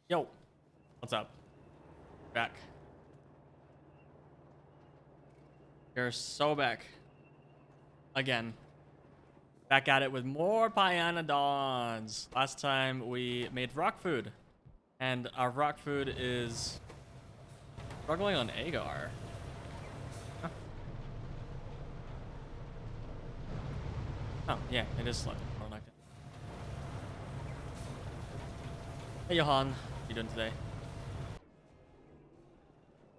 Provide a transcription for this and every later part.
Yo, what's up? Back. You're so back. Again. Back at it with more Pyanodons. Last time we made rock food. And our rock food is struggling on agar. Huh. Oh, yeah, it is slightly more like it. Hey, Johan. How are you doing today?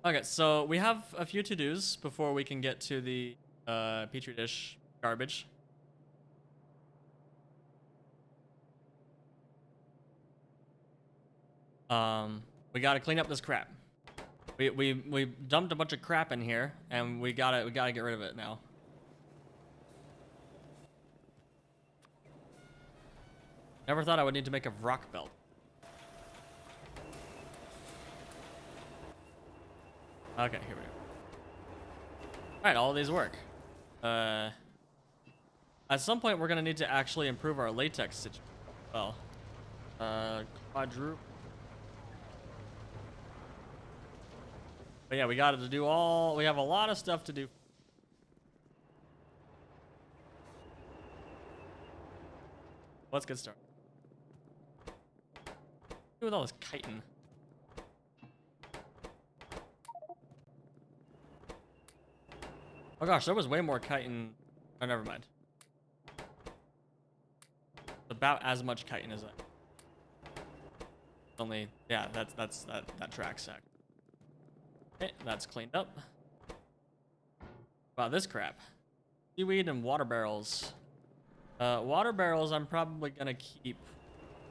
Okay, so we have a few to-dos before we can get to the Petri dish garbage. We gotta clean up this crap. We dumped a bunch of crap in here, and we gotta get rid of it now. Never thought I would need to make a rock belt. Okay, here we go. Alright, all of these work. At some point, we're gonna need to actually improve our latex situation. Well, quadruple. But yeah, we got to do all. We have a lot of stuff to do. Let's get started. What do with all this chitin? Oh gosh, there was way more chitin. Oh, never mind. About as much chitin as that. Only, yeah, that tracks. Okay, that's cleaned up. Wow, this crap. Seaweed and water barrels. Water barrels I'm probably gonna keep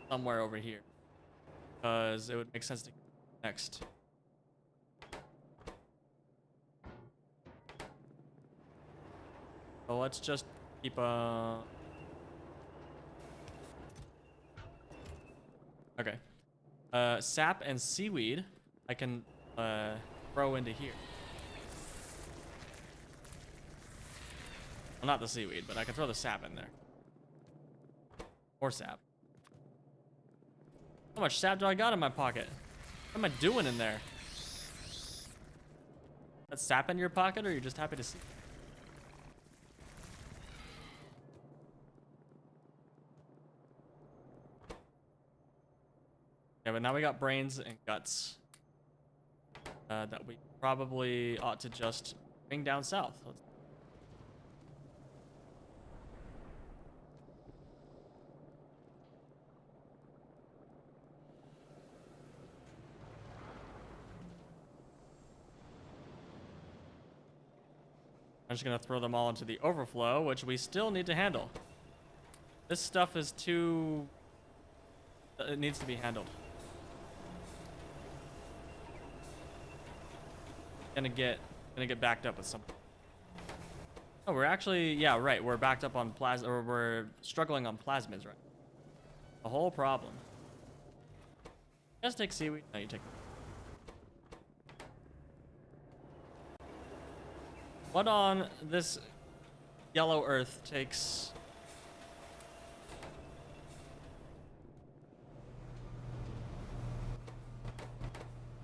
somewhere over here. Because it would make sense to keep next. So let's just keep okay. Sap and seaweed I can throw into here. Well, not the seaweed, but I can throw the sap in there. Or sap. How much sap do I got in my pocket? What am I doing in there? That's sap in your pocket, or you're just happy to see? Yeah, but now we got brains and guts that we probably ought to just bring down south. I'm just gonna throw them all into the overflow, which we still need to handle. This stuff is too... It needs to be handled. Gonna get backed up with something. Oh, we're actually, yeah, right. We're backed up on plasma, or we're struggling on plasmids right now. The whole problem. Just take seaweed. No, you take. What on this yellow earth takes?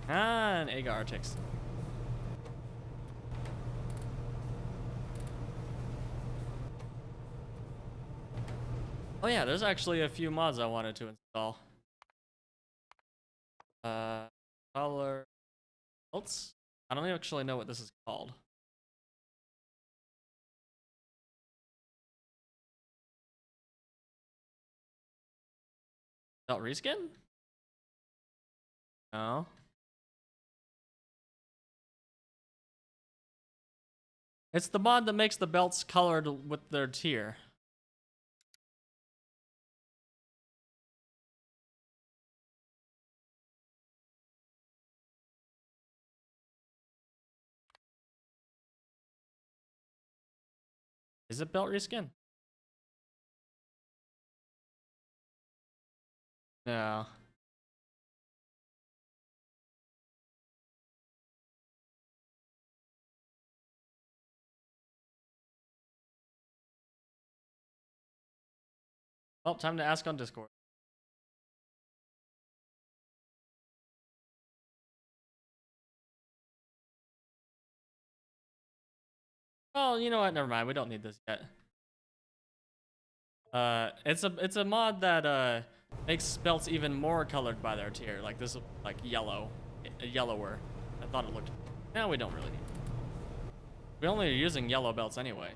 And agar takes. Oh yeah, there's actually a few mods I wanted to install. Color belts. I don't actually know what this is called. Belt reskin? No. It's the mod that makes the belts colored with their tier. Is it belt reskin? No. Well, time to ask on Discord. Oh, you know what? Never mind. We don't need this yet. It's a mod that makes belts even more colored by their tier. Like this, like yellow, yellower. I thought it looked. Now we don't really need it. We only are using yellow belts anyway.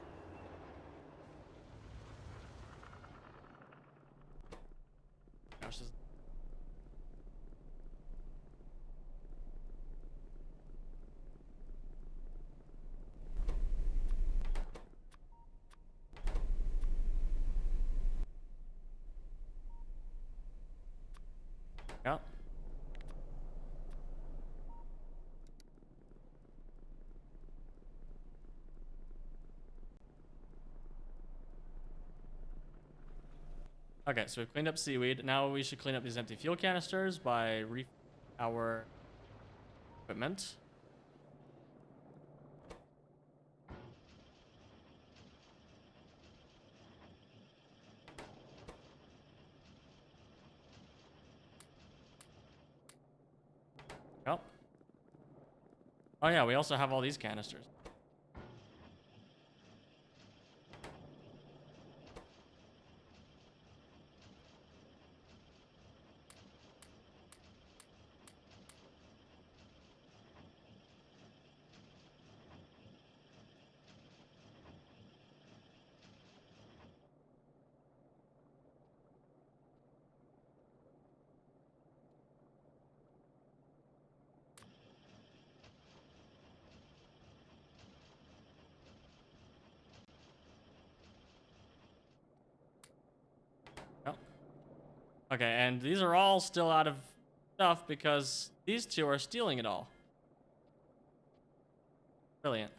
Gosh, this... Yeah. Okay, so we've cleaned up seaweed. Now we should clean up these empty fuel canisters by refilling our equipment. Yep. Oh yeah, we also have all these canisters. Yep. Okay, and these are all still out of stuff because these two are stealing it all. Brilliant.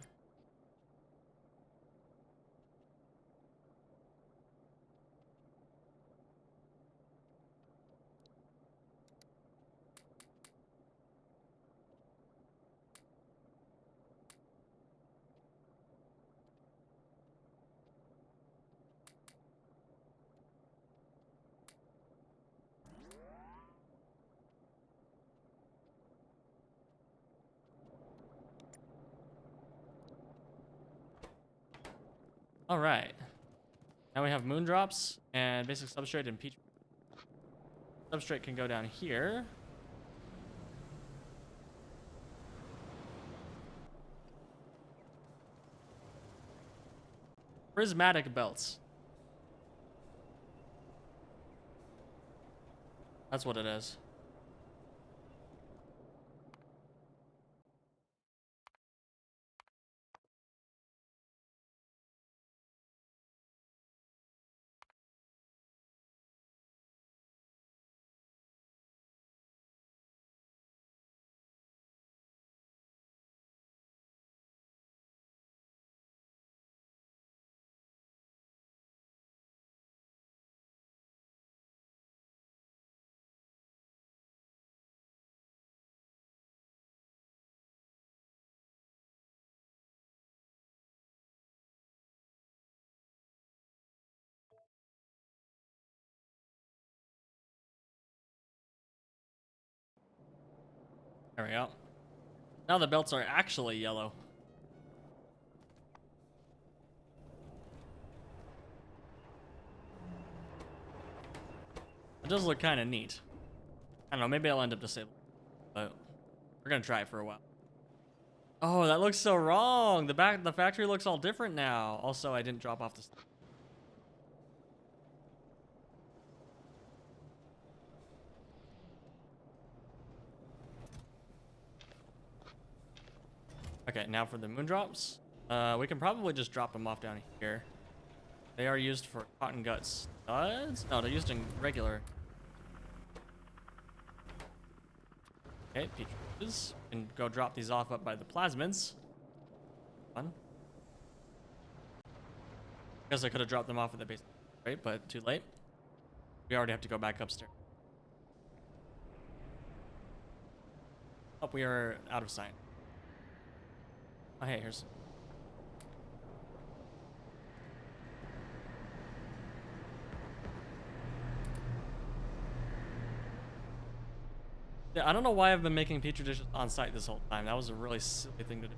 All right. Now we have moon drops and basic substrate and Petri. Substrate can go down here. Prismatic belts. That's what it is. There we go. Now the belts are actually yellow. It does look kind of neat. I don't know, maybe I'll end up disabling it, but we're gonna try it for a while. Oh, that looks so wrong. The factory looks all different now. Also, I didn't drop off the... Okay, now for the moon drops. We can probably just drop them off down here. They are used for cotton guts studs? No, they're used in regular. Okay, Petris. And go drop these off up by the plasmids. Fun. Guess I could have dropped them off at the base, right? But too late. We already have to go back upstairs. Oh, we are out of sight. Oh, hey, here's... Yeah, I don't know why I've been making petri dishes on site this whole time. That was a really silly thing to do.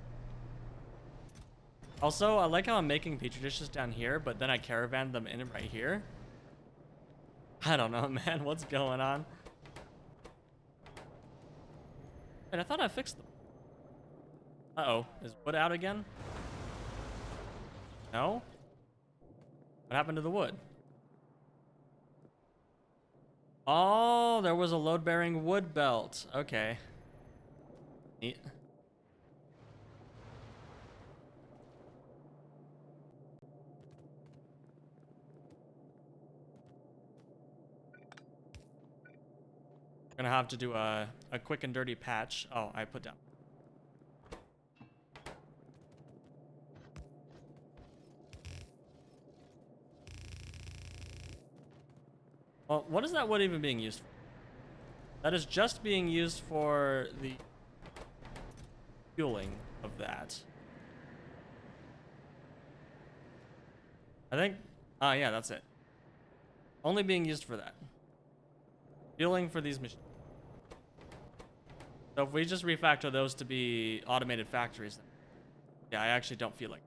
Also, I like how I'm making petri dishes down here, but then I caravan them in right here. I don't know, man. What's going on? Wait, I thought I fixed them. Uh-oh. Is wood out again? No? What happened to the wood? Oh, there was a load-bearing wood belt. Okay. Neat. Gonna have to do a quick and dirty patch. Oh, I put down. Well, what is that wood even being used for? That is just being used for the fueling of that. I think, yeah, that's it. Only being used for that. Fueling for these machines. So if we just refactor those to be automated factories, then yeah, I actually don't feel like.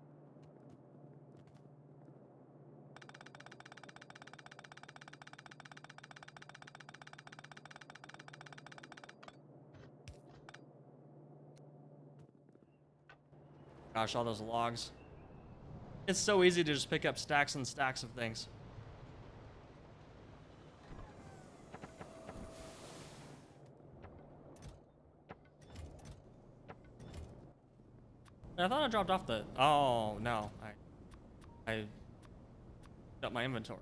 Gosh, all those logs. It's so easy to just pick up stacks and stacks of things. I thought I dropped off the. Oh no, I got my inventory.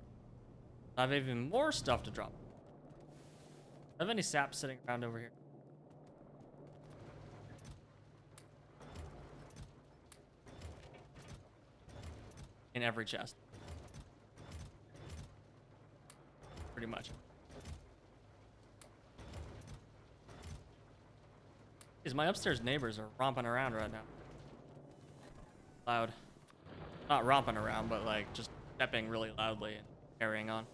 I have even more stuff to drop. Do I have any sap sitting around over here? In every chest. Pretty much. Jeez, my upstairs neighbors are romping around right now. Loud. Not romping around, but like just stepping really loudly and carrying on.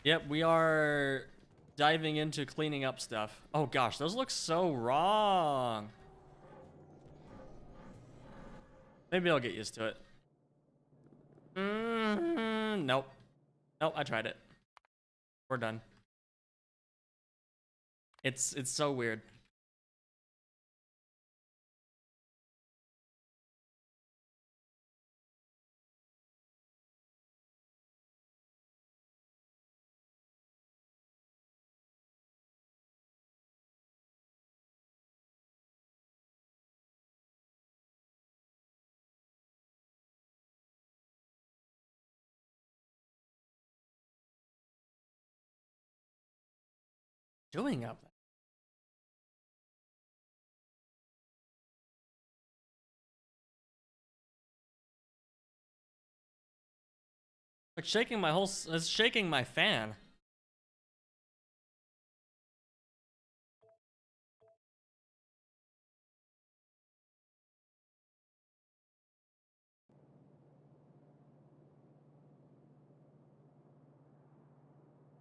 Yep, we are diving into cleaning up stuff. Oh gosh, those look so wrong. Maybe I'll get used to it. Nope. Nope, I tried it. We're done. It's so weird. Doing up there? It's shaking my whole. It's shaking my fan.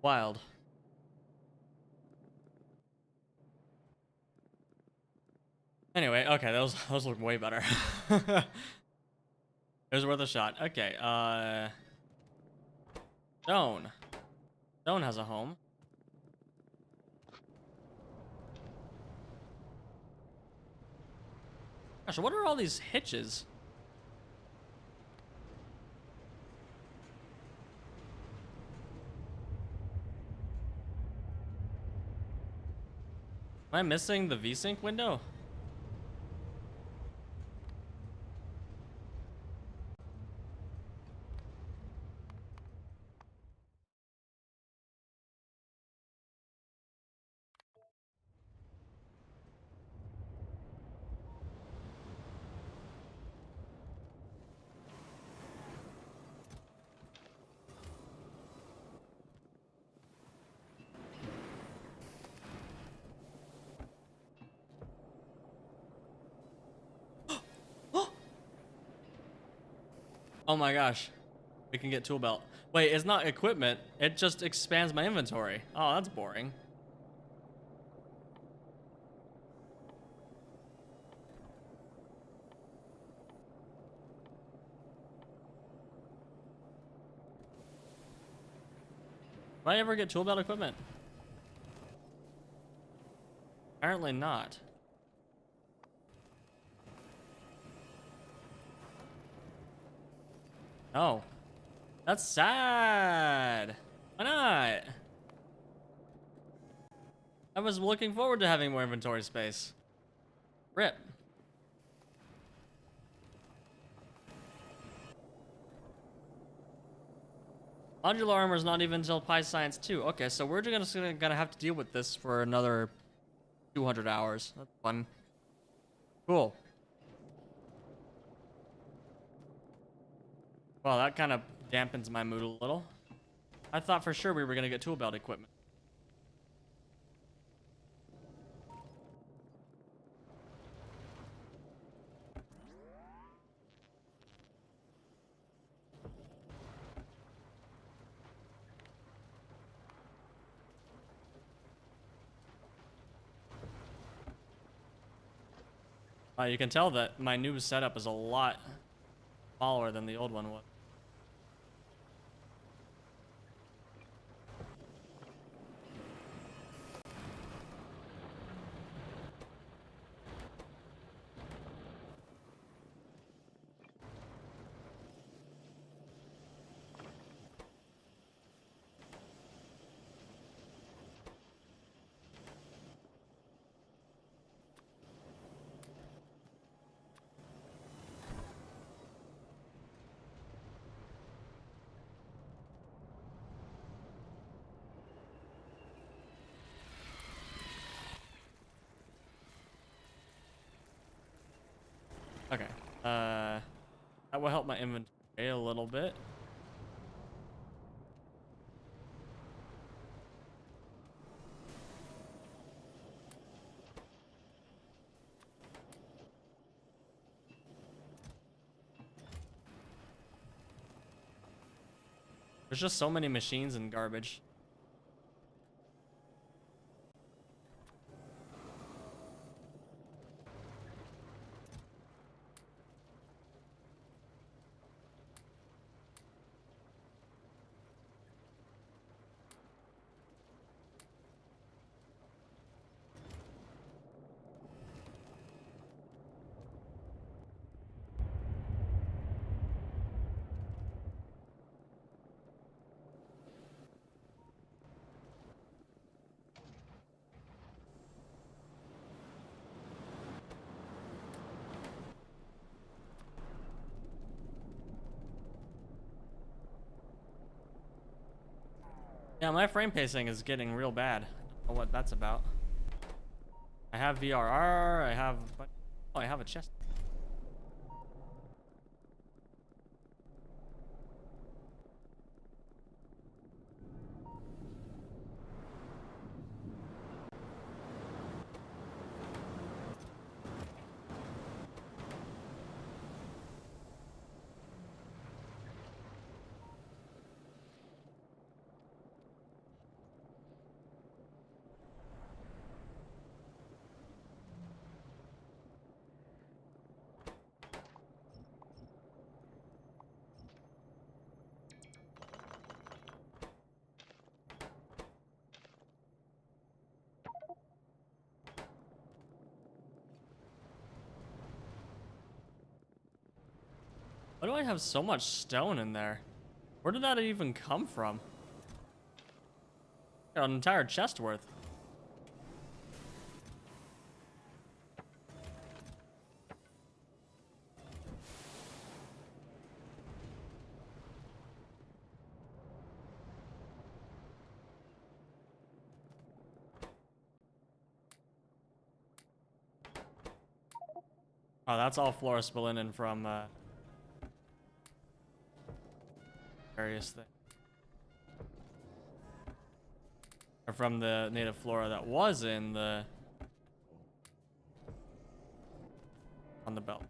Wild. Anyway, okay, those look way better. It was worth a shot. Okay, Stone. Stone has a home. Gosh, what are all these hitches? Am I missing the VSync window? Oh my gosh. We can get tool belt. Wait, it's not equipment. It just expands my inventory. Oh, that's boring. Did I ever get tool belt equipment? Apparently not. Oh. That's sad. Why not? I was looking forward to having more inventory space. Rip. Modular armor is not even until Pi Science 2. Okay, so we're just gonna have to deal with this for another 200 hours. That's fun. Cool. Well, that kind of dampens my mood a little. I thought for sure we were gonna get tool belt equipment. You can tell that my new setup is a lot smaller than the old one was. Okay. That will help my inventory a little bit. There's just so many machines and garbage. Yeah, my frame pacing is getting real bad. I don't know what that's about. I have VRR, I have... Oh, I have a chest. Why do I have so much stone in there? Where did that even come from? Got an entire chest worth. Oh, that's all fluorospilinin from various things. Or from the native flora that was in the... on the belt.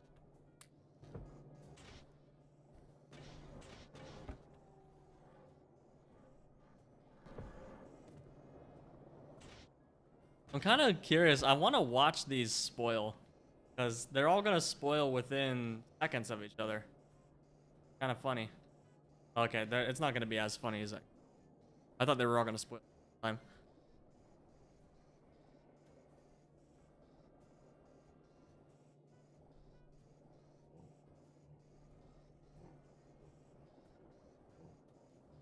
I'm kind of curious. I want to watch these spoil because they're all gonna spoil within seconds of each other. Kind of funny. Okay, it's not gonna be as funny as I thought they were all gonna spoil time.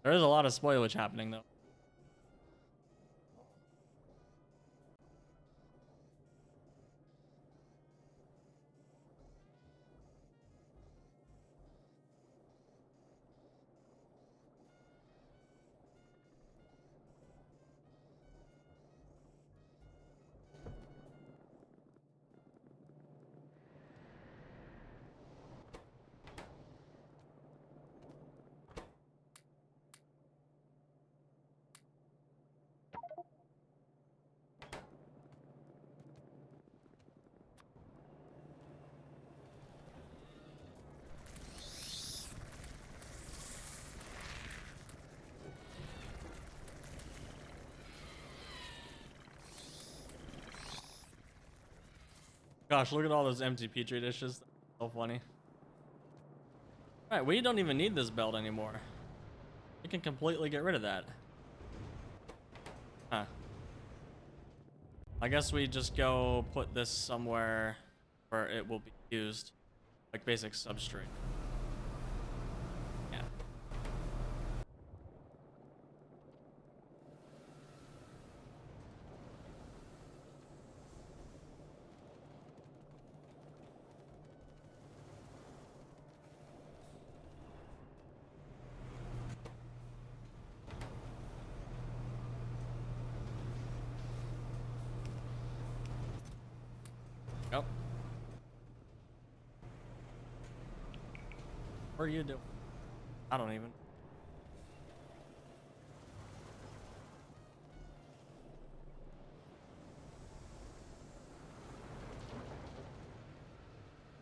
There is a lot of spoilage happening though. Gosh, look at all those empty Petri dishes. That's so funny. Alright, we don't even need this belt anymore. We can completely get rid of that. Huh. I guess we just go put this somewhere where it will be used. Like basic substrate. Yeah. Yep. What are you doing? I don't even.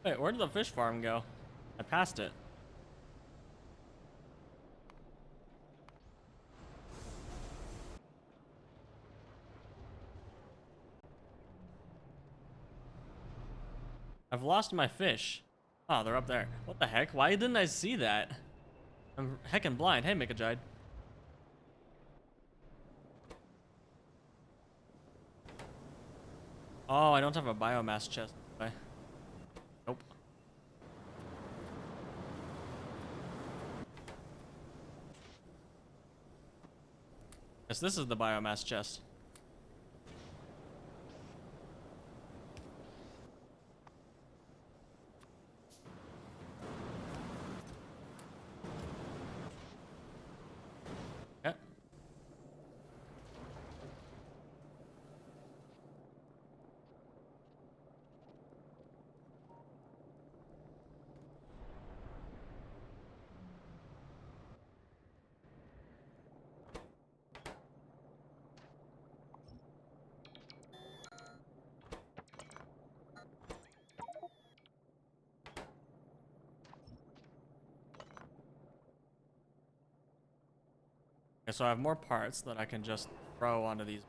Wait, where did the fish farm go? I passed it. I've lost my fish. Oh, they're up there. What the heck? Why didn't I see that? I'm heckin' blind. Hey, Mikajide. Oh, I don't have a biomass chest. Okay. Nope. Yes, this is the biomass chest. Okay. Okay, so I have more parts that I can just throw onto these.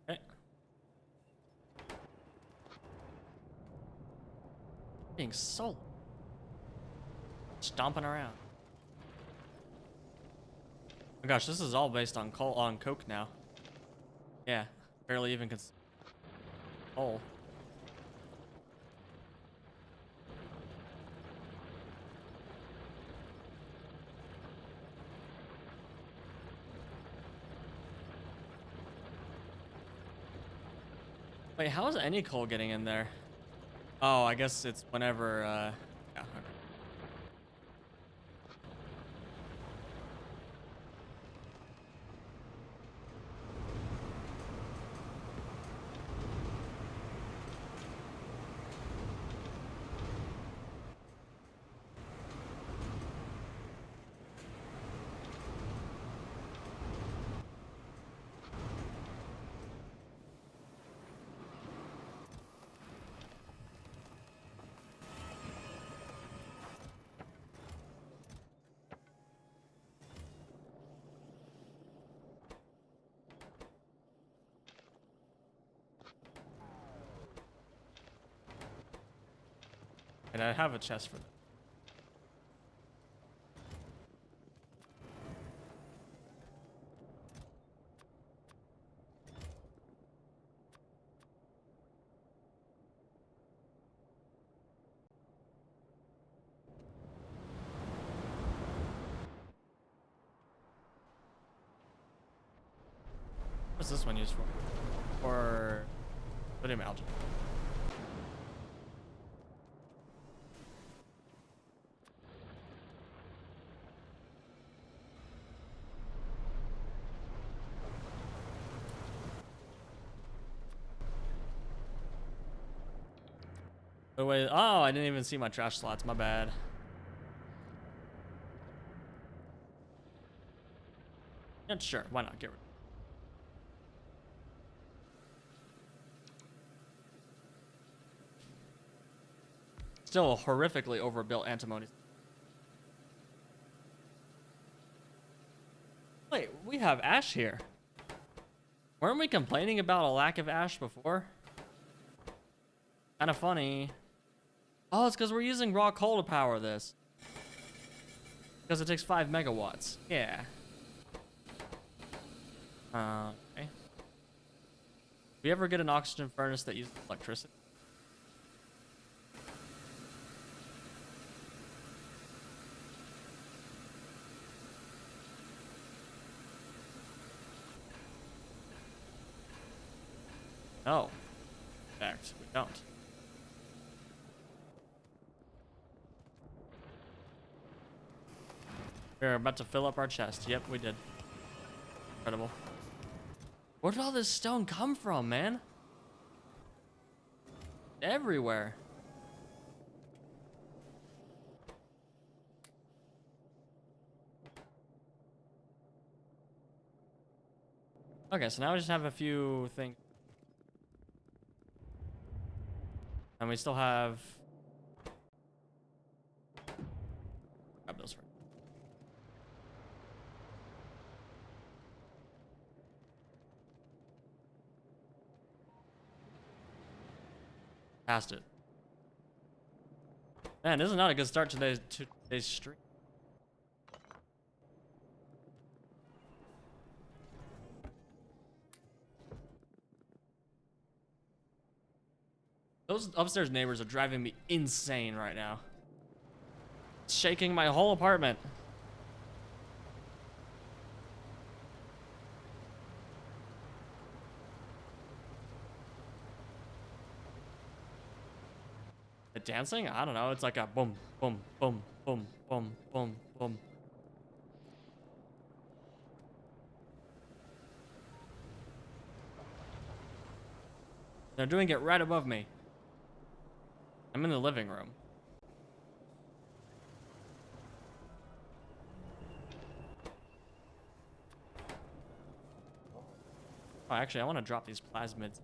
Okay. Being so stomping around. Oh gosh, this is all based on coke now. Yeah, barely even coal. Wait, how is any coal getting in there? Oh, I guess it's whenever, yeah, okay. And I have a chest for that. What's this one used for? For sodium algae. Oh, wait. Oh, I didn't even see my trash slots. My bad. Yeah, sure. Why not? Get rid of it. Still a horrifically overbuilt antimony. Wait, we have ash here. Weren't we complaining about a lack of ash before? Kind of funny. Oh, it's because we're using raw coal to power this. Because it takes 5 megawatts. Yeah. Okay. Do we ever get an oxygen furnace that uses electricity? No. In fact, we don't. We're about to fill up our chest. Yep, we did. Incredible. Where did all this stone come from, man? Everywhere. Okay, so now we just have a few things. And we still have... Grab those first. Passed it. Man, this is not a good start to today's stream. Those upstairs neighbors are driving me insane right now. It's shaking my whole apartment. The dancing? I don't know. It's like a boom, boom, boom, boom, boom, boom, boom. They're doing it right above me. I'm in the living room. Oh, actually, I want to drop these plasmids.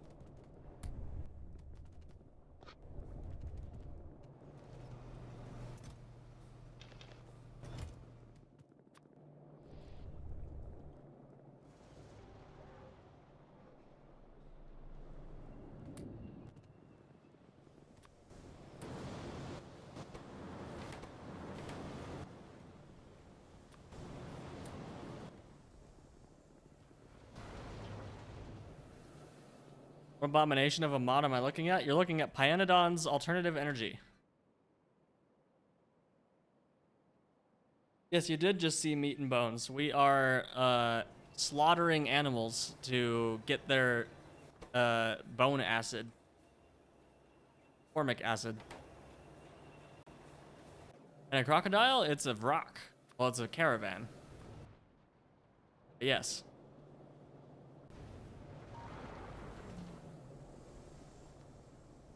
What abomination of a mod am I looking at? You're looking at Pyanodons Alternative Energy. Yes, you did just see meat and bones. We are slaughtering animals to get their bone acid. Formic acid. And a crocodile? It's a rock. Well, it's a caravan. But yes.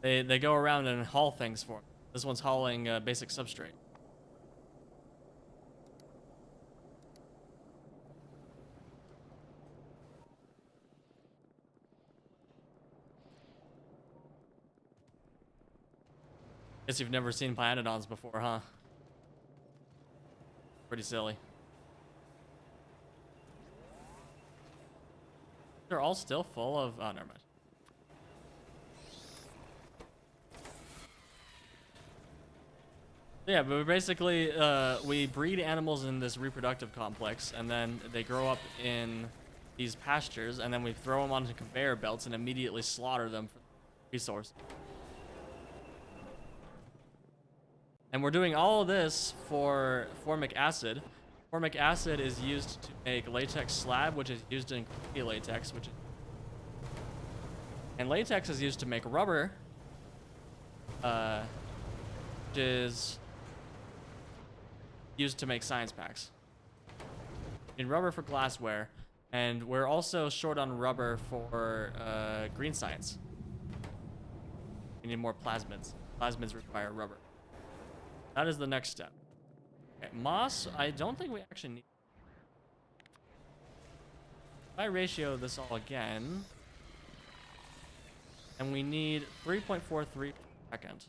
They go around and haul things for me. This one's hauling basic substrate. Guess you've never seen Pyanodons before, huh? Pretty silly. They're all still full of... Oh, never mind. Yeah, but basically, we breed animals in this reproductive complex, and then they grow up in these pastures, and then we throw them onto conveyor belts and immediately slaughter them for resource. And we're doing all of this for formic acid. Formic acid is used to make latex slab, which is used in latex, and latex is used to make rubber, which is used to make science packs. In rubber for glassware, and we're also short on rubber for green science. We need more plasmids. Plasmids require rubber. That is the next step. Okay, moss, I don't think we actually need. If I ratio this all again, and we need 3.43 per second.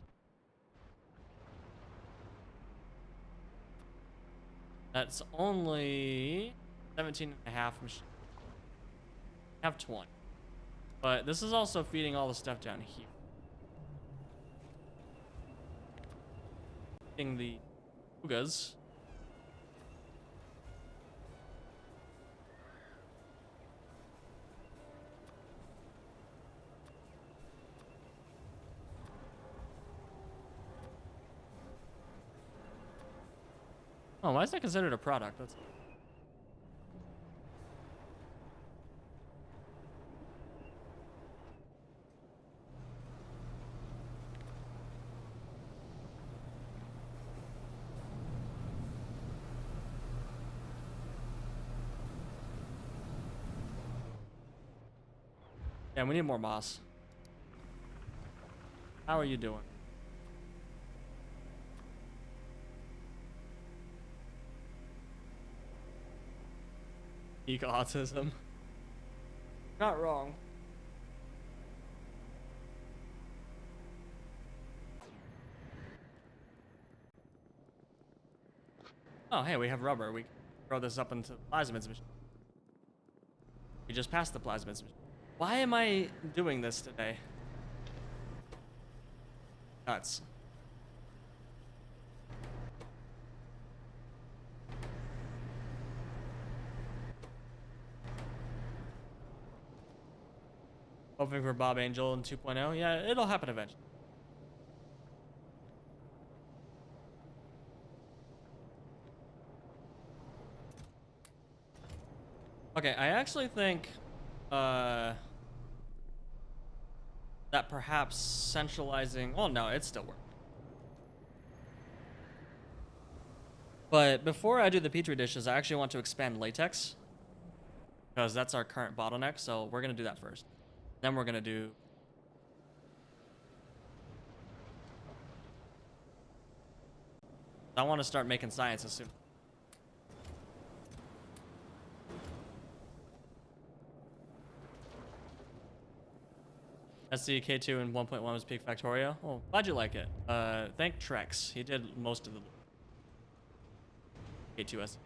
That's only 17 and a half machines. I have 20. But this is also feeding all the stuff down here. Feeding the Ugas. Oh, why is that considered a product? That's... Yeah, we need more moss. How are you doing? Peak autism. Not wrong. Oh, hey, we have rubber. We can throw this up into the plasmids machine. We just passed the plasmids machine. Why am I doing this today? Nuts. Hoping for Bob Angel in 2.0. Yeah, it'll happen eventually. Okay, I actually think that perhaps centralizing... Well, no, it still works. But before I do the Petri dishes, I actually want to expand latex, because that's our current bottleneck, so we're going to do that first. Then we're going to do... I want to start making science as soon. SCK2 and 1.1 was peak Factorio. Oh, glad you like it. Thank Trex. He did most of the K2S.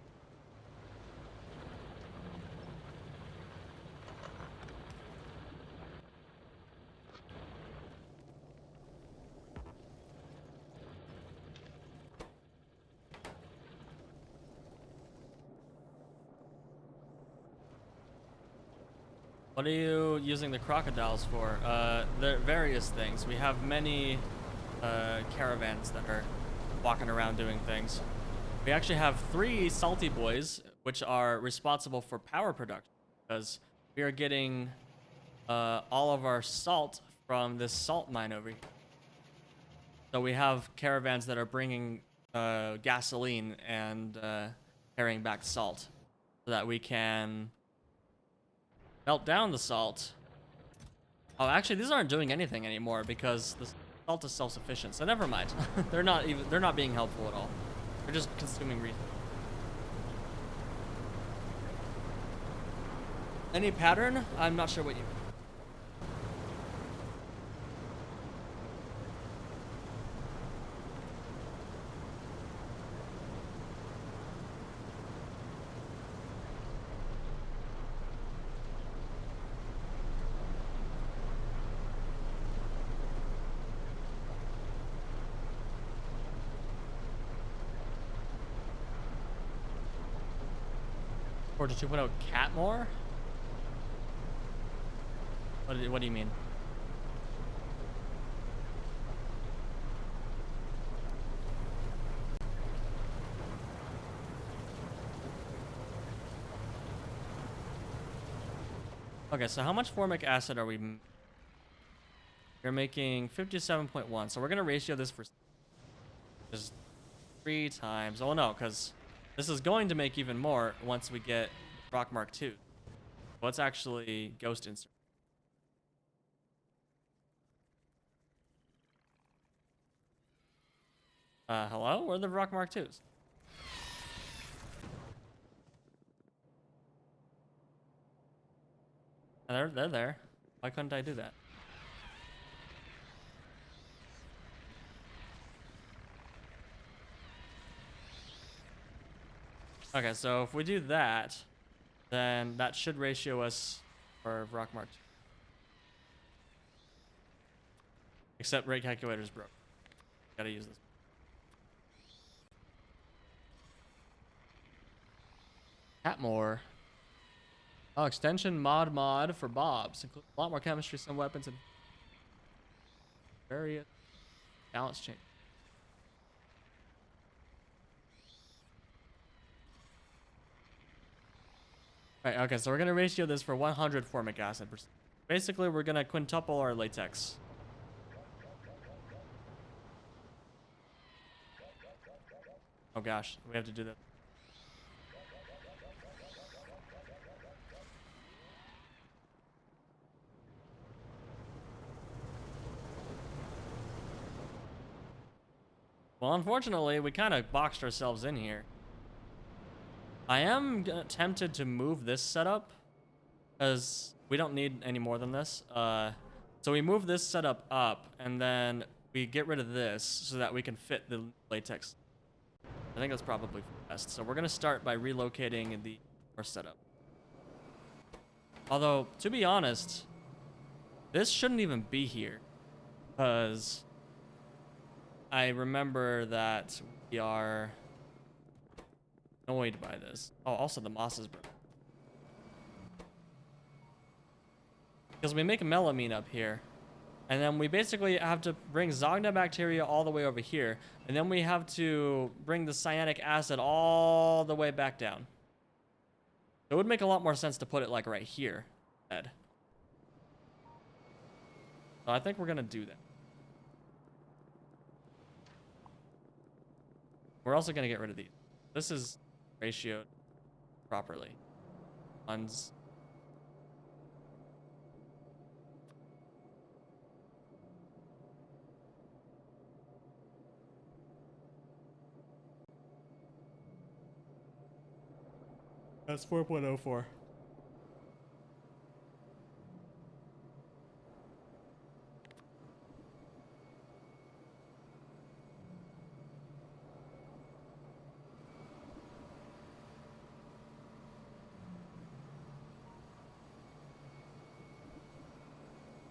What are you using the crocodiles for? There are various things. We have many caravans that are walking around doing things. We actually have 3 salty boys, which are responsible for power production, because we are getting all of our salt from this salt mine over here. So we have caravans that are bringing gasoline and carrying back salt, so that we can melt down the salt. Oh, actually, these aren't doing anything anymore because the salt is self-sufficient. So never mind. They're not being helpful at all. They're just consuming resources. Any pattern? I'm not sure what you mean. Or did you put out Catmore? What do you mean? Okay, so how much formic acid are we? You're making 57.1, so we're gonna ratio this for just 3 times. Oh no, because this is going to make even more once we get Rock Mark 2. What's actually Ghost Insert? Hello? Where are the Rock Mark 2s? They're there. Why couldn't I do that? Okay, so if we do that, then that should ratio us for Rock Mark 2. Except rate calculator's broke. Gotta use this. Catmore. Oh, extension mod for Bobs. Includes a lot more chemistry, some weapons, and various balance change. Right, okay, so we're gonna ratio this for 100 formic acid. Basically, we're gonna quintuple our latex. Oh gosh, we have to do that. Well, unfortunately, we kind of boxed ourselves in here. I am tempted to move this setup, because we don't need any more than this. So we move this setup up, and then we get rid of this so that we can fit the latex. I think that's probably best. So we're going to start by relocating the setup. Although, to be honest, this shouldn't even be here, because I remember that we are annoyed by this. Oh, also the moss is broken. Because we make melamine up here, and then we basically have to bring Zogna bacteria all the way over here, and then we have to bring the cyanic acid all the way back down. It would make a lot more sense to put it like right here, Ed. So I think we're gonna do that. We're also gonna get rid of these. This is ratioed properly. Ones. That's 4.04.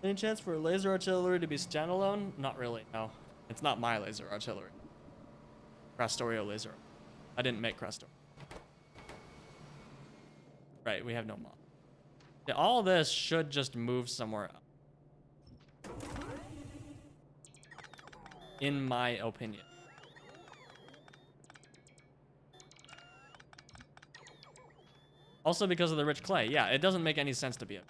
Any chance for laser artillery to be standalone? Not really, no. It's not my laser artillery. Crastorio laser. I didn't make Crastorio. Right, we have no mod. Yeah, all this should just move somewhere else, in my opinion. Also because of the rich clay. Yeah, it doesn't make any sense to be a...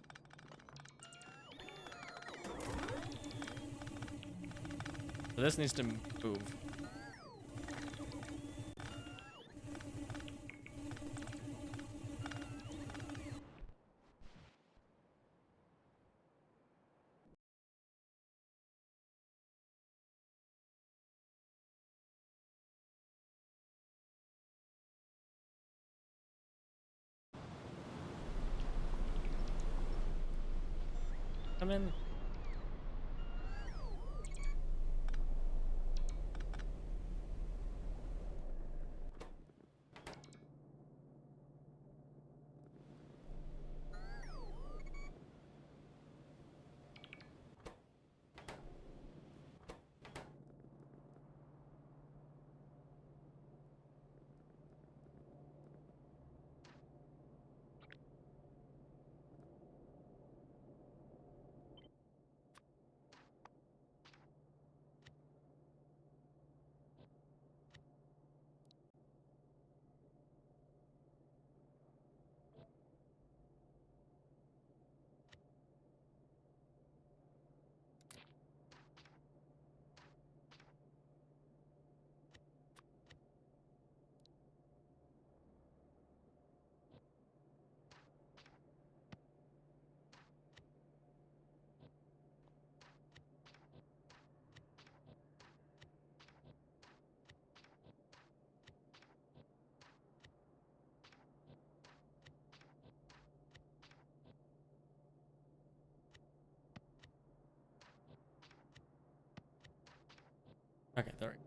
So this needs to move. Come in. Okay, there we go.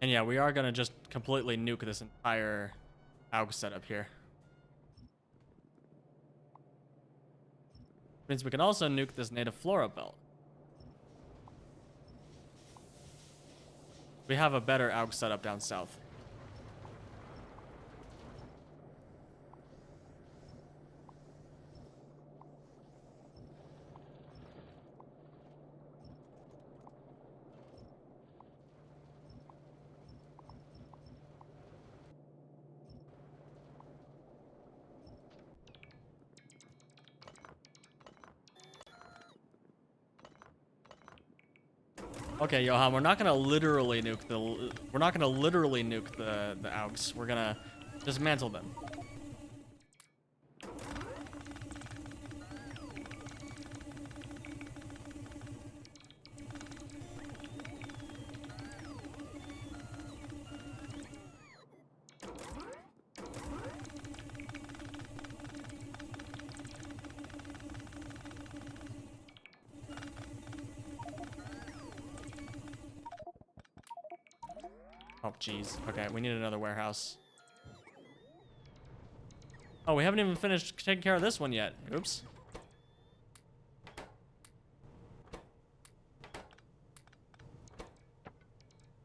And yeah, we are gonna just completely nuke this entire AUG setup here. Means we can also nuke this native flora belt. We have a better AUG setup down south. Okay, Johan, we're not gonna literally nuke the AUGs. We're gonna dismantle them. Oh, jeez. Okay, we need another warehouse. Oh, we haven't even finished taking care of this one yet. Oops.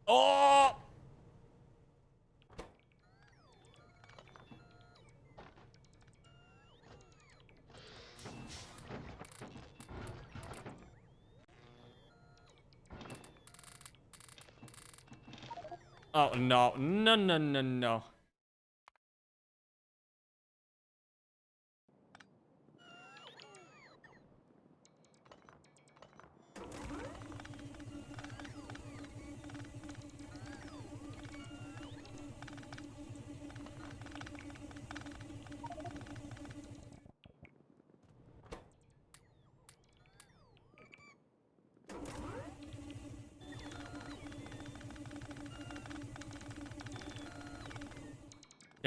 Oh! Oh, no. No, no, no, no.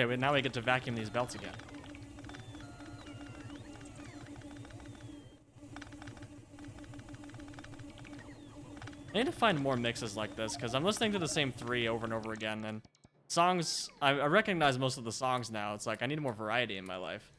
Okay, but now we get to vacuum these belts again. I need to find more mixes like this, because I'm listening to the same 3 over and over again, and songs, I recognize most of the songs now. It's like, I need more variety in my life.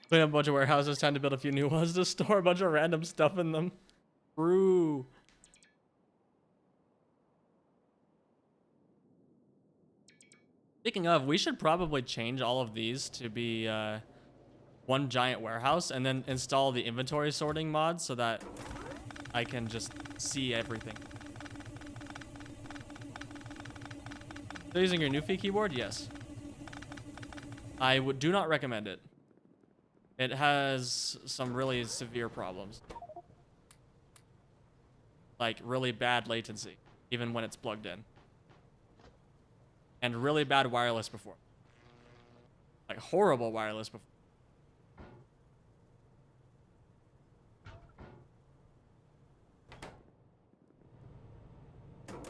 Clean up a bunch of warehouses, time to build a few new ones to store a bunch of random stuff in them. True. Speaking of, we should probably change all of these to be one giant warehouse and then install the inventory sorting mod so that I can just see everything. So using your Newfie keyboard? Yes. I do not recommend it. It has some really severe problems. Like really bad latency, even when it's plugged in. And really bad wireless performance. Like horrible wireless performance.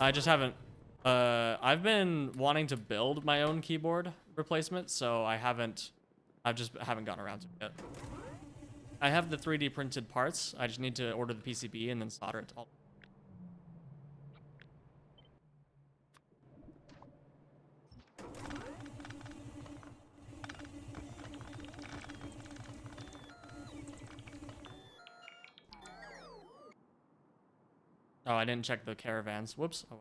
I just haven't. I've been wanting to build my own keyboard replacement, so I just haven't gotten around to it yet. I have the 3D printed parts. I just need to order the PCB and then solder it all. Oh, I didn't check the caravans. Whoops. Oh.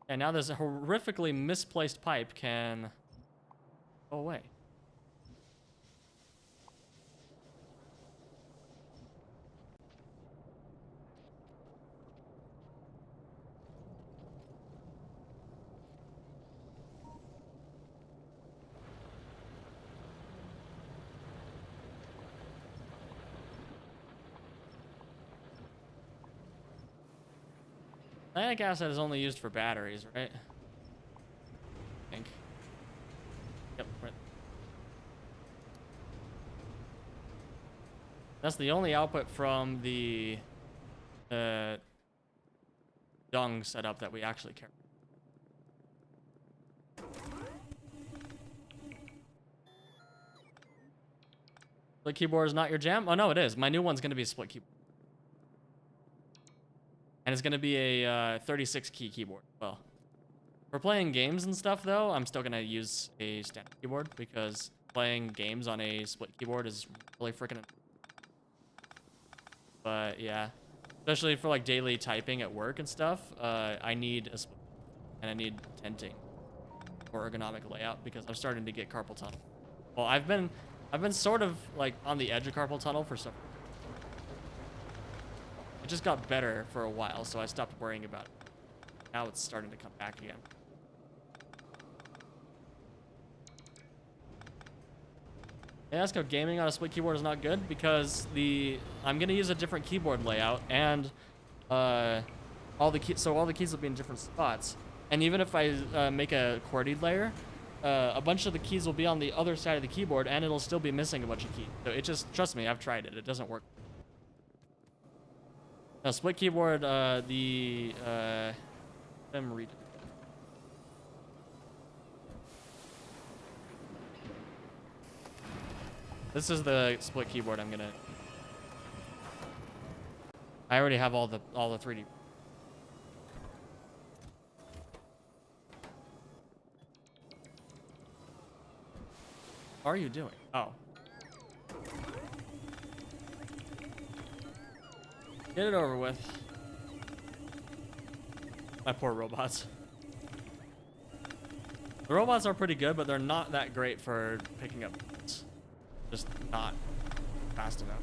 And now this horrifically misplaced pipe can go away. Nitric acid is only used for batteries, right? I think. Yep, right. That's the only output from the dung setup that we actually care. Split keyboard is not your jam? Oh no, it is. My new one's gonna be a split keyboard. And it's gonna be a 36 key keyboard as well. For playing games and stuff though, I'm still gonna use a standard keyboard because playing games on a split keyboard is really freaking. But yeah, especially for like daily typing at work and stuff, I need a split and I need tenting for ergonomic layout because I'm starting to get carpal tunnel. Well, I've been sort of like on the edge of carpal tunnel for some. It just got better for a while, so I stopped worrying about it. Now it's starting to come back again. ASCO gaming on a split keyboard is not good because I'm gonna use a different keyboard layout and all the keys will be in different spots. And even if I make a QWERTY layer, a bunch of the keys will be on the other side of the keyboard and it'll still be missing a bunch of keys. So it just, trust me, I've tried it. It doesn't work. Now, split keyboard, let me read it. This is the split keyboard I'm gonna. I already have all the 3D. What are you doing? Oh. Get it over with. My poor robots. The robots are pretty good, but they're not that great for picking up bullets. Just not fast enough.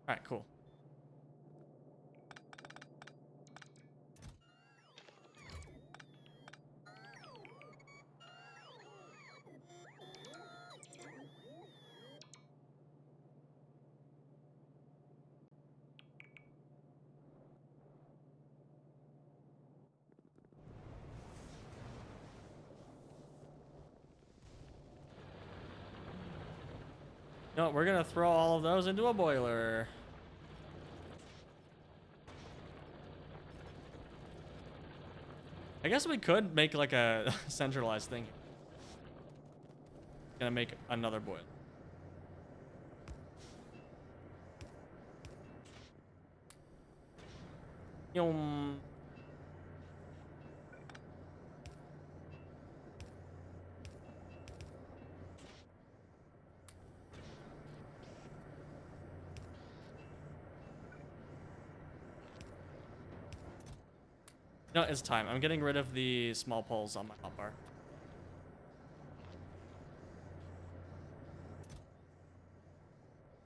All right, cool. No, we're gonna throw all of those into a boiler. I guess we could make like a centralized thing. Gonna make another boiler. Yum. No, it's time. I'm getting rid of the small poles on my hotbar.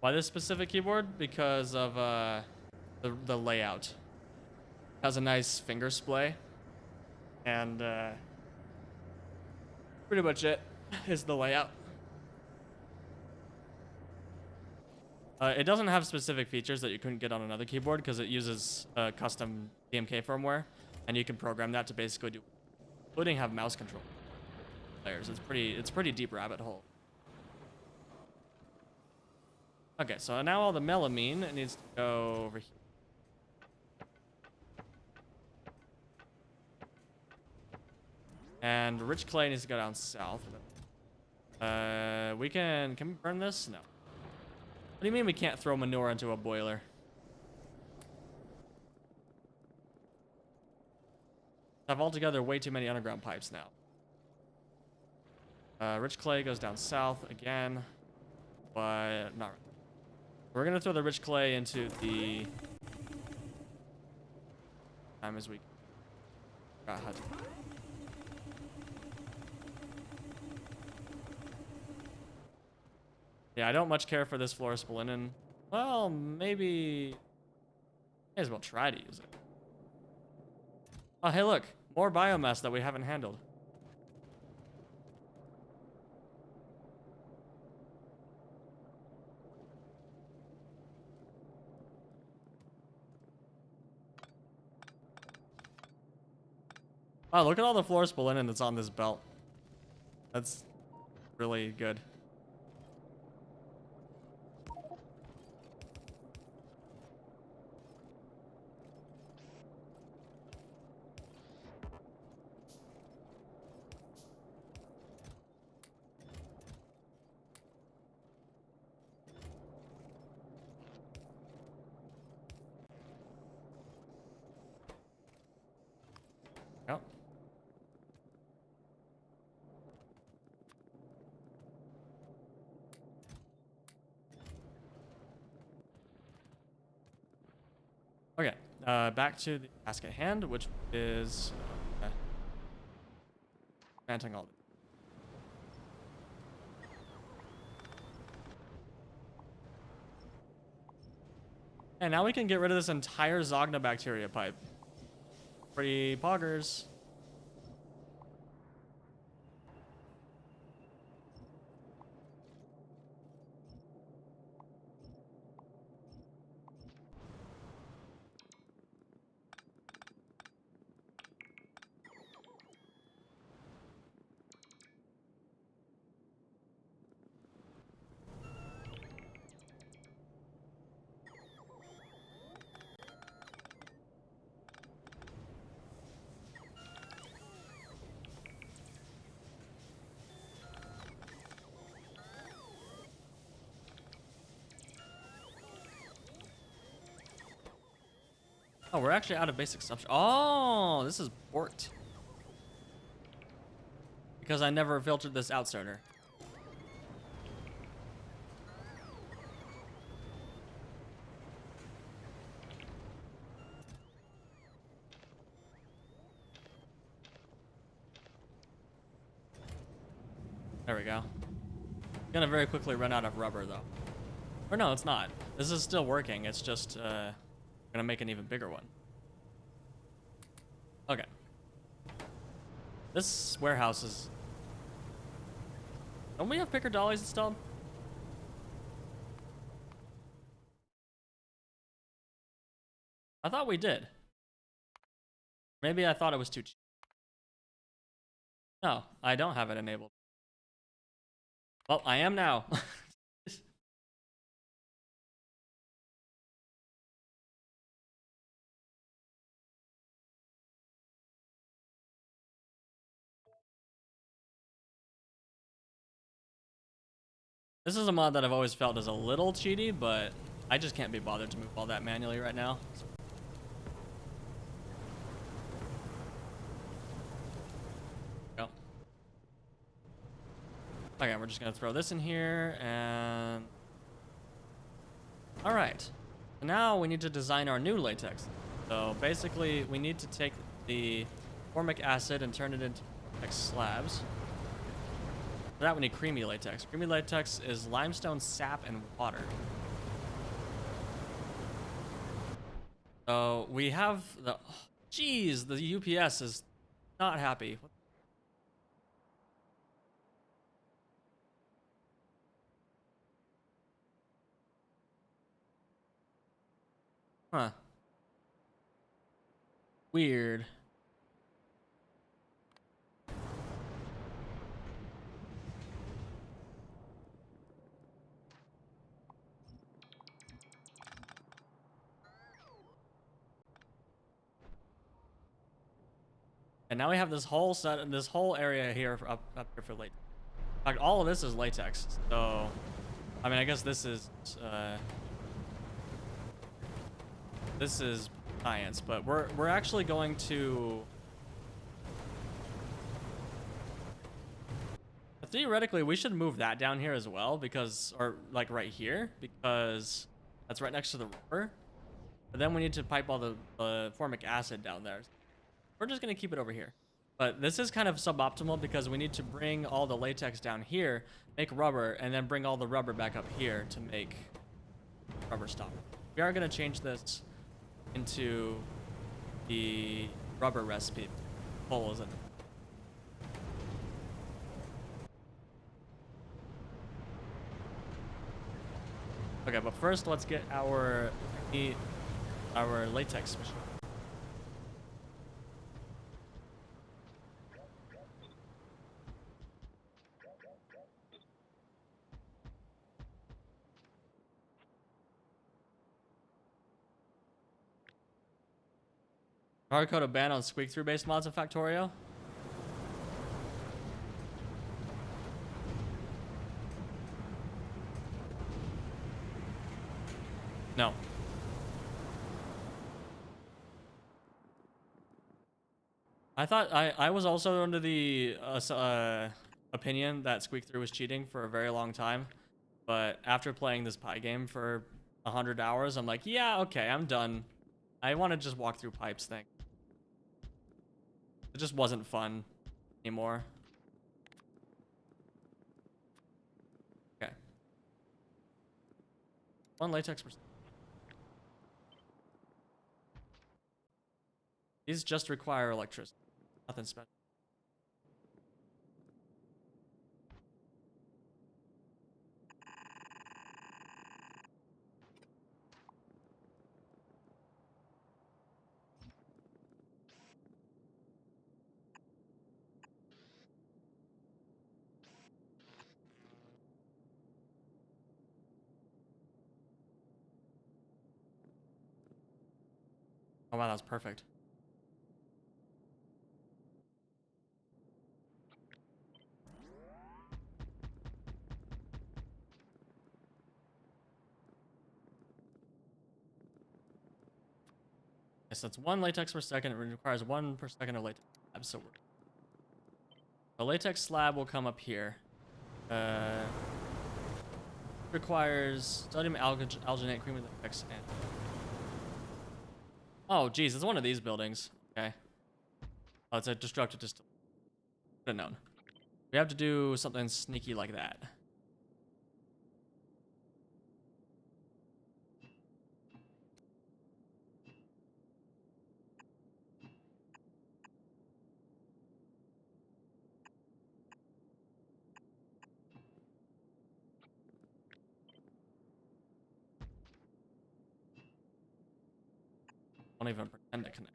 Why this specific keyboard? Because of the layout. It has a nice finger splay, and pretty much it is the layout. It doesn't have specific features that you couldn't get on another keyboard because it uses custom DMK firmware, and you can program that to basically do, including have mouse control layers. It's pretty deep rabbit hole. Okay, so now all the melamine needs to go over here. And rich clay needs to go down south. Can we burn this? No. What do you mean we can't throw manure into a boiler? I have altogether way too many underground pipes now. Rich clay goes down south again, but not really. We're gonna throw the rich clay into the time as we got how to. Yeah, I don't much care for this fluorescent linen. Well, maybe may as well try to use it. Oh, hey, look, more biomass that we haven't handled. Oh, look at all the fluorescent linen that's on this belt. That's really good. Yep. Okay, back to the task at hand, which is planting all this. And now we can get rid of this entire Zognobacteria pipe. Pretty poggers. Oh, we're actually out of basic substrate. Oh, this is port. Because I never filtered this out sooner. There we go. Gonna very quickly run out of rubber though. Or no, it's not. This is still working. It's just gonna make an even bigger one. Okay. This warehouse is. Don't we have picker dollies installed? I thought we did. Maybe I thought it was too cheap. No, I don't have it enabled. Well, I am now. This is a mod that I've always felt is a little cheaty, but I just can't be bothered to move all that manually right now. Go. Okay, we're just gonna throw this in here and... Alright, so now we need to design our new latex. So basically we need to take the formic acid and turn it into latex slabs. For that we need creamy latex. Creamy latex is limestone, sap, and water. So we have the... Jeez, the UPS is not happy. Huh. Weird. And now we have this whole area here up here for latex. In fact, all of this is latex. So, I mean, I guess this is science, but we're actually going to theoretically we should move that down here as well because, or like right here, because that's right next to the rubber. But then we need to pipe all the formic acid down there. We're just gonna keep it over here. But this is kind of suboptimal because we need to bring all the latex down here, make rubber, and then bring all the rubber back up here to make rubber stop. We are gonna change this into the rubber recipe. Full, isn't it? Okay, but first let's get our latex machine. Hard code a ban on squeak through based mods in Factorio? No. I thought I was also under the opinion that squeak through was cheating for a very long time, but after playing this pie game for 100 hours, I'm like, yeah, okay, I'm done. I want to just walk through pipes thing. It just wasn't fun anymore. Okay. One latex percent. These just require electricity. Nothing special. Oh wow, that was perfect. Yes, that's one latex per second. It requires 1 per second of latex slab. So the latex slab will come up here. Requires sodium alginate, cream latex, and oh geez, it's one of these buildings. Okay. Oh, it's a destructive distillation. Should have known. We have to do something sneaky like that. Don't even pretend to connect.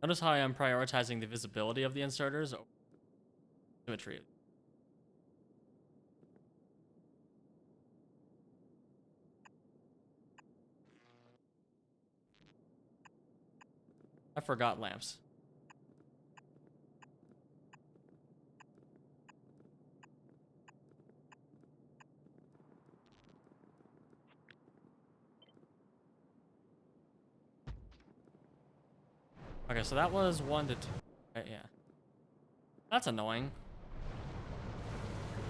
Notice how I am prioritizing the visibility of the inserters over symmetry. forgot lamps. Okay, so that was 1 to 2. Right, yeah. That's annoying.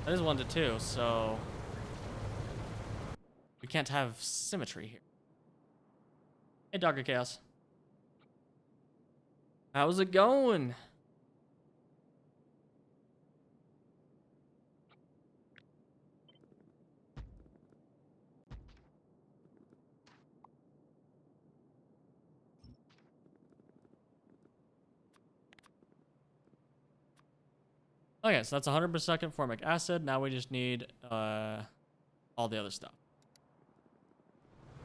That is 1 to 2, so we can't have symmetry here. Hey, Dogger Chaos. How's it going? Okay, so that's 100% formic acid. Now we just need all the other stuff.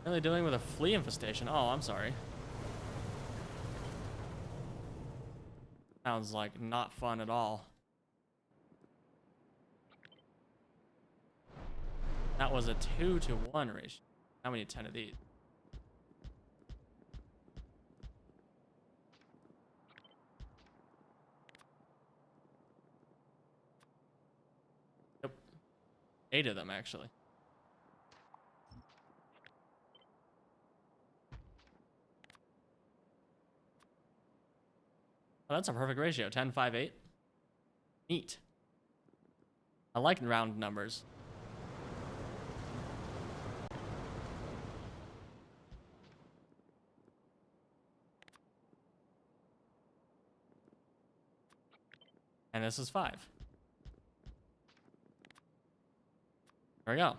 What are they doing with a flea infestation? Oh, I'm sorry. Sounds like not fun at all. That was a 2-to-1 ratio. Now we need 10 of these. Yep. 8 of them, actually. Oh, that's a perfect ratio. 10, 5, 8. Neat. I like round numbers. And this is 5. There we go.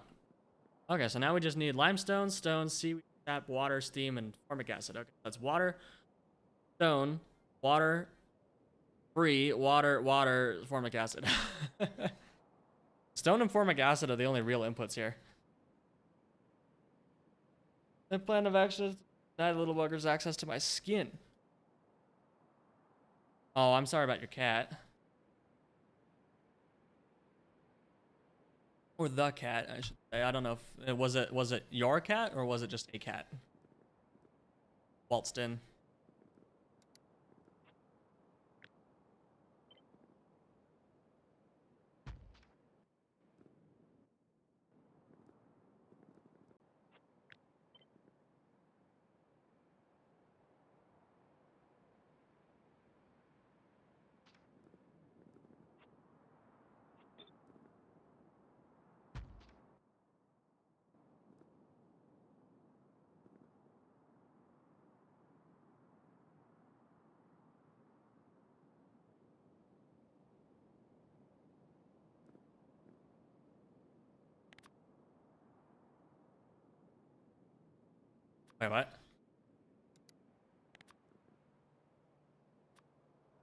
Okay, so now we just need limestone, stone, seaweed, sap, water, steam, and formic acid. Okay, that's water, stone, water, free, water, formic acid. Stone and formic acid are the only real inputs here. The plan of action is to deny the little buggers access to my skin. Oh, I'm sorry about your cat. Or the cat, I should say. I don't know if it was it your cat or was it just a cat? Waltzed in. Wait, what?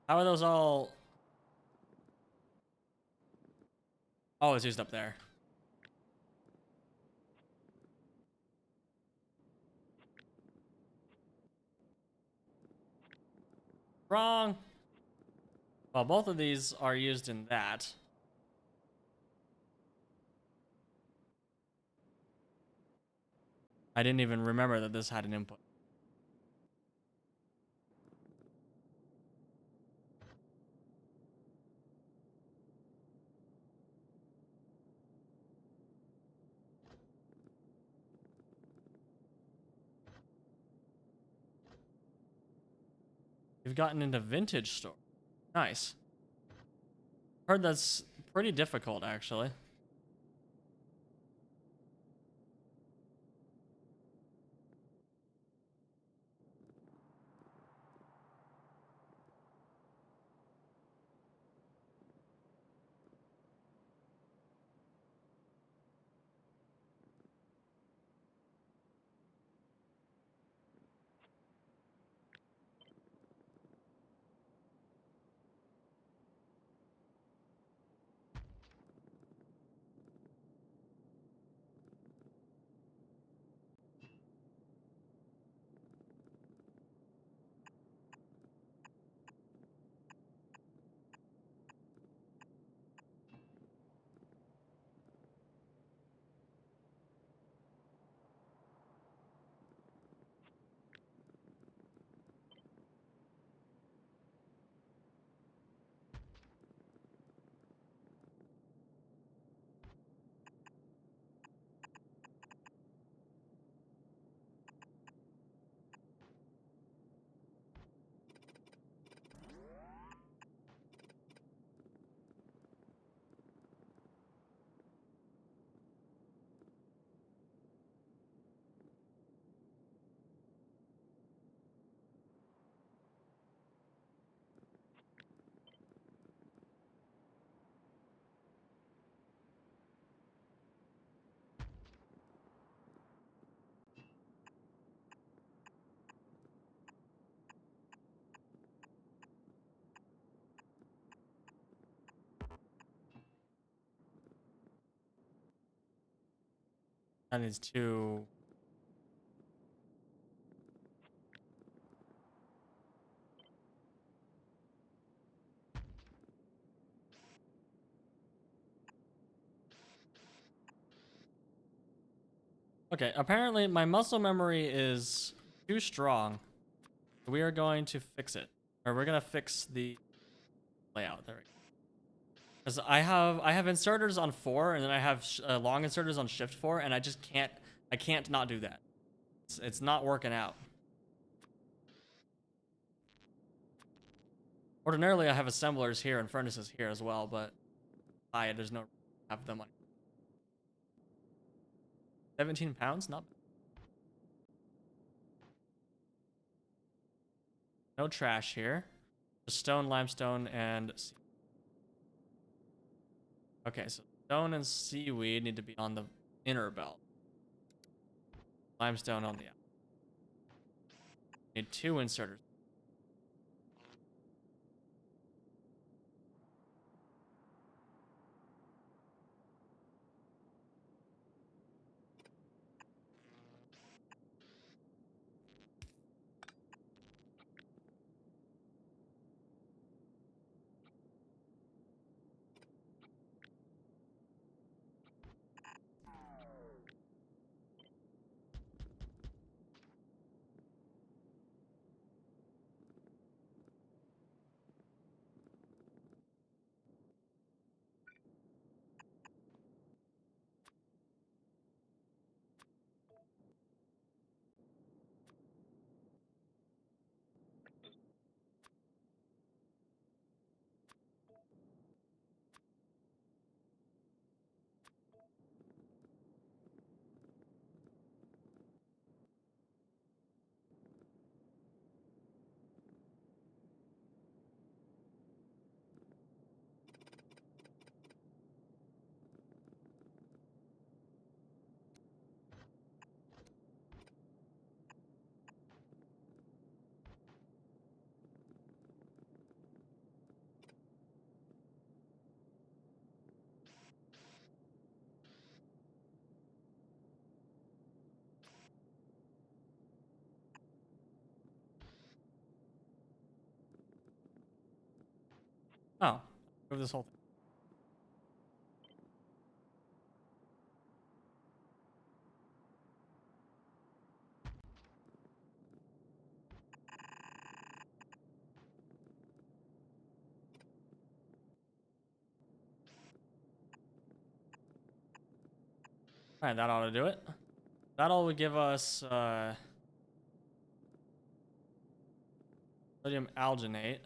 How are those all? Oh, it's used up there. Wrong. Well, both of these are used in that. I didn't even remember that this had an input. You've gotten into vintage store. Nice. Heard that's pretty difficult, actually. That needs two. Okay, apparently my muscle memory is too strong. We are going to fix it. Or we're going to fix the layout. There we go. Because I have inserters on 4, and then I have long inserters on shift 4, and I just can't not do that. It's not working out. Ordinarily, I have assemblers here and furnaces here as well, but there's no have them on. 17 pounds? Not. No trash here. Just stone, limestone, and okay, so stone and seaweed need to be on the inner belt. Limestone on the outside. Need 2 inserters. Oh, move this whole thing. All right, that ought to do it. That'll give us sodium alginate.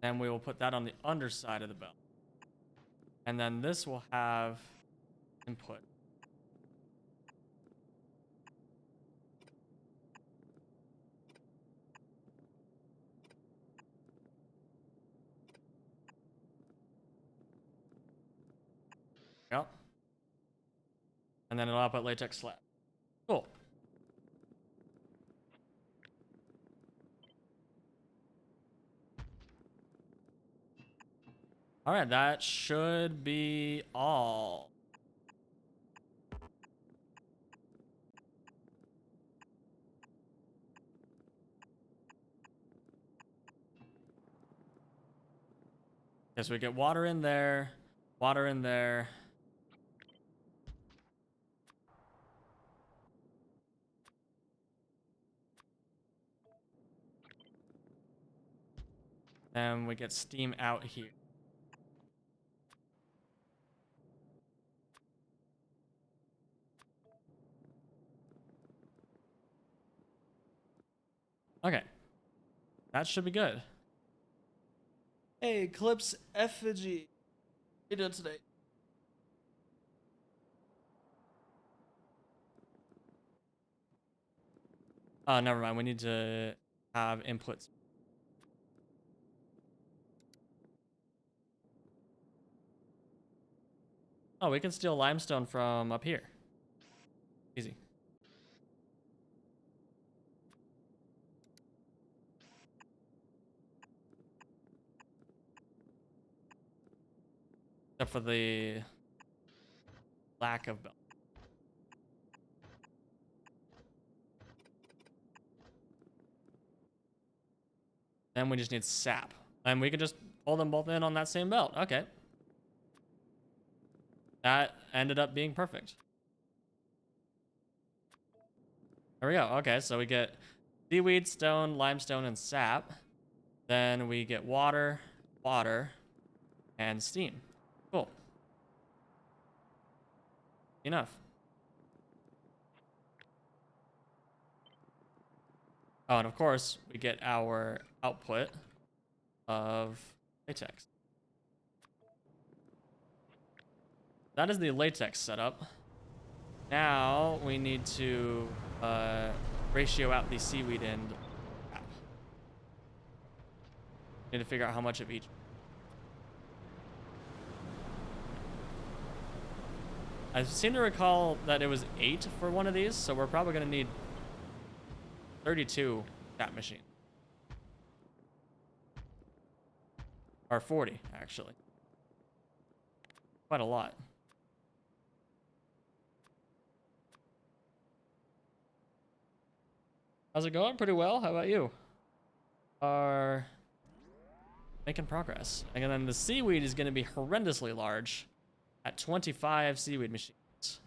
Then we will put that on the underside of the belt. And then this will have input. Yep. And then it'll output latex slab. Cool. All right, that should be all. Okay, so we get water in there, water in there. And we get steam out here. Okay. That should be good. Hey, Eclipse Effigy. How you doing today? Oh, never mind. We need to have inputs. Oh, we can steal limestone from up here. Easy. Except for the lack of belt. Then we just need sap. And we can just pull them both in on that same belt. Okay. That ended up being perfect. There we go. Okay, so we get seaweed, stone, limestone, and sap. Then we get water, water, and steam. Cool. Enough. Oh, and of course, we get our output of latex. That is the latex setup. Now we need to ratio out the seaweed and sap. Need to figure out how much of each. I seem to recall that it was 8 for one of these, so we're probably going to need 32 sap machines. Or 40, actually. Quite a lot. How's it going? Pretty well. How about you? Are making progress. And then the seaweed is going to be horrendously large at 25 seaweed machines.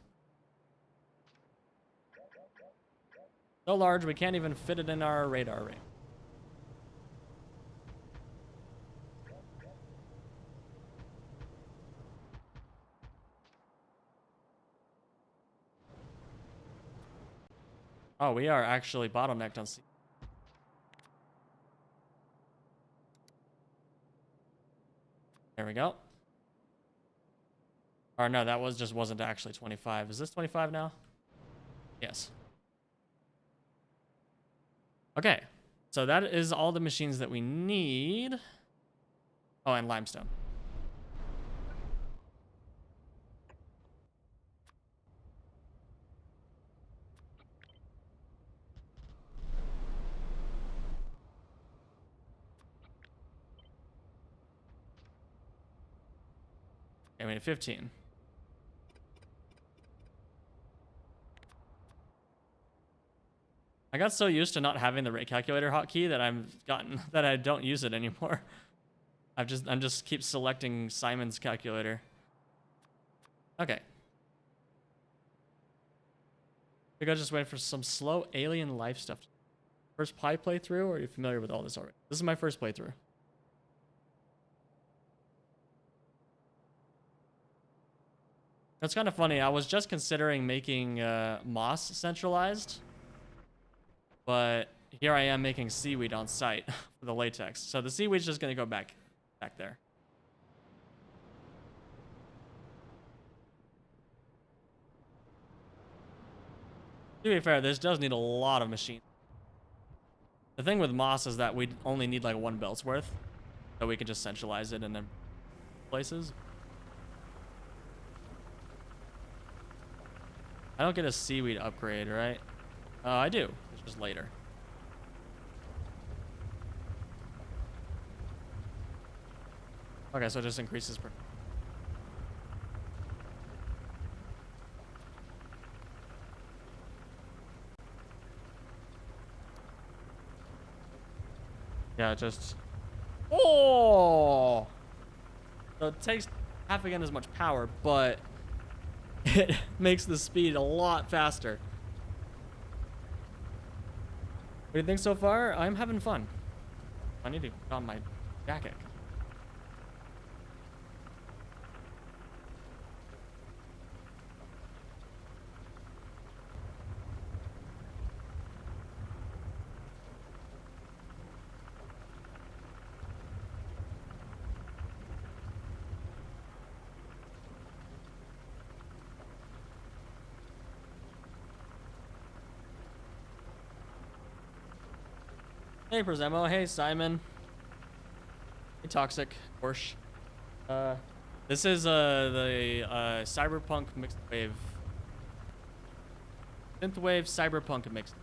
So large we can't even fit it in our radar ring. Oh, we are actually bottlenecked on seaweed. There we go. Or no, that wasn't actually 25. Is this 25 now? Yes. Okay. So that is all the machines that we need. Oh, and limestone. Okay, we need 15. I got so used to not having the rate calculator hotkey that I don't use it anymore. I'm just keep selecting Simon's calculator. Okay. We gotta just wait for some slow alien life stuff. First Pi playthrough, or are you familiar with all this already? This is my first playthrough. That's kind of funny. I was just considering making moss centralized, but here I am making seaweed on site for the latex. So the seaweed's just gonna go back there. To be fair, this does need a lot of machines. The thing with moss is that we only need like 1 belt's worth, so we can just centralize it in then places. I don't get a seaweed upgrade, right? I do. It's just later. Okay, so it just increases per. Yeah, just. Oh! So it takes half again as much power, but it makes the speed a lot faster. What do you think so far? I'm having fun. I need to put on my jacket. Hey, Prezemo. Hey, Simon. Hey, Toxic. Porsche. This is the cyberpunk mixed wave. Synthwave cyberpunk mixed.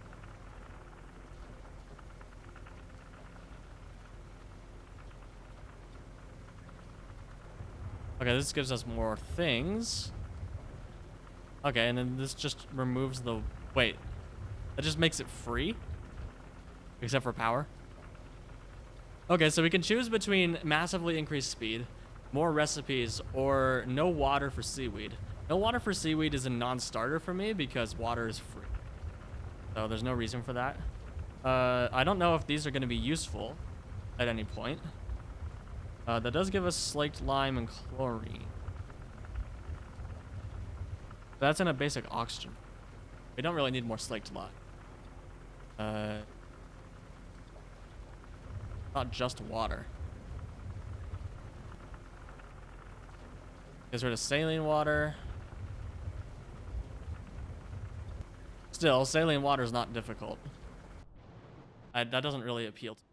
Okay, this gives us more things. Okay, and then this just removes the... Wait. That just makes it free? Except for power? Okay, so we can choose between massively increased speed, more recipes, or no water for seaweed. No water for seaweed is a non-starter for me because water is free. So there's no reason for that. I don't know if these are going to be useful at any point. That does give us slaked lime and chlorine. That's in a basic oxygen. We don't really need more slaked lime. Not just water. Gets rid of saline water. Still, saline water is not difficult. That doesn't really appeal to me.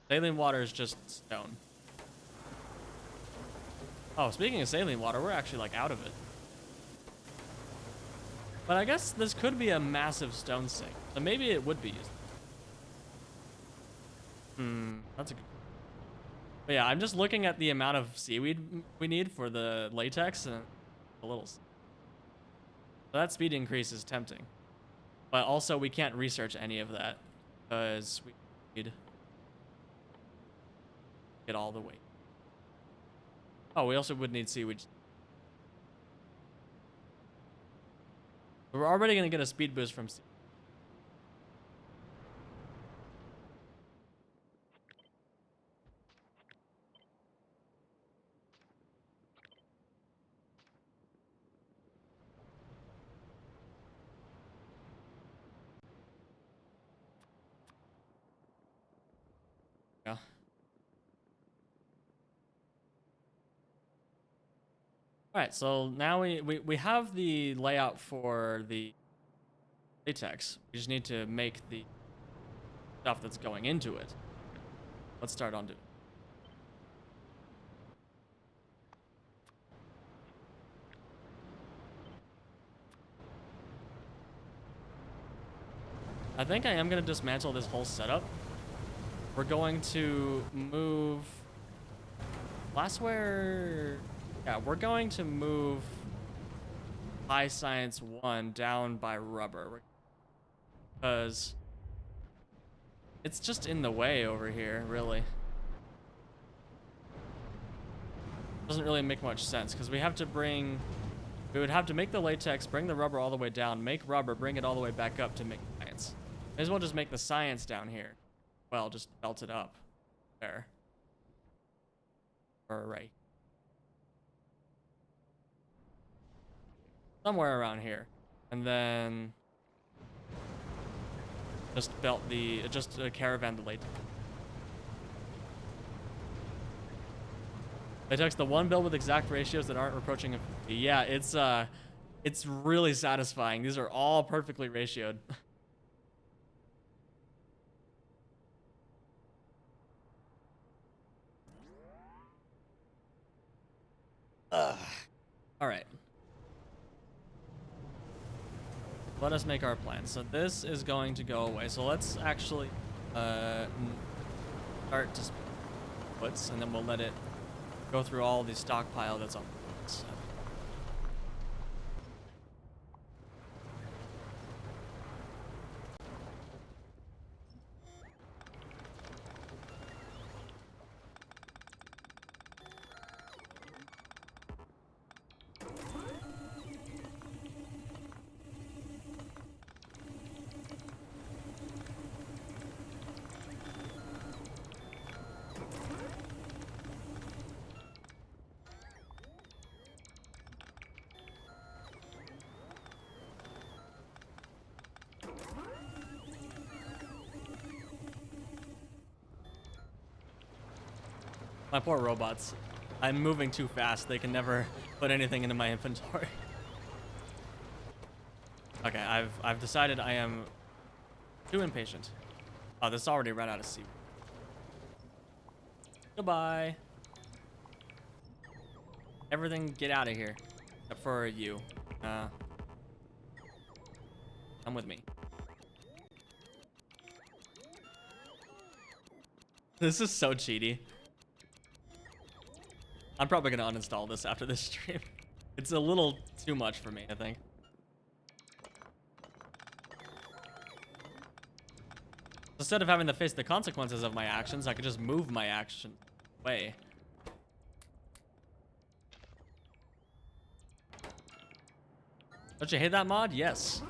Saline water is just stone. Oh, speaking of saline water, we're actually like out of it. But I guess this could be a massive stone sink. So maybe it would be used. That's a good... But yeah, I'm just looking at the amount of seaweed we need for the latex and a little... So that speed increase is tempting. But also we can't research any of that because we need... get all the weight. Oh, we also would need seaweed. We're already going to get a speed boost from seaweed. Yeah. All right, so now we have the layout for the latex. We just need to make the stuff that's going into it. Let's start on doing it. I think I am going to dismantle this whole setup. We're going to move... Glassware... Yeah, we're going to move High Science 1 down by rubber. Because it's just in the way over here, really. Doesn't really make much sense, because we have to bring... We would have to make the latex, bring the rubber all the way down, make rubber, bring it all the way back up to make science. May as well just make the science down here. Well, just belt it up. There. Or right. Somewhere around here. And then just belt the, just caravan the latex. Latex, the one build with exact ratios that aren't approaching a 50. Yeah, it's really satisfying. These are all perfectly ratioed. All right. Let us make our plan. So this is going to go away. So let's actually start to puts, and then we'll let it go through all the stockpile that's on the side. My poor robots. I'm moving too fast. They can never put anything into my inventory. Okay, I've decided I am too impatient. Oh, this already ran out of seaweed. Goodbye. Everything get out of here. Except for you. Come with me. This is so cheaty. I'm probably gonna uninstall this after this stream. It's a little too much for me, I think. Instead of having to face the consequences of my actions, I could just move my action away. Don't you hate that mod? Yes.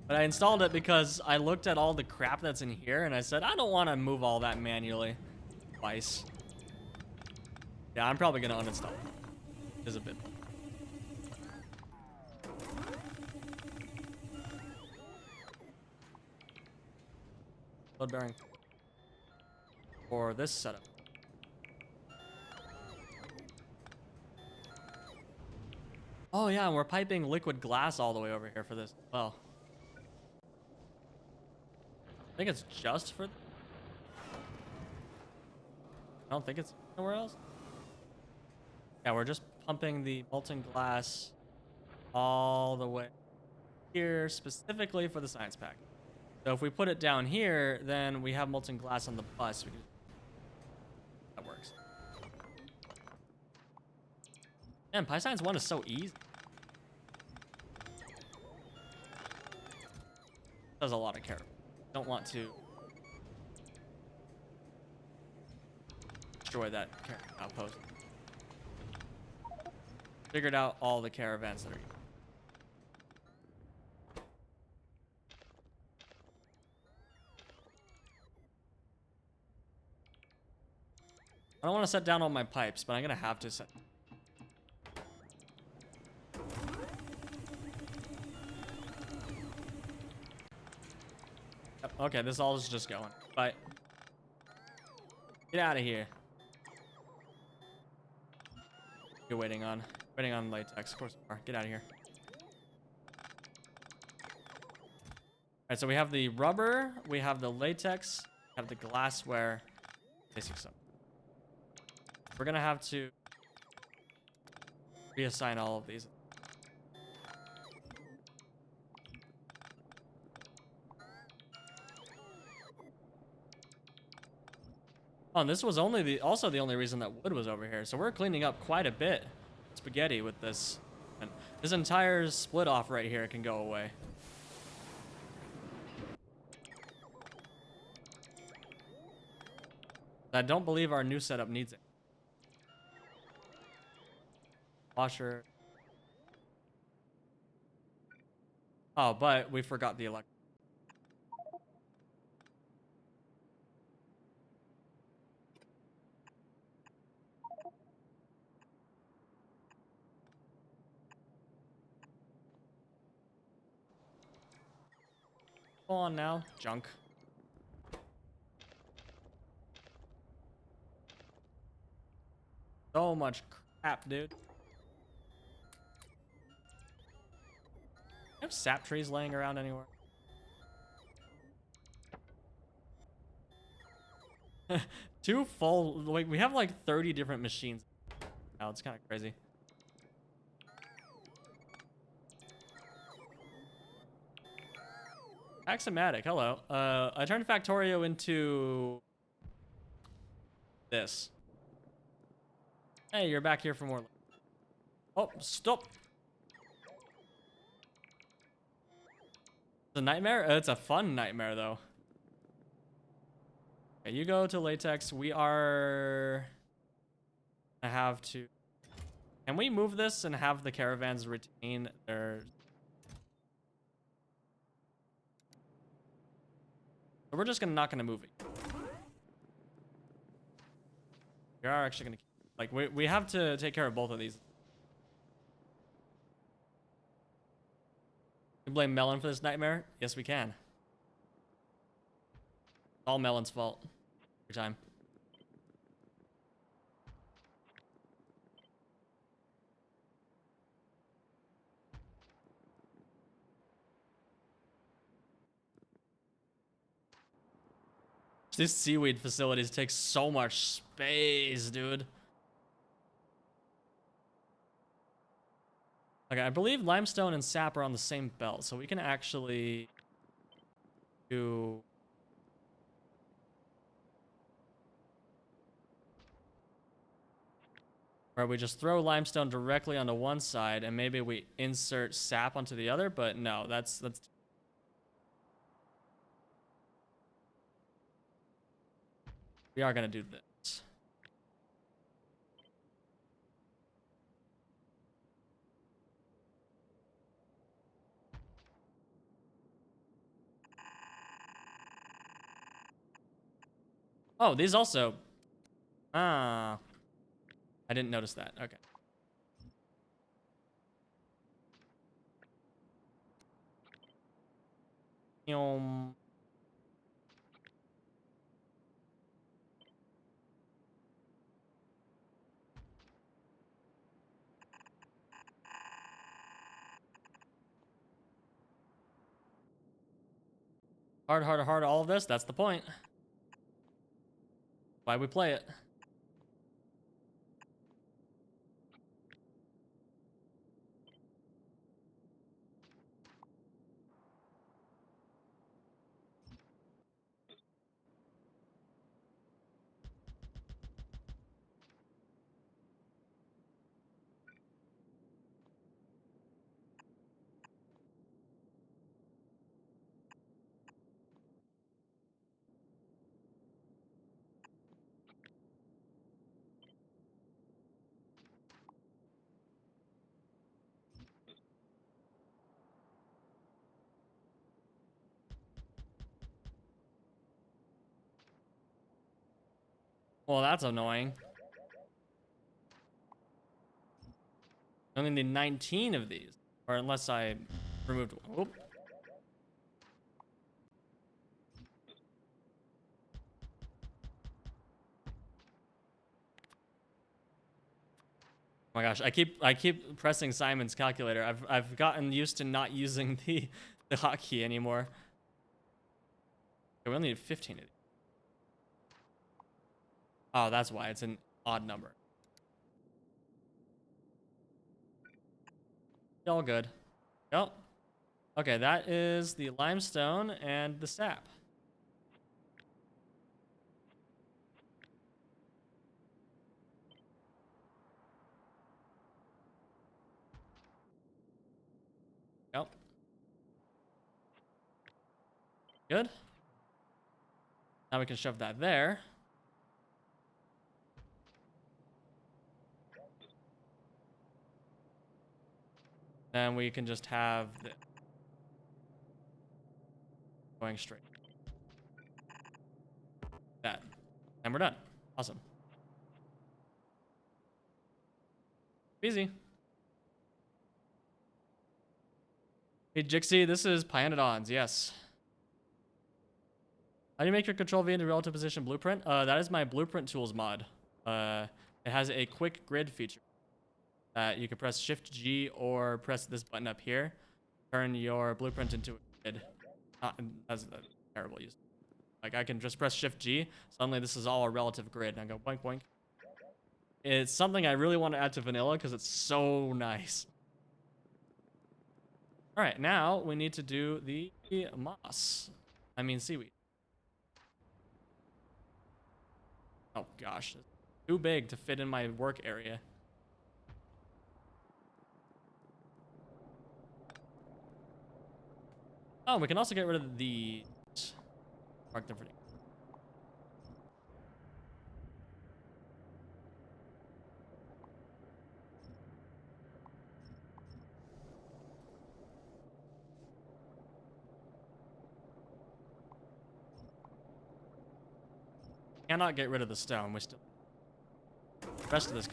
But I installed it because I looked at all the crap that's in here and I said, I don't want to move all that manually twice. Yeah, I'm probably going to uninstall it. It's a bit. Load bearing for this setup. Oh yeah, and we're piping liquid glass all the way over here for this as well. I think it's just for... I don't think it's anywhere else. Yeah, we're just pumping the molten glass all the way here specifically for the science pack. So if we put it down here, then we have molten glass on the bus. That works. Man, Pi Science 1 is so easy. Does a lot of care. Don't want to destroy that outpost. Figured out all the caravans that are... I don't want to set down all my pipes, but I'm gonna have to set... Okay, this all is just going. Bye. Get out of here. You're waiting on latex. Of course you are. Get out of here. Alright, so we have the rubber, we have the latex, we have the glassware, basic stuff. We're gonna have to reassign all of these. Oh, and this was also the only reason that wood was over here. So we're cleaning up quite a bit spaghetti with this. And this entire split off right here can go away. I don't believe our new setup needs it. Washer. Oh, but we forgot the electric. Go on now, junk. So much crap, dude. I have sap trees laying around anywhere. Two full, like, we have like 30 different machines now. It's kind of crazy. Axiomatic, hello. I turned Factorio into this. Hey, you're back here for more. Oh, stop. It's a nightmare? It's a fun nightmare, though. Okay, you go to latex. We are... I have to... Can we move this and have the caravans retain their... We're just not gonna move it. We are actually gonna... Like, we have to take care of both of these. You blame Melon for this nightmare? Yes, we can. It's all Melon's fault. Every time. These seaweed facilities take so much space, dude. Okay, I believe limestone and sap are on the same belt, so we can actually do... Or we just throw limestone directly onto one side, and maybe we insert sap onto the other, but no, that's... We are gonna do this. Oh, these also. Ah, I didn't notice that. Okay. Yum. Hard, all of this. That's the point. Why we play it. Well, that's annoying. I only need 19 of these. Or unless I removed one. Oop. Oh my gosh, I keep pressing Simon's calculator. I've gotten used to not using the hotkey anymore. Okay, we only need 15 of these. Oh, that's why it's an odd number. All good. Yep. Okay, that is the limestone and the sap. Yep. Good. Now we can shove that there. Then we can just have the going straight. That. And we're done. Awesome. Easy. Hey, Jixie, this is Pyanodons, yes. How do you make your control V into relative position blueprint? That is my blueprint tools mod. It has a quick grid feature. You can press Shift G or press this button up here. Turn your blueprint into a grid. That's a terrible use. Like I can just press Shift G. Suddenly this is all a relative grid. And I go boink boink. It's something I really want to add to vanilla because it's so nice. All right, now we need to do the moss. I mean seaweed. Oh gosh, it's too big to fit in my work area. Oh, we can also get rid of these. Mark them for me. Cannot get rid of the stone. We still. The rest of this.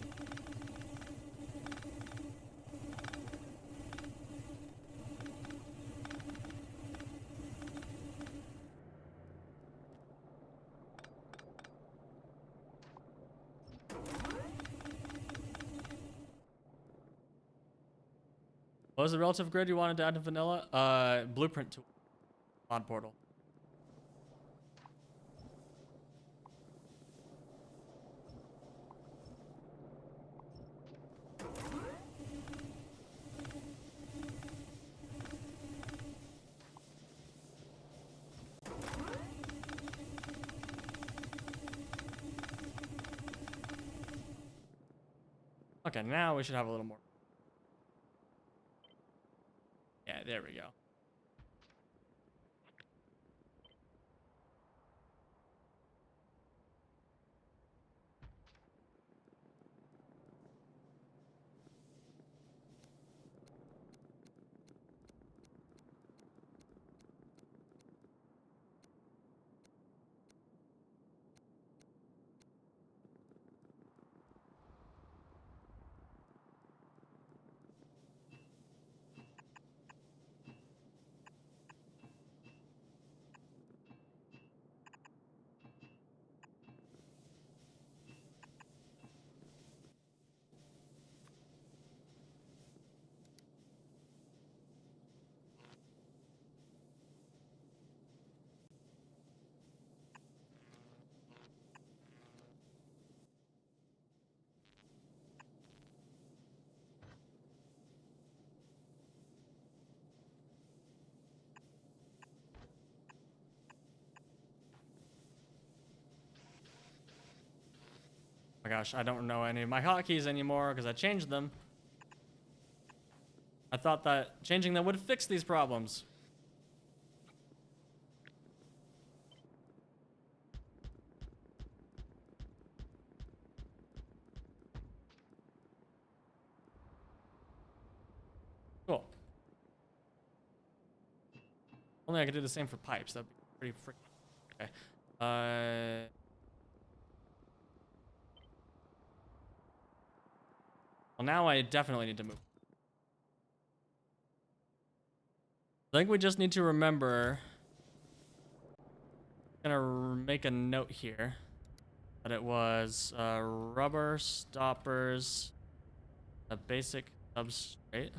What was the relative grid you wanted to add to vanilla? Blueprint tool. Mod portal. Okay, now we should have a little more. Yeah, there we go. my gosh, I don't know any of my hotkeys anymore because I changed them. I thought that changing them would fix these problems. Cool. Only I could do the same for pipes. That'd be pretty freaking. Okay. Well, now I definitely need to move. I think we just need to remember. I'm gonna make a note here that it was rubber stoppers, a basic substrate,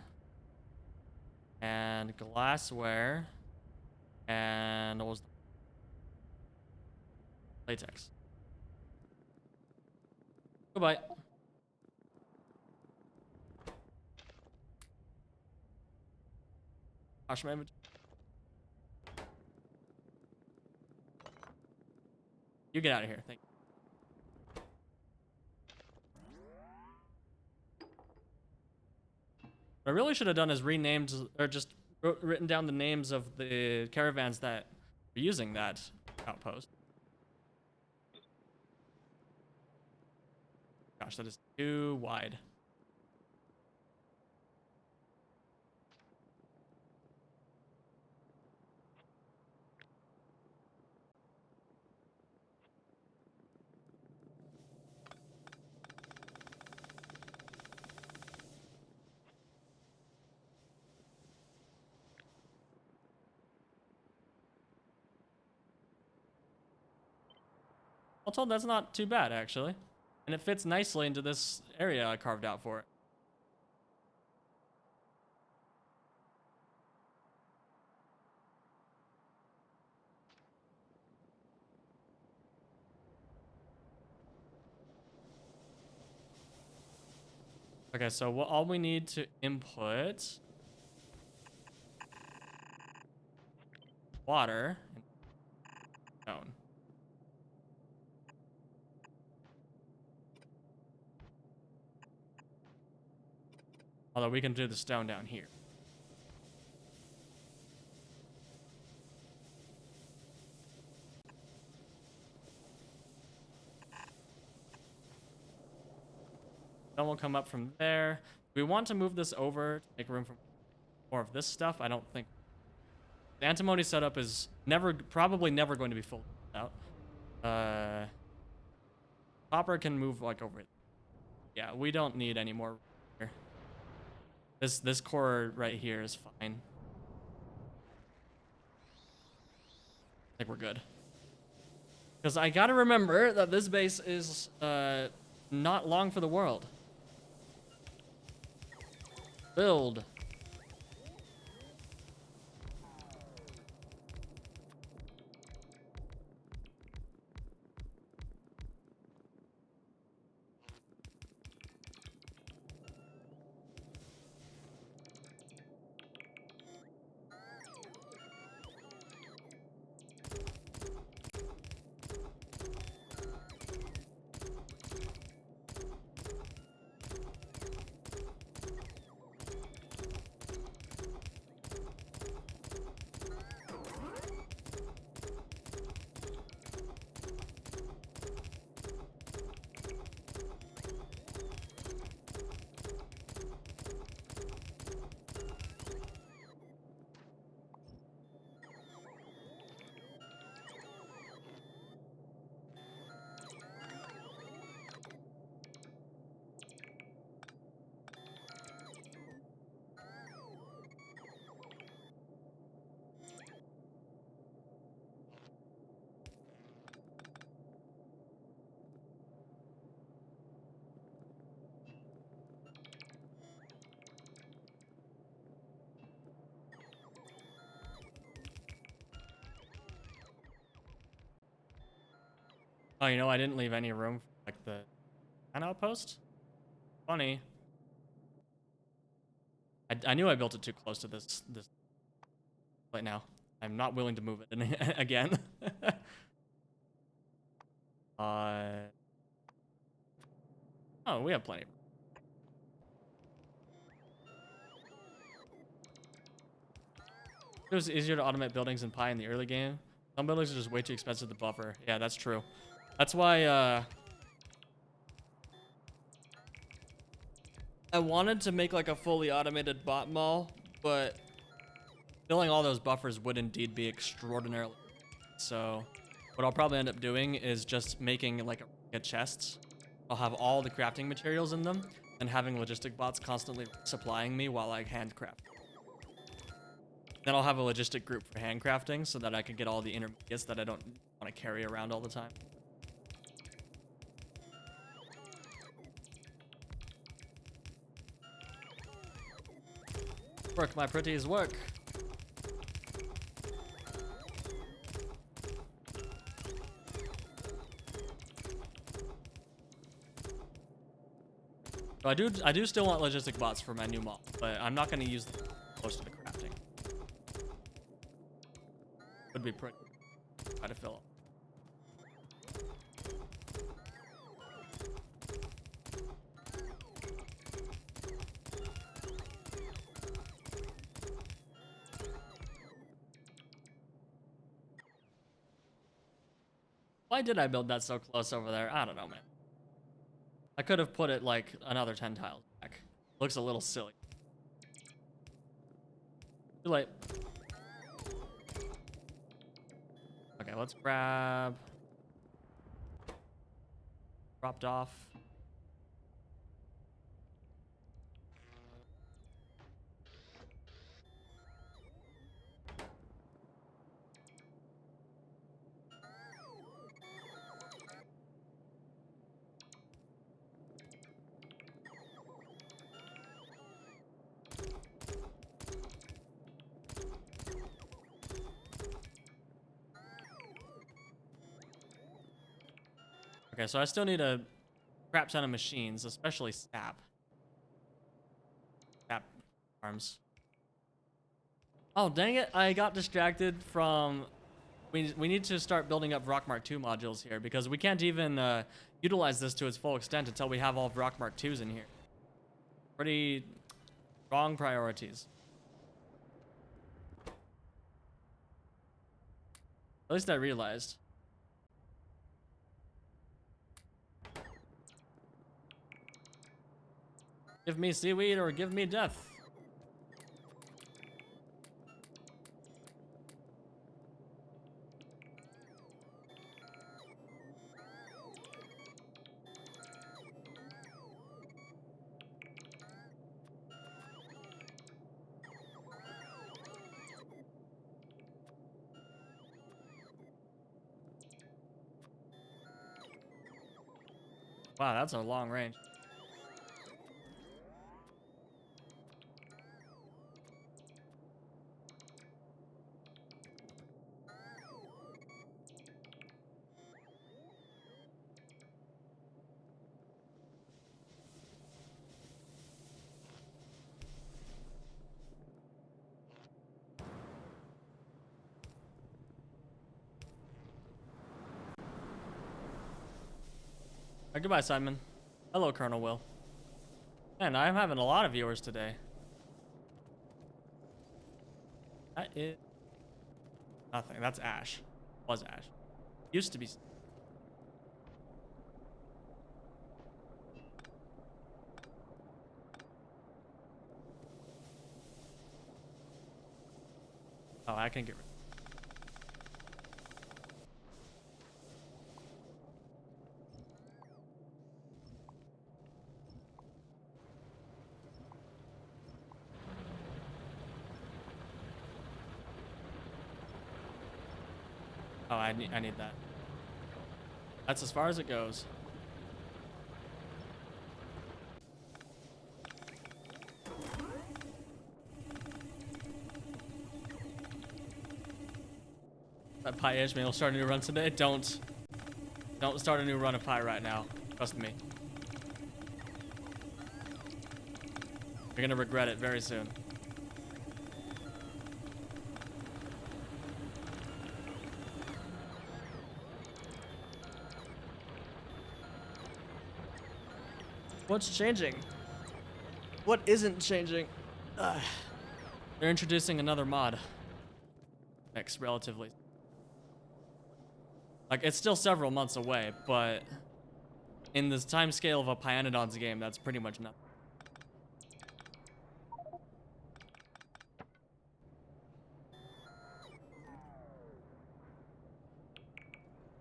and glassware, and what was the latex. Goodbye. Gosh, my inventory. You get out of here. Thank you. What I really should have done is renamed, or just written down the names of the caravans that were using that outpost. Gosh, that is too wide. All told, that's not too bad, actually. And it fits nicely into this area I carved out for it. Okay, so all we need to input water and stone. Although we can do the stone down here. Stone will come up from there. We want to move this over to make room for more of this stuff. I don't think the antimony setup is probably never going to be full out. Copper can move like over. Yeah, we don't need any more here. This core right here is fine. I think we're good. Because I gotta remember that this base is not long for the world. Build. Oh, you know, I didn't leave any room for, like, the an outpost. Funny. I knew I built it too close to this right now. I'm not willing to move it again. Oh, we have plenty. It was easier to automate buildings in Pi in the early game. Some buildings are just way too expensive to buffer. Yeah, that's true. That's why I wanted to make like a fully automated bot mall, but filling all those buffers would indeed be extraordinarily. So what I'll probably end up doing is just making like a chests. I'll have all the crafting materials in them and having logistic bots constantly supplying me while I handcraft. Then I'll have a logistic group for handcrafting so that I can get all the intermediates that I don't want to carry around all the time. Work, my pretties, work. So I do still want logistic bots for my new model, but I'm not going to use them close to the crafting. Would be pretty. Try to fill up. Why did I build that so close over there? I don't know, man. I could have put it like another 10 tiles back. Looks a little silly. Too late. Okay, let's grab. Dropped off. Okay, so I still need a crap ton of machines, especially sap. Sap farms. Oh, dang it. I got distracted from... We need to start building up Rockmark 2 modules here because we can't even utilize this to its full extent until we have all of Rockmark 2s in here. Pretty wrong priorities. At least I realized. Give me seaweed or give me death. Wow, that's a long range. Goodbye, Simon. Hello, Colonel Will. Man, I'm having a lot of viewers today. That is nothing. That's Ash. Was Ash. Used to be. Oh, I can get rid. Oh, I need that. That's as far as it goes. That pie edge man will start a new run today. Don't start a new run of pie right now. Trust me. You're gonna regret it very soon. What's changing? What isn't changing? They're introducing another mod. Next, relatively. Like, it's still several months away, but in this time scale of a Pyanodons game, that's pretty much nothing.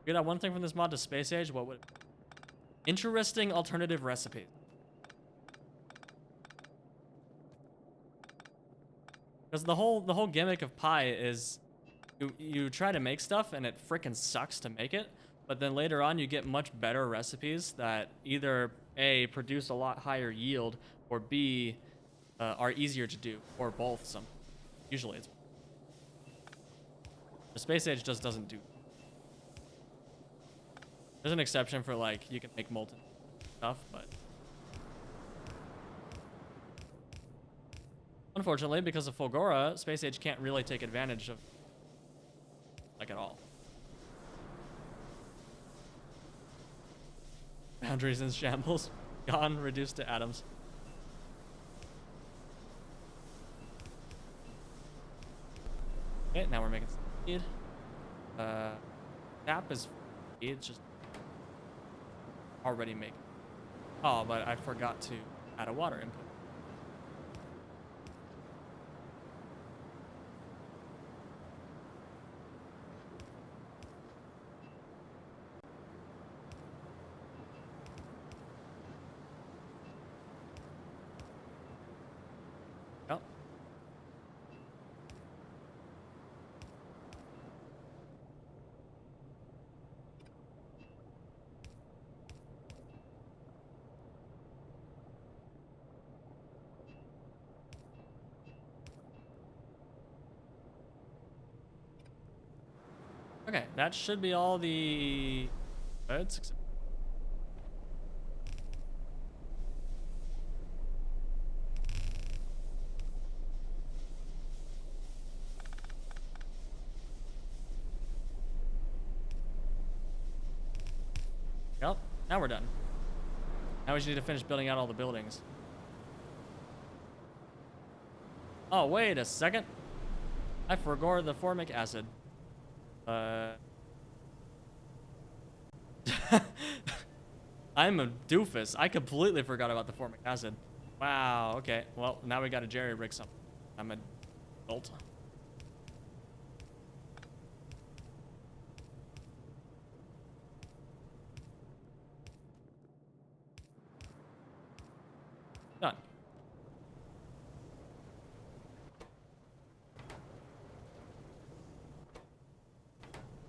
Get out one thing from this mod to Space Age, what would it be? Interesting alternative recipes. Because the whole gimmick of pie is you try to make stuff and it frickin' sucks to make it, but then later on you get much better recipes that either A, produce a lot higher yield, or B, are easier to do, or both. Usually it's the Space Age just doesn't do. There's an exception for, like, you can make molten stuff, but unfortunately, because of Fulgora, Space Age can't really take advantage of, like, at all. Boundaries in shambles. Gone, reduced to atoms. Okay, now we're making some speed. Tap is speed, it's just already making. Oh, but I forgot to add a water input. Yep. Okay, that should be all the beds. Yep, now we're done. Now we just need to finish building out all the buildings. Oh, wait a second. I forgot the formic acid. I'm a doofus. I completely forgot about the formic acid. Wow, okay. Well, now we gotta jerry-rig something. I'm an adult. Done.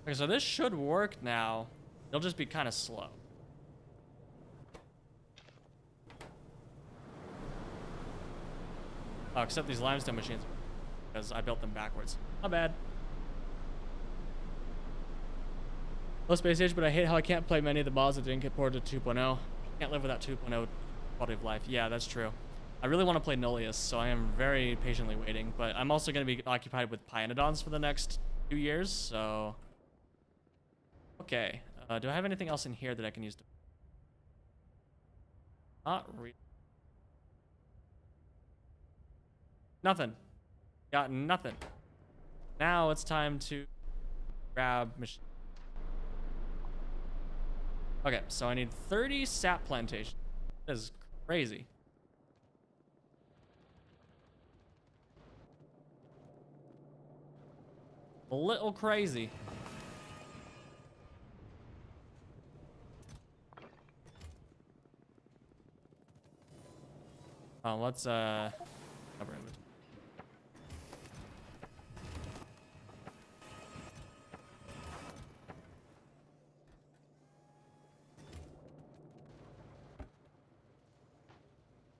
Okay, so this should work now. It'll just be kind of slow. Oh, except these limestone machines, because I built them backwards. Not bad. Low Space Age, but I hate how I can't play many of the mods that didn't get ported to 2.0. Can't live without 2.0 quality of life. Yeah, that's true. I really want to play Nullius, so I am very patiently waiting, but I'm also going to be occupied with Pyanodons for the next 2 years, so... Okay. Do I have anything else in here that I can use to... Not really. Nothing. Got nothing. Now it's time to grab machine. Okay, so I need 30 sap plantations. That is crazy. A little crazy. Oh, let's cover it.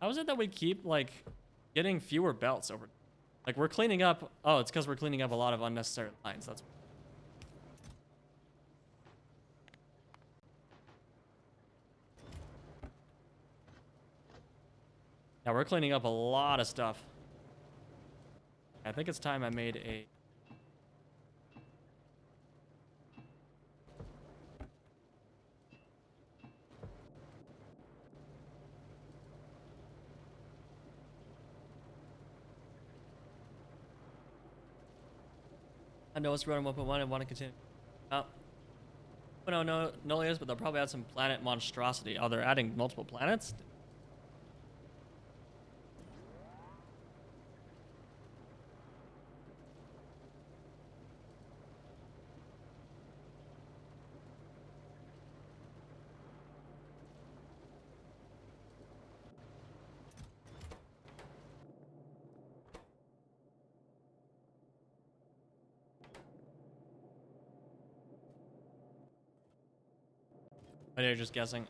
How is it that we keep, like, getting fewer belts over... Like, we're cleaning up... Oh, it's because we're cleaning up a lot of unnecessary lines. That's... Yeah, we're cleaning up a lot of stuff. I think it's time I made a... I know it's running 1.1 and want to continue. Oh. No, Nolias, but they'll probably add some planet monstrosity. Oh, they're adding multiple planets? But you're just guessing.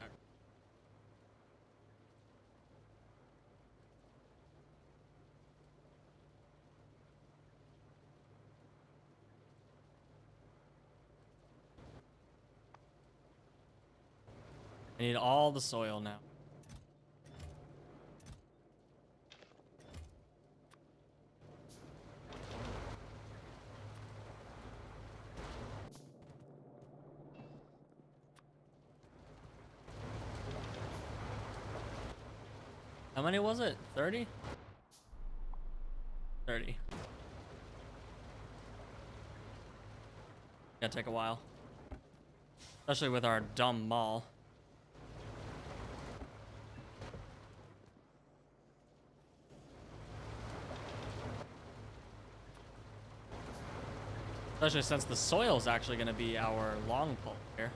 I need all the soil now. How many was it? 30? 30. Gonna take a while. Especially with our dumb mall. Especially since the soil is actually going to be our long pole here.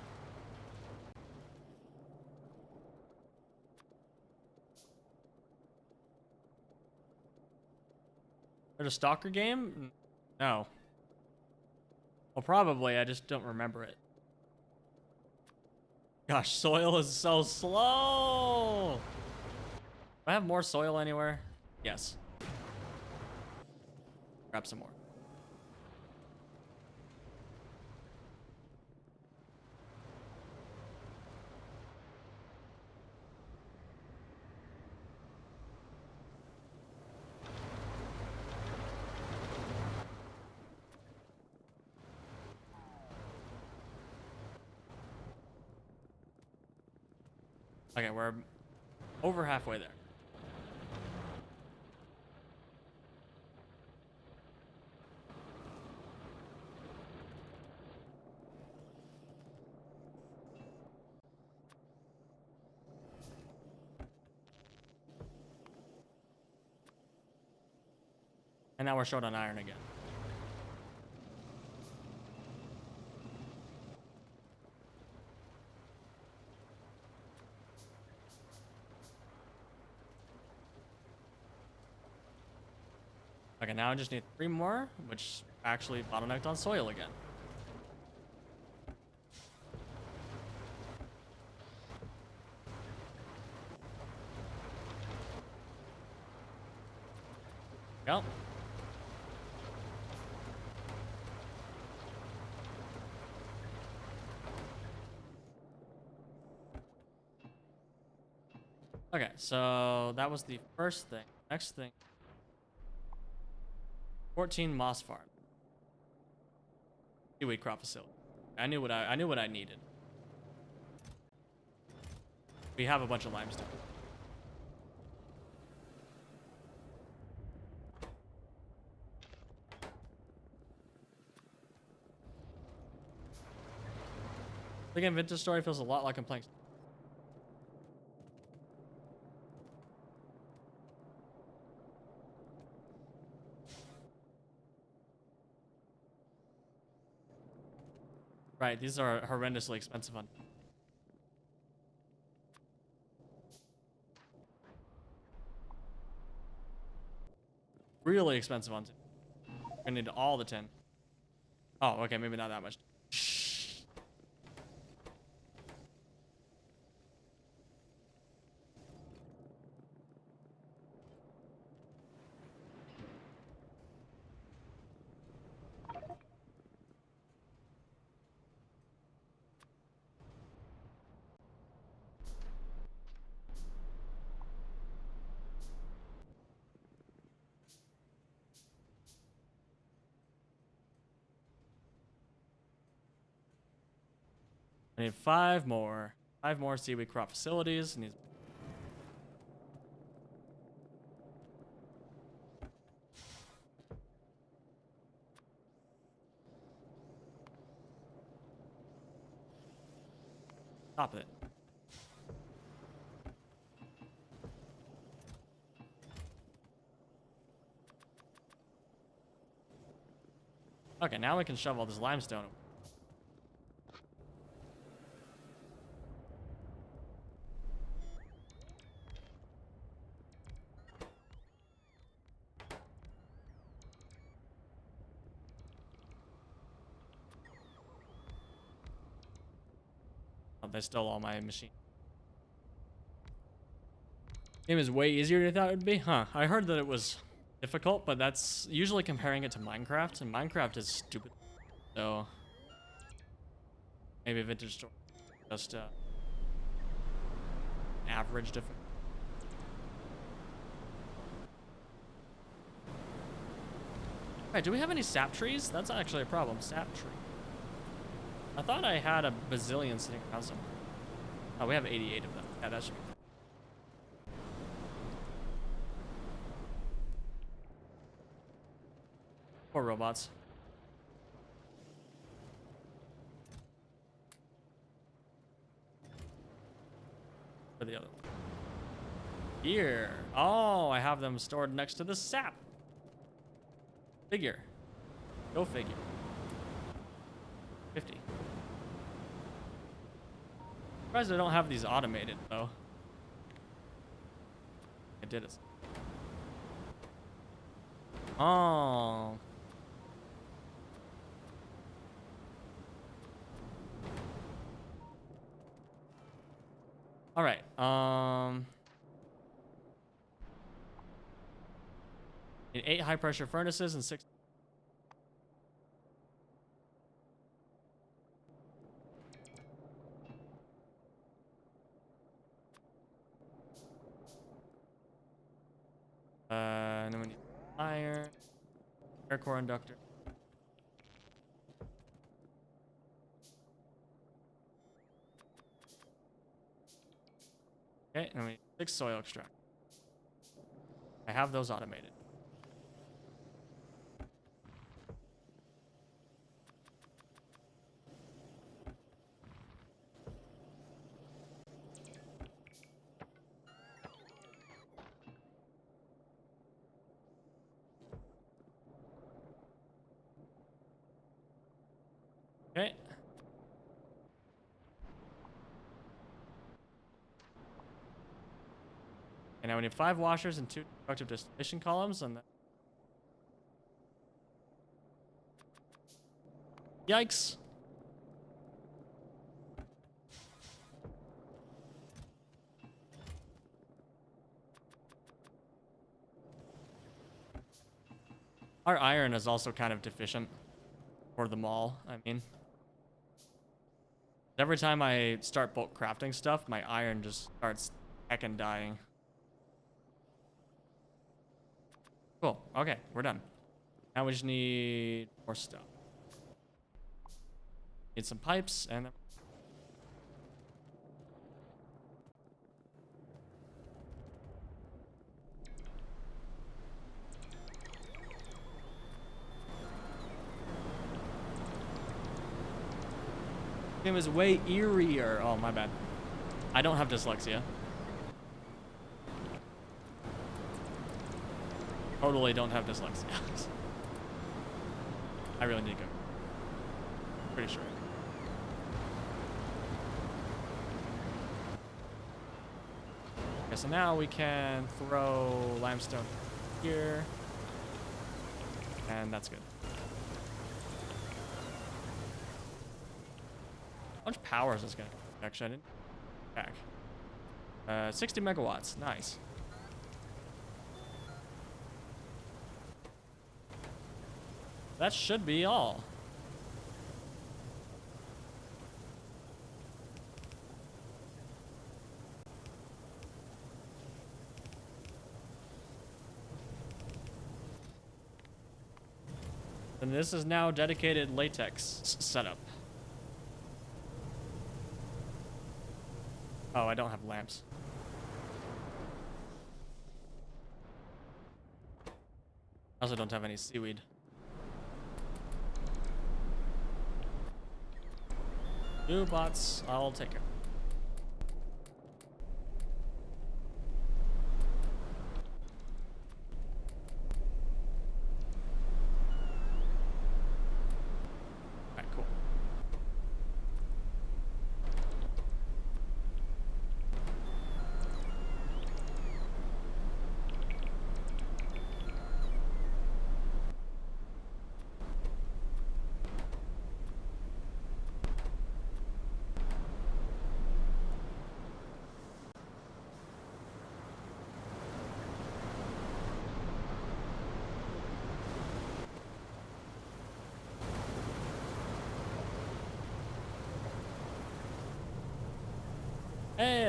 There's a stalker game? No. Well, probably. I just don't remember it. Gosh, soil is so slow. Do I have more soil anywhere? Yes. Grab some more. Okay, we're over halfway there. And now we're short on iron again. Okay, now I just need 3 more, which actually bottlenecked on soil again. Yep. Okay, so that was the first thing. Next thing. 14 moss farm. Seaweed crop facility. I knew what I needed. We have a bunch of limestone. The game Vintage Story feels a lot like I'm playing. Right, these are horrendously expensive on. Really expensive on. I need all the tin. Oh, okay, maybe not that much. I need 5 more. 5 more seaweed crop facilities. Needs. Stop it. Okay, now we can shovel this limestone. Oh, they stole all my machine. Game is way easier than I thought it would be? Huh. I heard that it was difficult, but that's usually comparing it to Minecraft, and Minecraft is stupid. So maybe Vintage Story just average difficult. Alright, do we have any sap trees? That's actually a problem. Sap tree. I thought I had a bazillion sitting around somewhere. Oh, we have 88 of them. Yeah, that should be. Poor robots. For the other one. Here. Oh, I have them stored next to the sap. Figure. Go figure. 50. Surprised I don't have these automated though. I did it. Oh. All right. Need 8 high pressure furnaces and 6. And then we need iron, air core inductor. Okay, and we need 6 soil extract. I have those automated. Okay. And now we need 5 washers and 2 destructive distillation columns, and then... Yikes! Our iron is also kind of deficient. For the mall, I mean. Every time I start bulk crafting stuff, my iron just starts heckin' dying. Cool. Okay, we're done. Now we just need more stuff. Need some pipes and... Game is way eerier. Oh, my bad. I don't have dyslexia. Totally don't have dyslexia. I really need to go. Pretty sure. Okay, so now we can throw limestone here. And that's good. How much power is this gonna? Actually, I didn't check. 60 megawatts. Nice. That should be all. And this is now dedicated latex setup. Oh, I don't have lamps. I also don't have any seaweed. Two bots, I'll take care.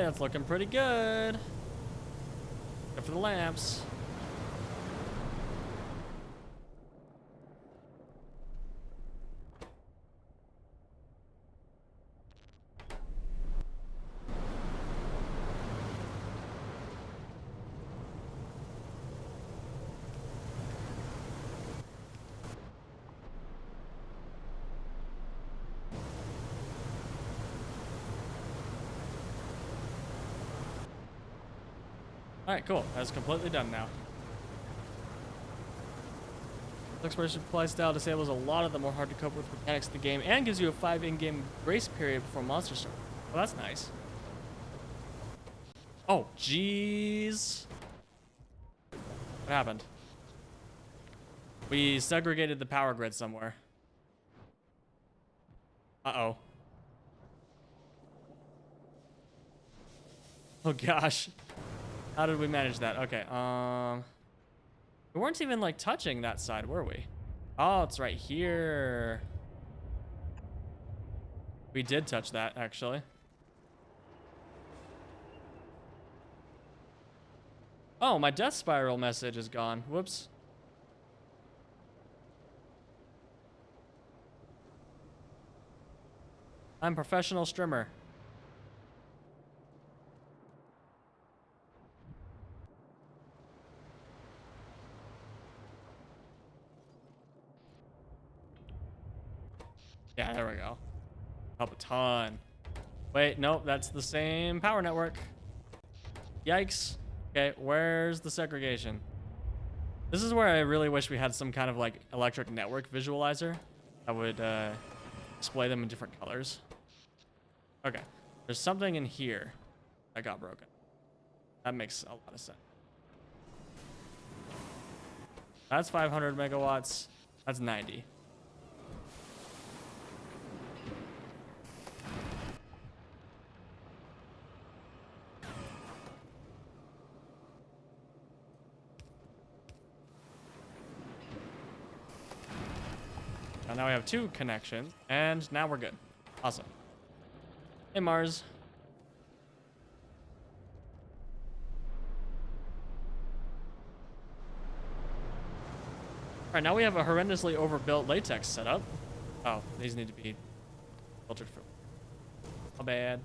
that's looking pretty good. Except for the lamps. Alright, cool. That's completely done now. Exploration supply style disables a lot of the more hard to cope with mechanics of the game and gives you a 5 in-game grace period before monsters start. Well, that's nice. Oh, jeez. What happened? We segregated the power grid somewhere. Uh-oh. Oh, gosh. How did we manage that? Okay, we weren't even, like, touching that side, were we? Oh, it's right here. We did touch that, actually. Oh, my death spiral message is gone. Whoops. I'm professional strimmer. Yeah, there we go. Help a ton. Wait, nope, that's the same power network. Yikes. Okay, where's the segregation? This is where I really wish we had some kind of like electric network visualizer that would display them in different colors. Okay, there's something in here that got broken. That makes a lot of sense. That's 500 megawatts. That's 90. Now we have 2 connections, and now we're good. Awesome. Hey, Mars. All right, now we have a horrendously overbuilt latex setup. Oh, these need to be filtered for. My bad.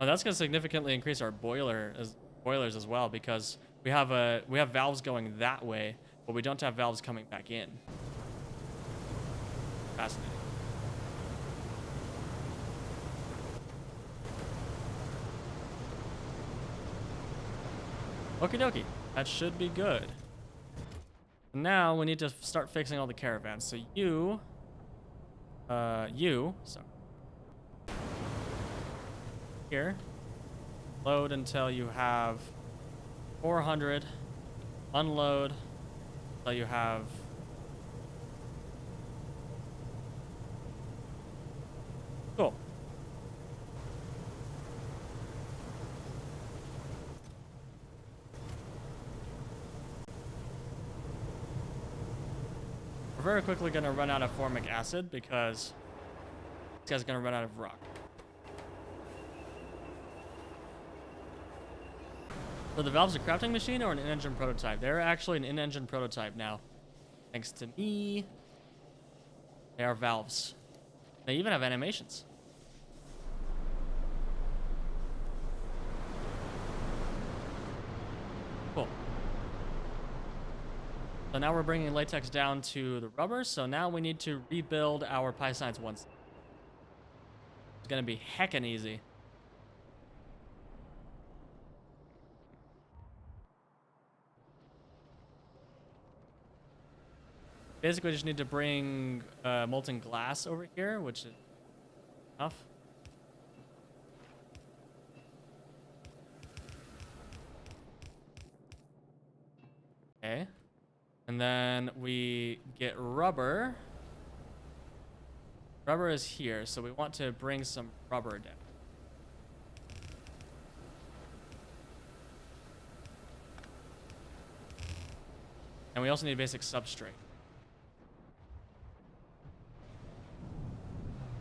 Oh, that's going to significantly increase our boilers as well because we have valves going that way, but we don't have valves coming back in. Fascinating. Okie dokie. That should be good. Now we need to start fixing all the caravans. So sorry. Here, load until you have 400, unload until you have cool. We're very quickly going to run out of formic acid because this guy's going to run out of rock. So the valve's a crafting machine or an in-engine prototype? They're actually an in-engine prototype now. Thanks to me. They are valves. They even have animations. Cool. So now we're bringing latex down to the rubber. So now we need to rebuild our pie-science once. It's going to be heckin' easy. Basically, we just need to bring molten glass over here, which is enough. Okay. And then we get rubber. Rubber is here, so we want to bring some rubber down. And we also need basic substrate.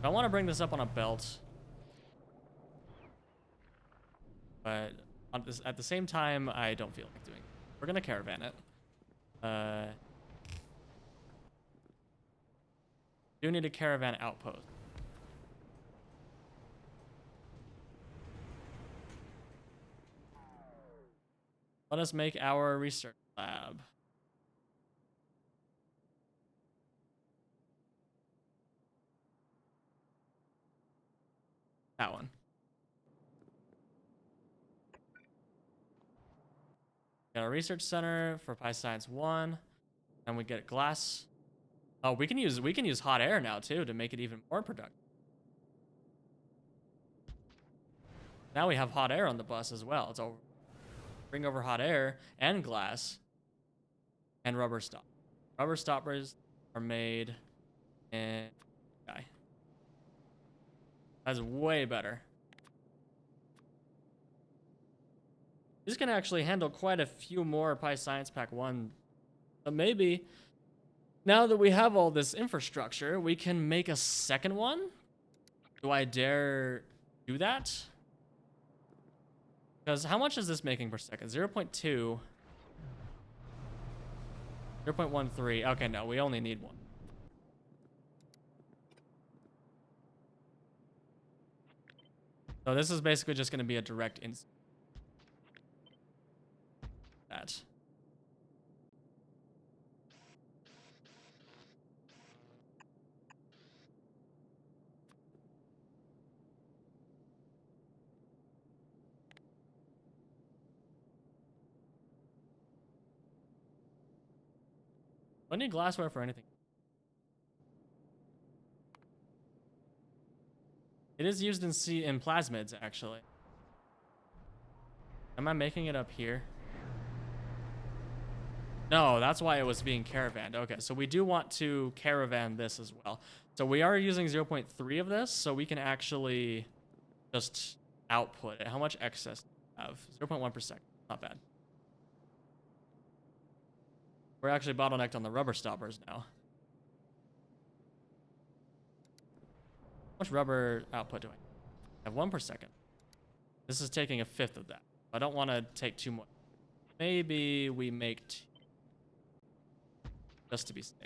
I want to bring this up on a belt. But at the same time, I don't feel like doing it. We're going to caravan it. Do need a caravan outpost. Let us make our research lab. That one. Got a research center for Pi Science 1. And we get glass. Oh, we can use hot air now too to make it even more productive. Now we have hot air on the bus as well. So bring over hot air and glass and rubber stop. Rubber stoppers are made in okay. That's way better. This can actually handle quite a few more Pi Science Pack 1. So maybe now that we have all this infrastructure, we can make a second one? Do I dare do that? Because how much is this making per second? 0.2. 0.13. Okay, no, we only need one. So this is basically just going to be a direct insert. That. I need glassware for anything. It is used in plasmids, actually. Am I making it up here? No, that's why it was being caravanned. Okay, so we do want to caravan this as well. So we are using 0.3 of this, so we can actually just output it. How much excess do we have? 0.1 per second. Not bad. We're actually bottlenecked on the rubber stoppers now. How much rubber output do I have? 1 per second. This is taking a fifth of that. I don't want to take too much. Maybe we make 2. Just to be safe.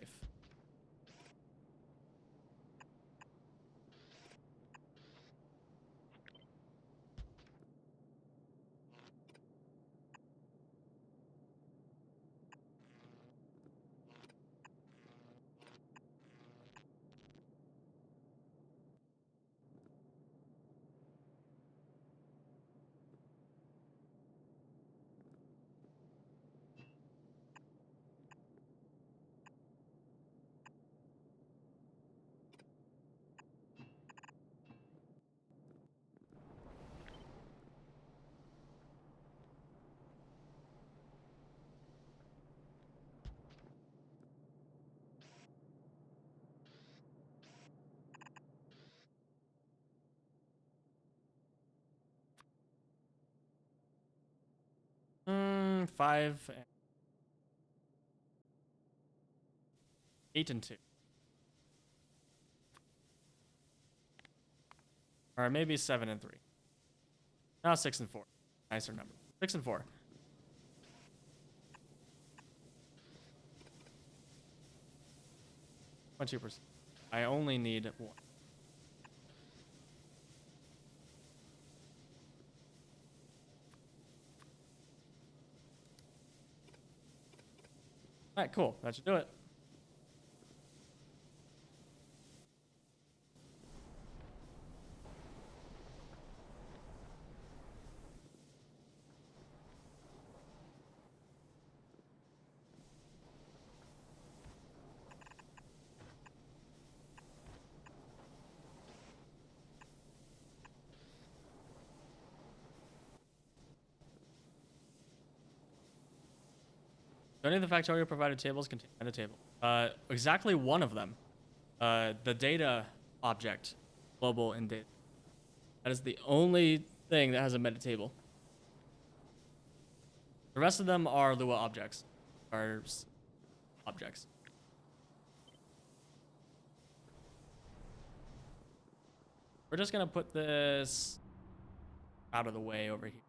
Five, 8 and 2. Or maybe 7 and 3. No, 6 and 4. Nicer number. 6 and 4. One 2%. I only need 1. All right, cool. That should do it. Do any of the Factorio provided tables contain metatable? Exactly one of them. The data object, global in data. That is the only thing that has a metatable. The rest of them are Lua objects. objects. We're just gonna put this out of the way over here.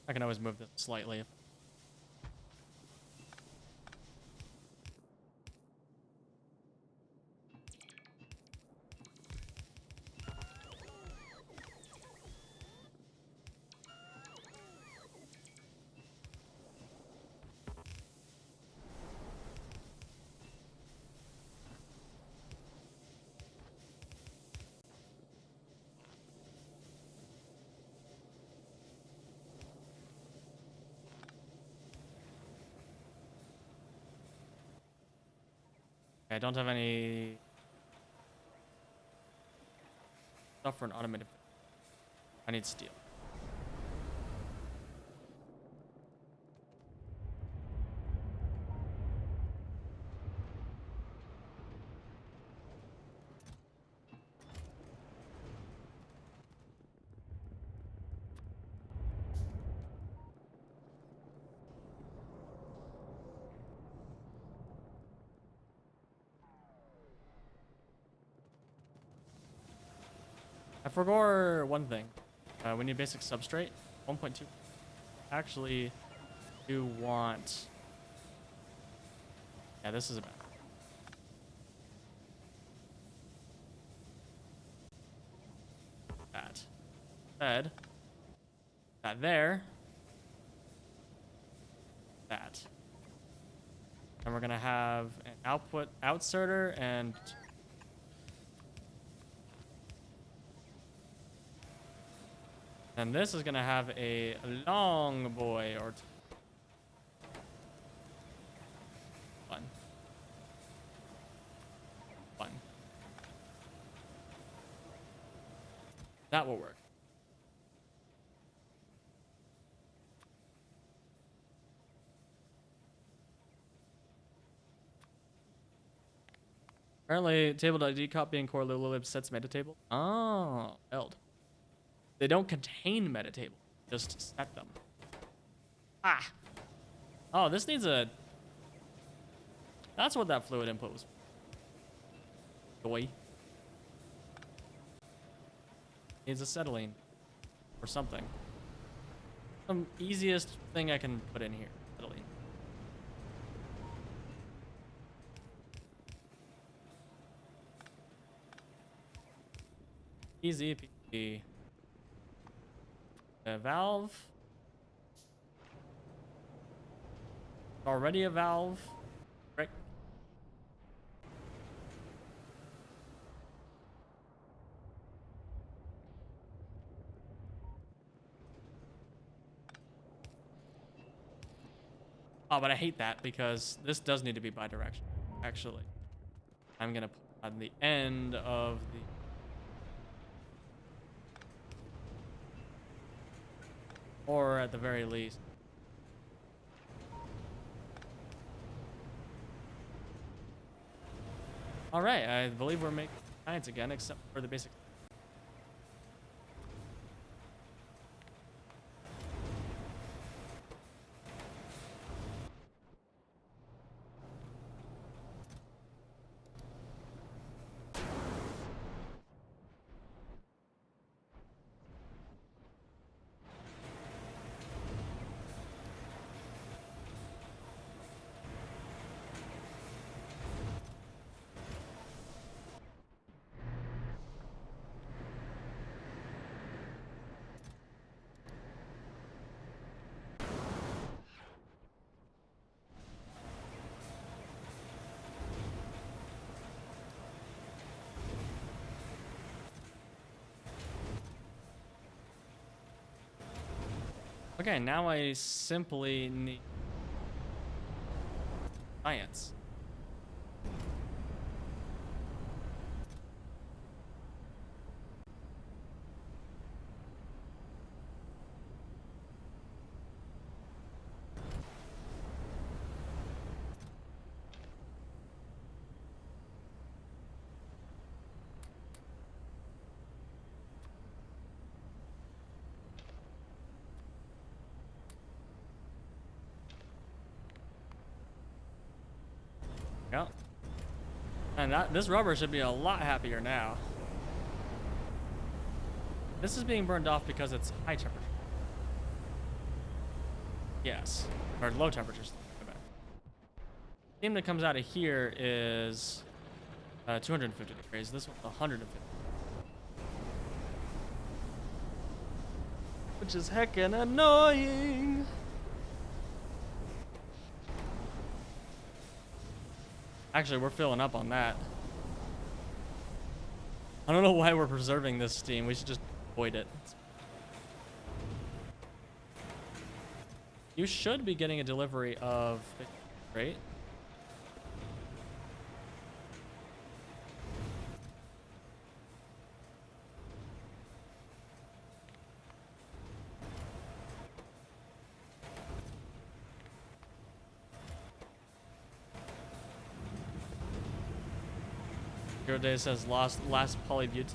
I can always move this slightly. Okay, I don't have any stuff for an automated. I need steel. I forgot one thing. We need basic substrate. 1.2. Actually, do want. Yeah, this is about. That. Bed. That there. That. And we're gonna have an output outserter and. And this is gonna have a long boy or one. That will work. Apparently, table.d copy and core lib sets metatable. Oh, eld. They don't contain metatable, just set them. Ah. Oh, this needs a. That's what that fluid input was. Boy. Needs acetylene or something. Some easiest thing I can put in here. Acetylene. Easy peasy. A valve. Already a valve. Right. Oh, but I hate that because this does need to be bidirectional. Actually, I'm gonna put on the end of the. Or at the very least. All right, I believe we're making science again, except for the basic. Okay, now I simply need science. Yep. And this rubber should be a lot happier now. This is being burned off because it's high temperature. Yes. Or low temperatures. Steam that comes out of here is 250 degrees. This one's 150. Which is heckin' annoying. Actually, we're filling up on that. I don't know why we're preserving this steam. We should just avoid it. You should be getting a delivery of... Right? Your day says last polybute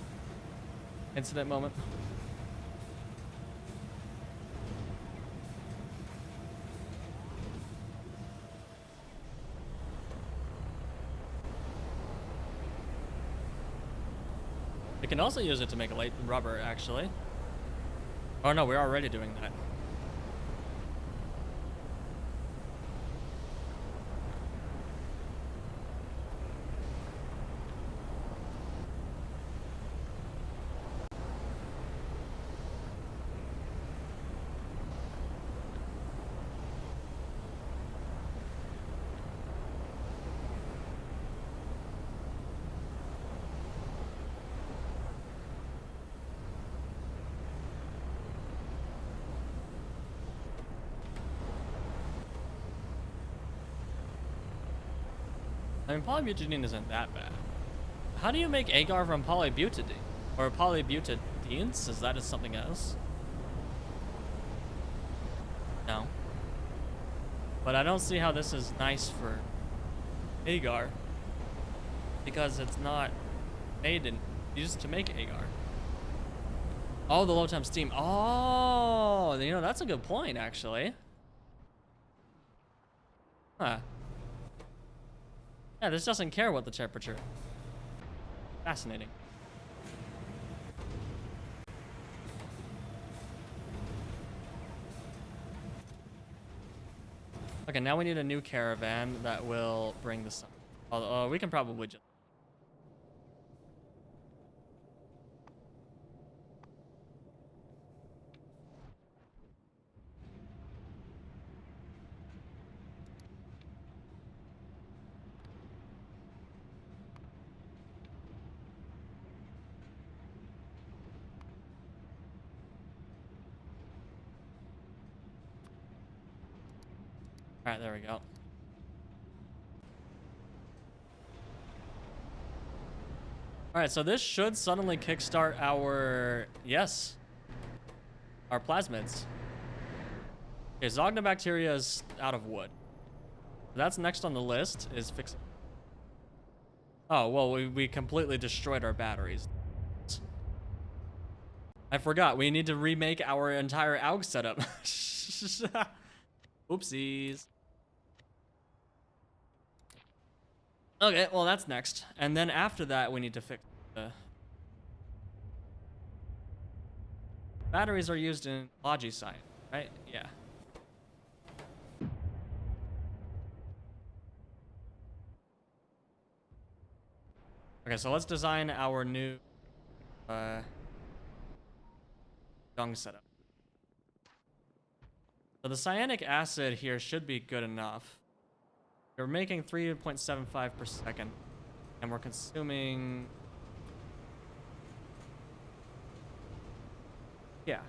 incident moment. We can also use it to make a light rubber, actually. Oh no, we're already doing that. I mean, polybutadiene isn't that bad. How do you make agar from polybutadiene? Or polybutadienes? Is that something else? No. But I don't see how this is nice for agar. Because it's not made and used to make agar. Oh, the low temp steam. Oh, you know, that's a good point, actually. Huh. Yeah, this doesn't care what the temperature. Fascinating. Okay, now we need a new caravan that will bring the sun. Although we can probably just... All right, there we go. All right, so this should suddenly kickstart our, yes, our plasmids. Okay, Zognobacteria is out of wood. That's next on the list, is fixing. Oh, well, we completely destroyed our batteries. I forgot, we need to remake our entire AUG setup. Oopsies. Okay, well, that's next. And then after that, we need to fix the... Batteries are used in Logi science, right? Yeah. Okay, so let's design our new dung setup. So the cyanic acid here should be good enough. We're making 3.75 per second, and we're consuming... Yeah.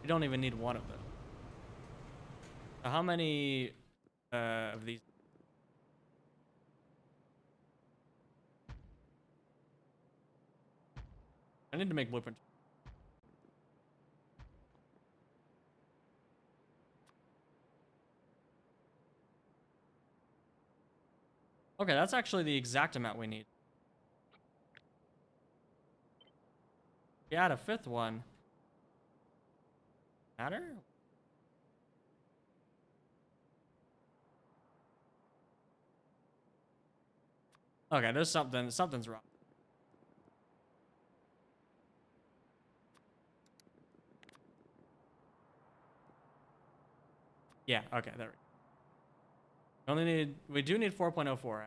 We don't even need one of them. So how many of these? I need to make blueprint. Okay, that's actually the exact amount we need. We add a fifth one. Matter? Okay, there's something's wrong. Yeah, okay, there we do need 4.04.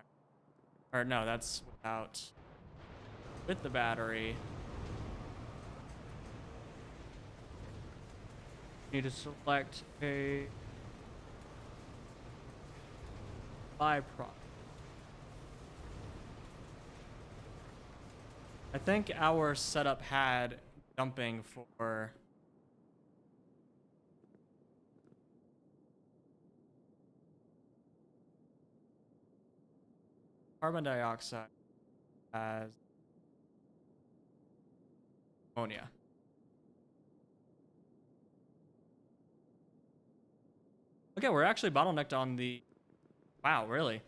Or no, that's without, with the battery. Need to select a byproduct. I think our setup had dumping for carbon dioxide as ammonia. Okay, we're actually bottlenecked on the... Wow, really?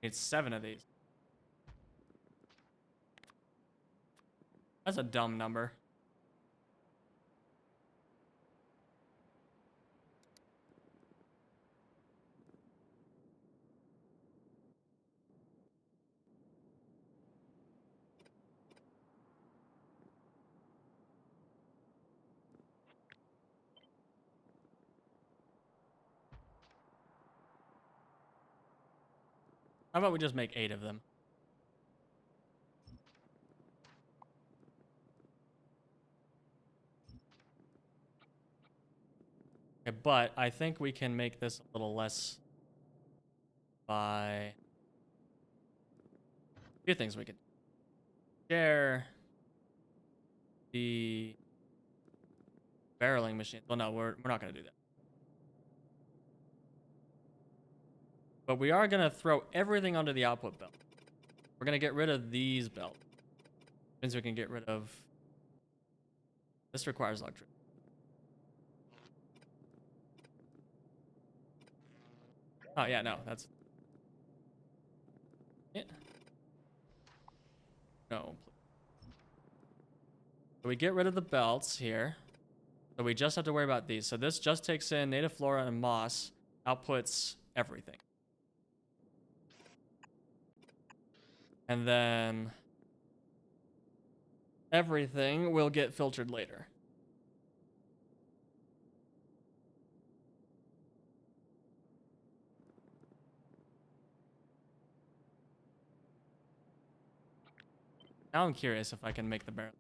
It's 7 of these. That's a dumb number. How about we just make 8 of them? Okay, but I think we can make this a little less by a few things we could share the barreling machine. Well, no, we're not going to do that. But we are going to throw everything onto the output belt. We're going to get rid of these belts. Means we can get rid of... This requires electricity. Oh, yeah, no, that's... Yeah. No. So we get rid of the belts here. So we just have to worry about these. So this just takes in native flora and moss, outputs everything. And then everything will get filtered later. Now I'm curious if I can make the barrel.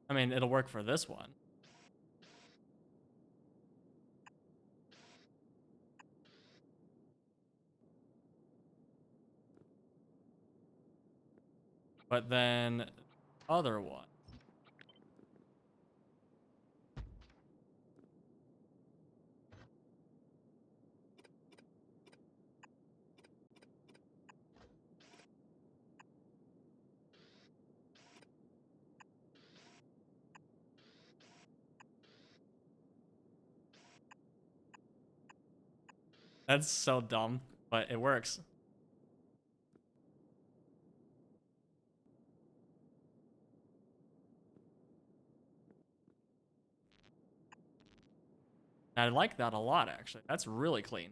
I mean, it'll work for this one. But then other one. That's so dumb, but it works. I like that a lot, actually. That's really clean.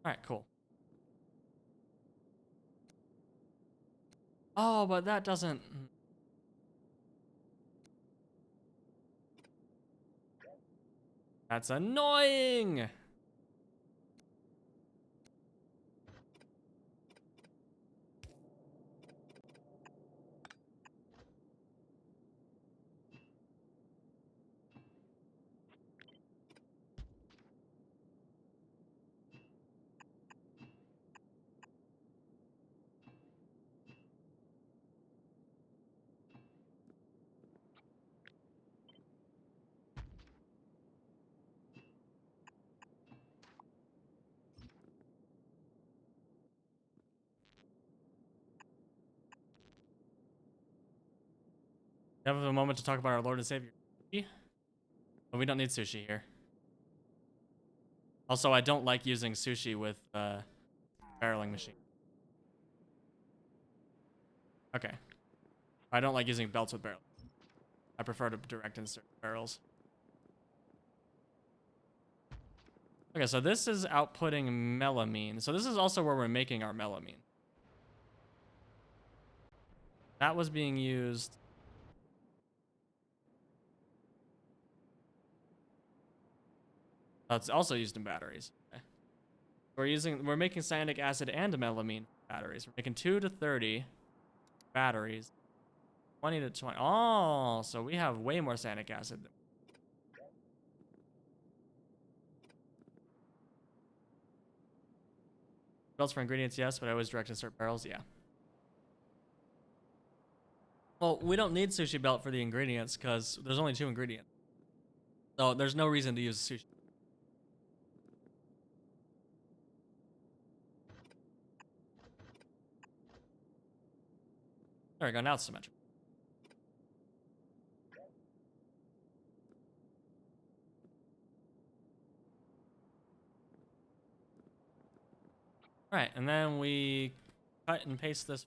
All right, cool. Oh, but that doesn't... That's annoying. Have a moment to talk about our Lord and Savior. But we don't need sushi here. Also, I don't like using sushi with barreling machine. Okay. I don't like using belts with barrels. I prefer to direct insert barrels. Okay, so this is outputting melamine. So this is also where we're making our melamine. That was being used. It's also used in batteries. Okay. We're making cyanic acid and melamine batteries. We're making 2 to 30 batteries. 20 to 20. Oh, so we have way more cyanic acid than belts for ingredients, yes, but I always direct insert barrels, yeah. Well, we don't need sushi belt for the ingredients because there's only 2 ingredients. So there's no reason to use sushi. There we go, now it's symmetric. Alright, and then we cut and paste this.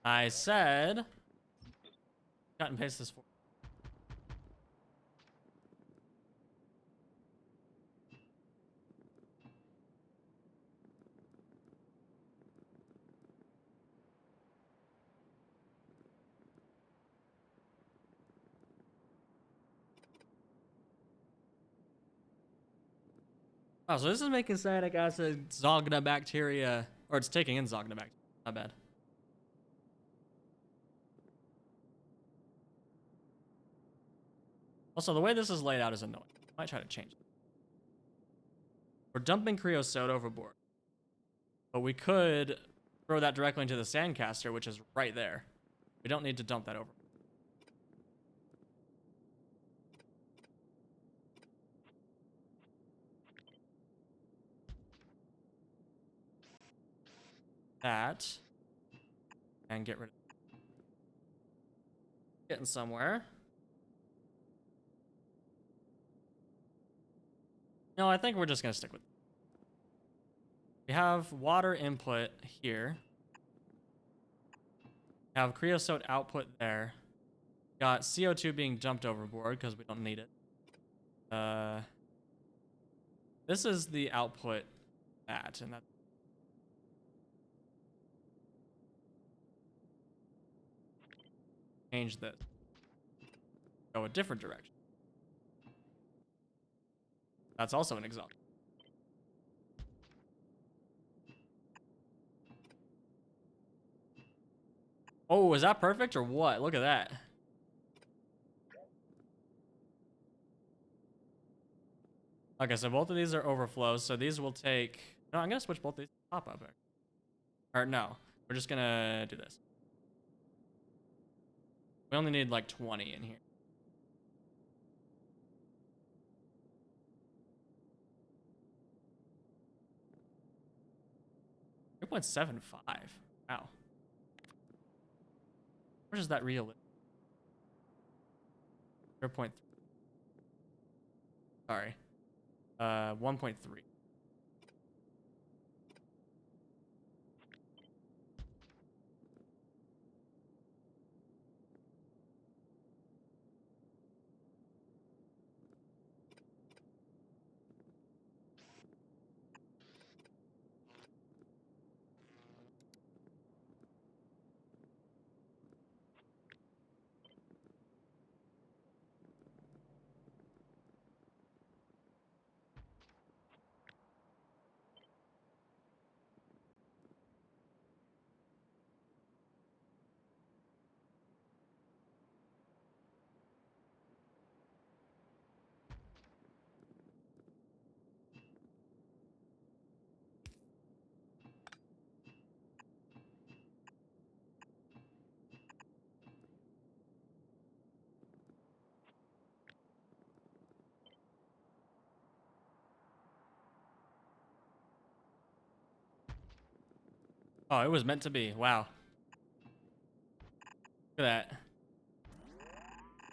I said cut and paste this for. Oh, so this is making cyanic acid Zogna bacteria, or it's taking in Zogna bacteria. Not bad. Also, the way this is laid out is annoying. I might try to change it. We're dumping creosote overboard, but we could throw that directly into the sandcaster, which is right there. We don't need to dump that over. That and get rid of it. Getting somewhere. No, I think we're just gonna stick with it. We have water input here. We have creosote output there. Got CO2 being dumped overboard because we don't need it. This is the output that, and that. Change this. Go a different direction. That's also an exhaust. Oh, is that perfect or what? Look at that. Okay, so both of these are overflows, so these will take. No, I'm gonna switch both these to pop up. Or no, we're just gonna do this. We only need like 20 in here. 3.75. Wow. Where is that real? 0.3. Sorry. 1.3. Oh, it was meant to be. Wow. Look at that.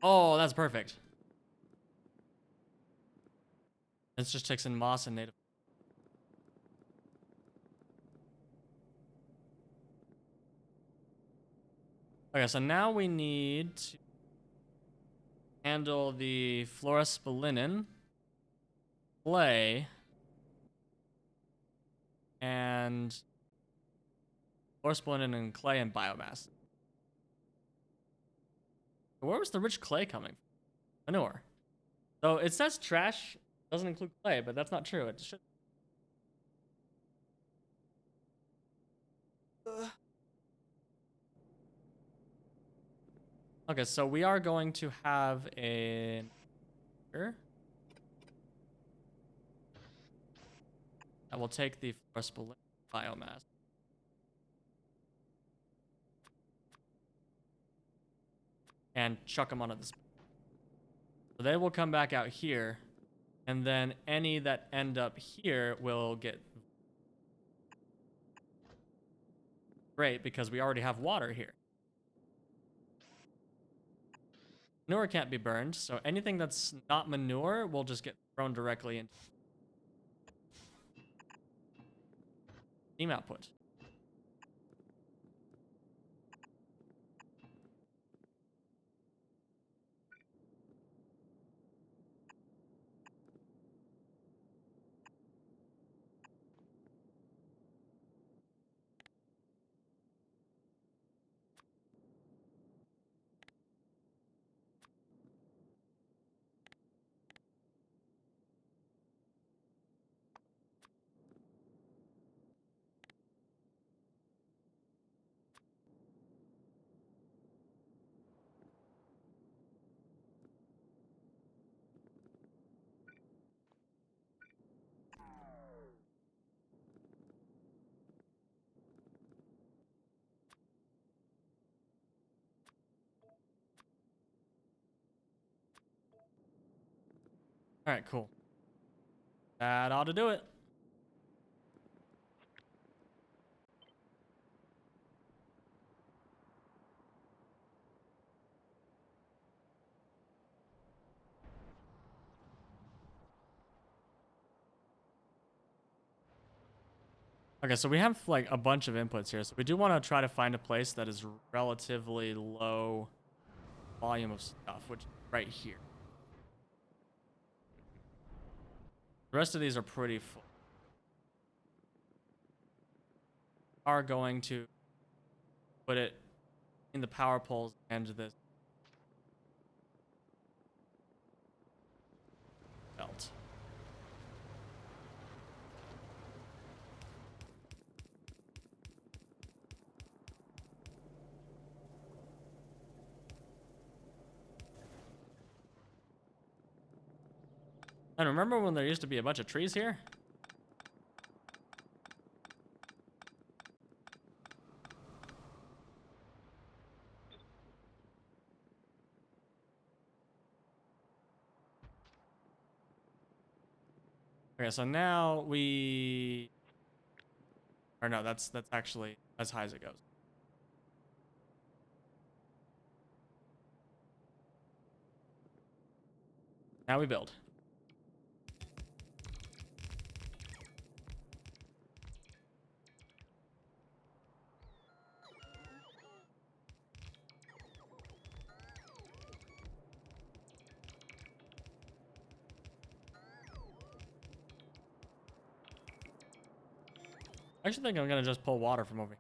Oh, that's perfect. Let's just take some moss and native. Okay, so now we need to handle the fluorospilinin, clay, and fluorospilinin and clay and biomass. Where was the rich clay coming from? Manure. So it says trash doesn't include clay, but that's not true. It should. Okay, so we are going to have a. I will take the fluorospilinin biomass. And chuck them onto this. So they will come back out here, and then any that end up here will get great because we already have water here. Manure can't be burned, so anything that's not manure will just get thrown directly into steam output. All right, cool. That ought to do it. Okay, so we have like a bunch of inputs here. So we do want to try to find a place that is relatively low volume of stuff, which is right here. The rest of these are pretty full. Are going to put it in the power poles and this belt. And remember when there used to be a bunch of trees here? Okay, so now we... Or no, that's actually as high as it goes. Now we build. I actually think I'm gonna just pull water from over here.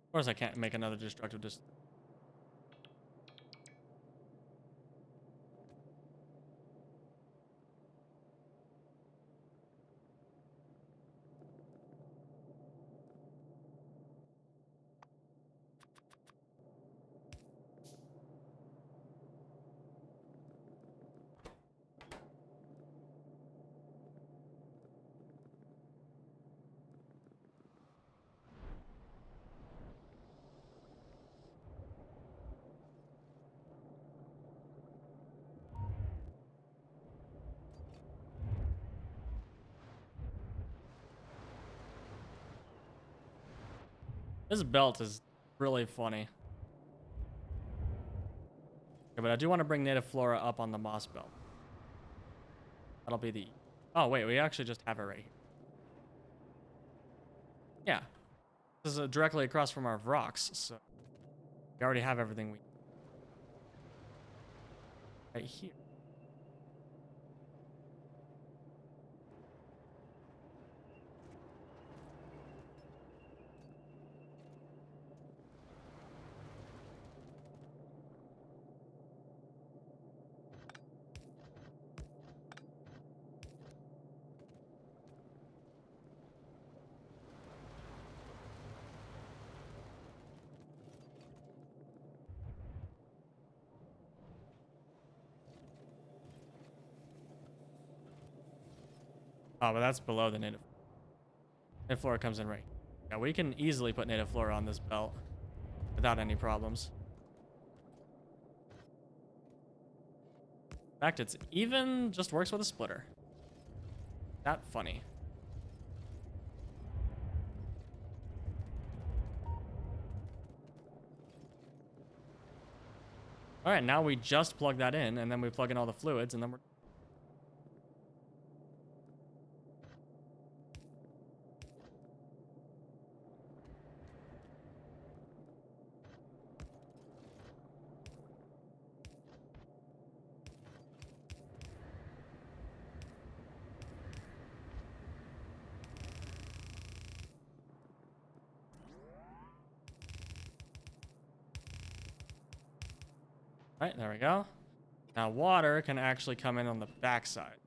Of course I can't make another destructive distance. This belt is really funny. Okay, but I do want to bring native flora up on the moss belt. That'll be the... Oh, wait, we actually just have it right here. Yeah. This is directly across from our rocks, so we already have everything we... Right here. Oh, but that's below the native. Native flora comes in right. Yeah, we can easily put native flora on this belt without any problems. In fact, it's even just works with a splitter. That funny. All right, now we just plug that in, and then we plug in all the fluids, and then we're... All right, there we go. Now water can actually come in on the backside.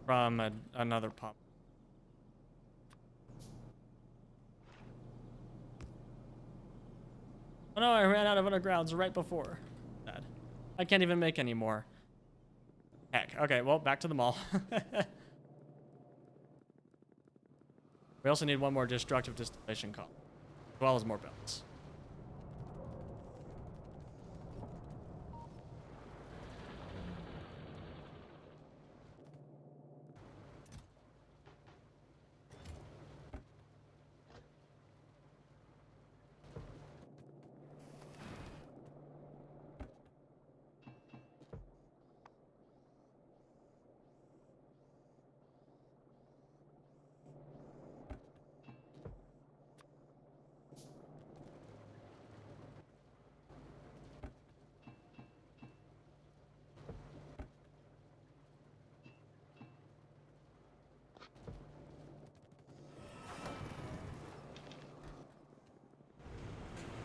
From another pump. Oh no, I ran out of undergrounds right before that. I can't even make any more. Heck. Okay, well, back to the mall. We also need one more destructive distillation column, as well as more belts.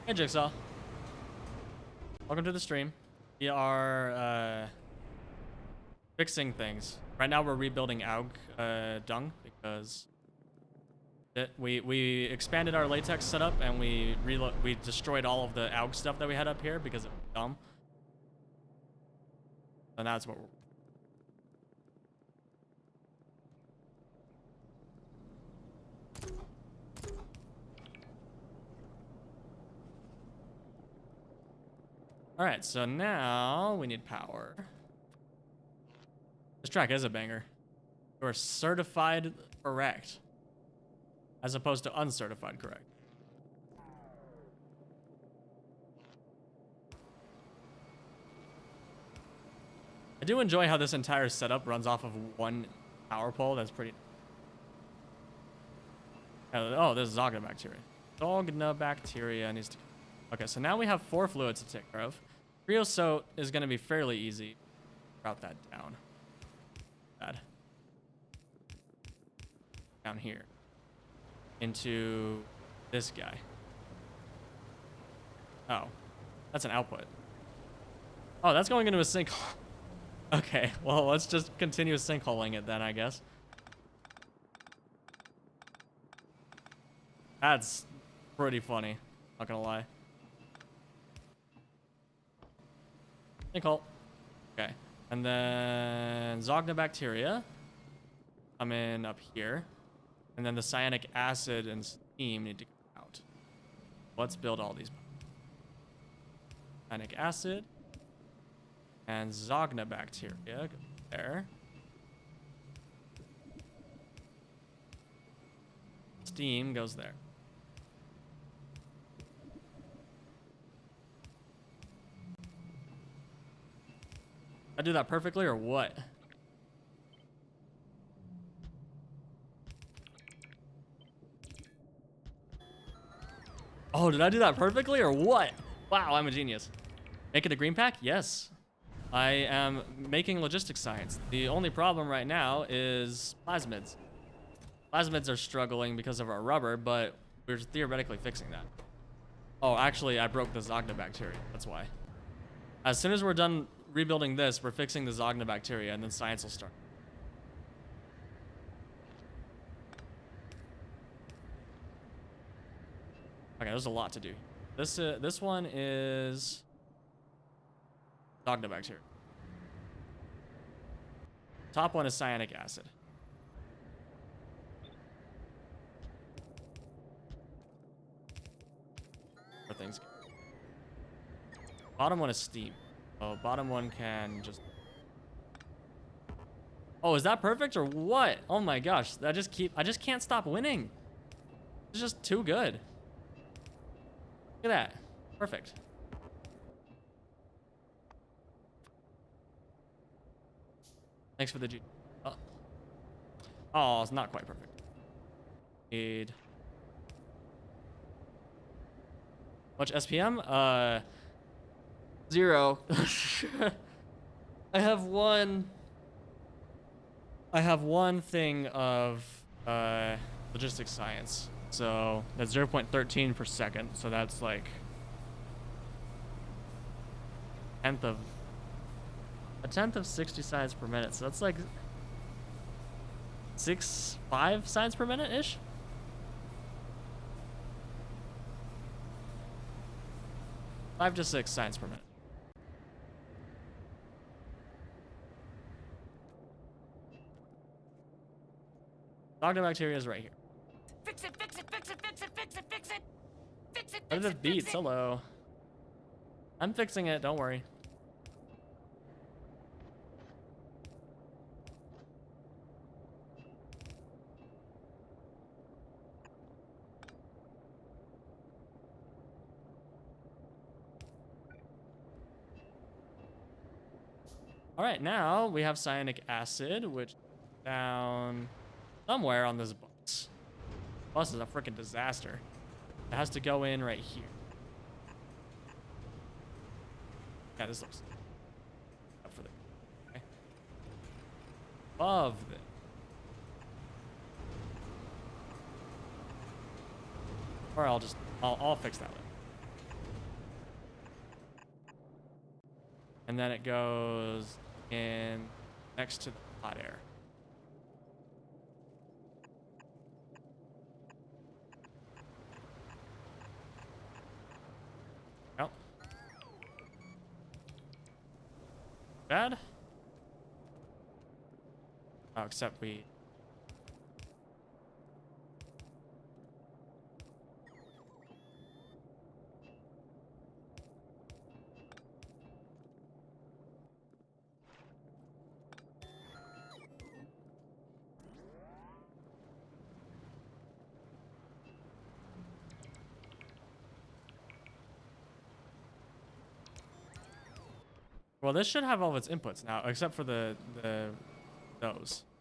Hey, Jigsaw. Welcome to the stream. We are fixing things. Right now we're rebuilding Aug dung because we expanded our latex setup and we destroyed all of the Aug stuff that we had up here because it was dumb. And that's what we're... All right, so now we need power. This track is a banger. You're certified correct, as opposed to uncertified correct. I do enjoy how this entire setup runs off of one power pole. That's pretty... Oh, this is Zognabacteria. Zognabacteria needs to... Okay, so now we have 4 fluids to take care of. Creosote is going to be fairly easy. Route that down. Bad. Down here. Into this guy. Oh. That's an output. Oh, that's going into a sinkhole. Okay, well, let's just continue sinkholing it then, I guess. That's pretty funny. Not gonna lie. Sinkhole. Okay. And then Zognabacteria come in up here. And then the cyanic acid and steam need to come out. Let's build all these. Cyanic acid and Zognabacteria. Go there. steam goes there. I do that perfectly or what? Oh, did I do that perfectly or what? Wow, I'm a genius. Make it a green pack? Yes. I am making logistics science. The only problem right now is plasmids. Plasmids are struggling because of our rubber, but we're theoretically fixing that. Oh, actually, I broke the Zognobacteria. That's why. As soon as we're done rebuilding this, we're fixing the Zognobacteria, and then science will start. Okay, there's a lot to do. This one is Zognobacteria. Top one is cyanic acid. For things. Bottom one is steam. Oh, bottom one can just. Oh, is that perfect or what? Oh my gosh, I just can't stop winning. It's just too good. Look at that. Perfect. Thanks for the G. Oh. Oh, it's not quite perfect. Need. Much SPM? 0. I have one thing of logistics science. So that's 0.13 per second. So that's like a tenth of 60 signs per minute. So that's like 5 signs per minute ish. Five to 6 signs per minute. Zognobacteria is right here. Fix it, fix it, fix it, fix it, fix it, fix it. Fix it, What are the beats? Hello. I'm fixing it, don't worry. All right, now we have cyanic acid, which is down somewhere on this bus. Bus is a freaking disaster. It has to go in right here. Yeah, this looks up for the okay. Above this. Or I'll fix that later. And then it goes in next to the hot air. Oh. Bad. Oh, except we. Well, this should have all of its inputs now, except for those,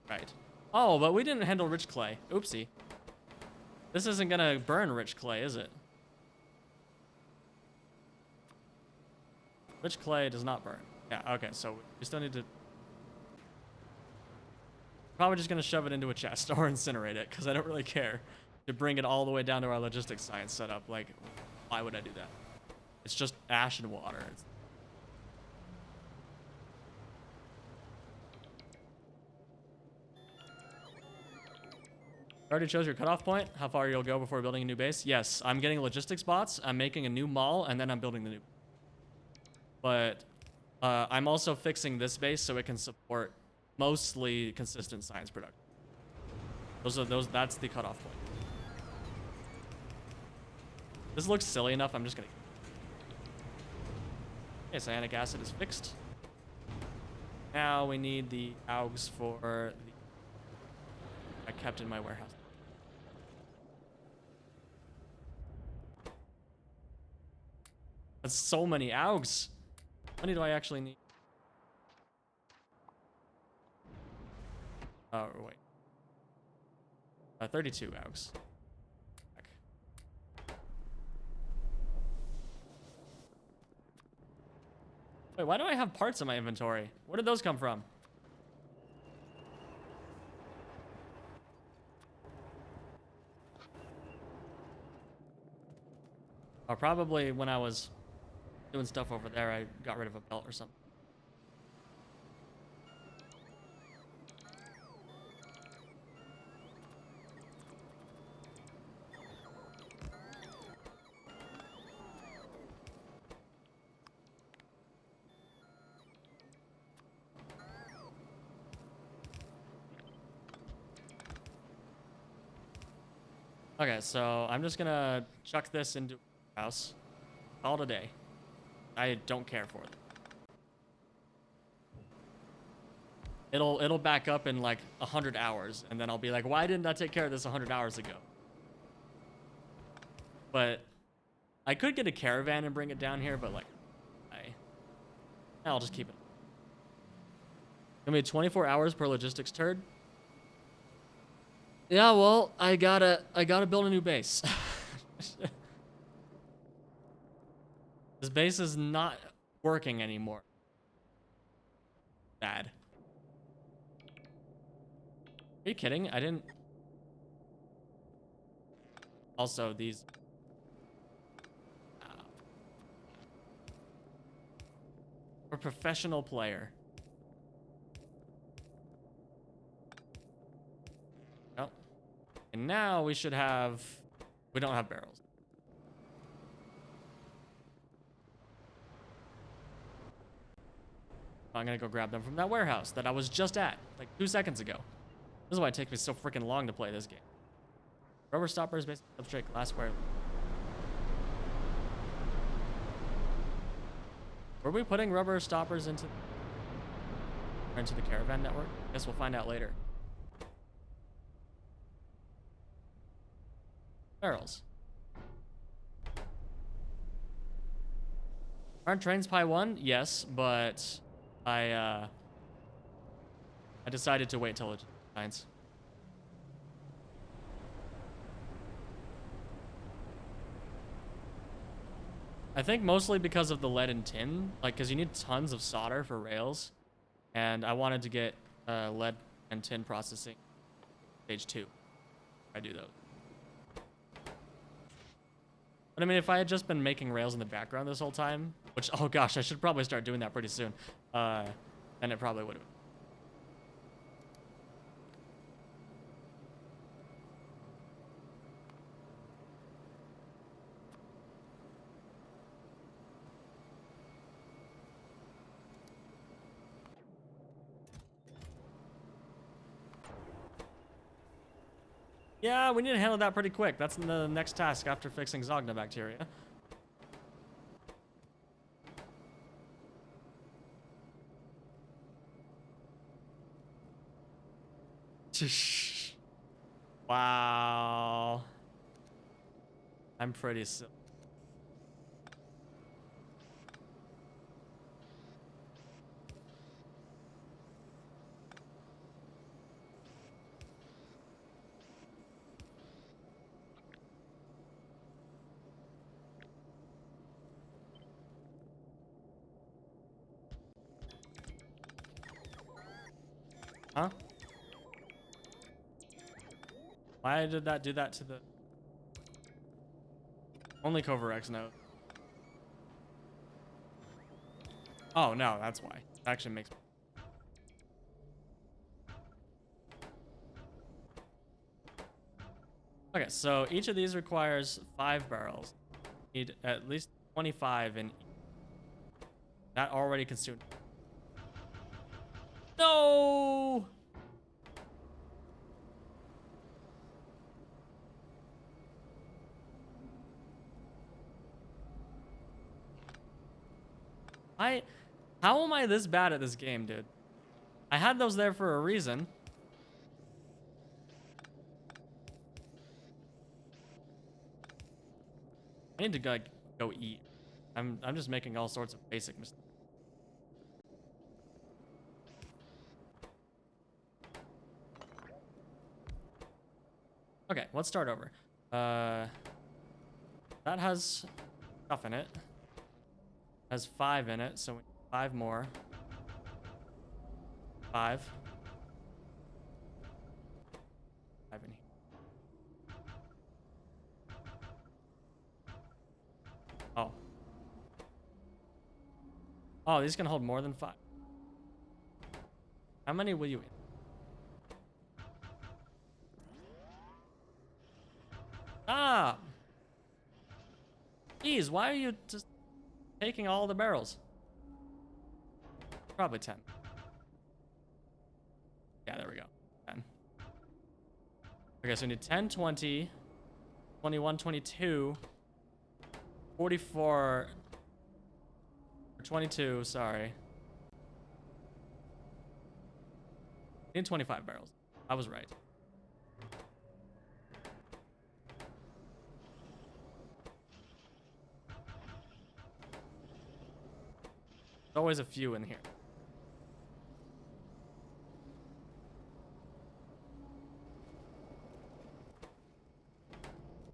right? Oh, but we didn't handle rich clay. Oopsie. This isn't gonna burn rich clay, is it? Rich clay does not burn. Yeah, okay, so we still need to... Probably just gonna shove it into a chest or incinerate it, because I don't really care to bring it all the way down to our logistics science setup. Like, why would I do that? It's just ash and water. Already chose your cutoff point? How far you'll go before building a new base? Yes, I'm getting logistics bots, I'm making a new mall, and then I'm building the new. But I'm also fixing this base so it can support mostly consistent science production. That's the cutoff point. This looks silly enough, I'm just gonna... Okay, cyanic acid is fixed. Now we need the augs for the... I kept in my warehouse. That's so many augs. How many do I actually need? Oh, wait. 32 augs. Wait, why do I have parts in my inventory? Where did those come from? Oh, probably when I was doing stuff over there, I got rid of a belt or something. Okay, so I'm just gonna chuck this into the house. Call it a day. I don't care for it. It'll back up in like 100 hours, and then I'll be like, why didn't I take care of this 100 hours ago? But I could get a caravan and bring it down here, but like, I'll just keep it. Gonna be 24 hours per logistics turd. Yeah, well, I gotta build a new base. This base is not working anymore. Bad. Are you kidding? I didn't. Also, these. We're a professional player. Oh. And now we should have. We don't have barrels. I'm gonna go grab them from that warehouse that I was just at like 2 seconds ago. This is why it takes me so freaking long to play this game. Rubber stoppers, basic substrate, glassware. Were we putting rubber stoppers into the caravan network? Guess we'll find out later. Barrels. Aren't trains Pi 1? Yes, but I decided to wait till it shines. I think mostly because of the lead and tin, like, because you need tons of solder for rails, and I wanted to get lead and tin processing stage 2. I do those. But I mean, if I had just been making rails in the background this whole time, which, oh gosh, I should probably start doing that pretty soon, then it probably would have. Yeah, we need to handle that pretty quick. That's the next task after fixing Zogna bacteria. Wow. I'm pretty silly. Huh? Why did that do that to the... Only Covarex knows. Oh, no, that's why. That actually makes... Okay, so each of these requires 5 barrels. Need at least 25 in each. That already consumed. No! How am I this bad at this game, dude? I had those there for a reason. I need to go eat. I'm just making all sorts of basic mistakes. Okay, let's start over. That has stuff in it. Has 5 in it, so we need 5 more. 5. 5 in here. Oh. Oh, these can hold more than 5. How many will you eat? Ah! Geez, why are you just taking all the barrels? Probably 10. Yeah, there we go. 10. Okay, so we need 10, 20, 21, 22, 44, or 22, sorry. We need 25 barrels. I was right. There's always a few in here.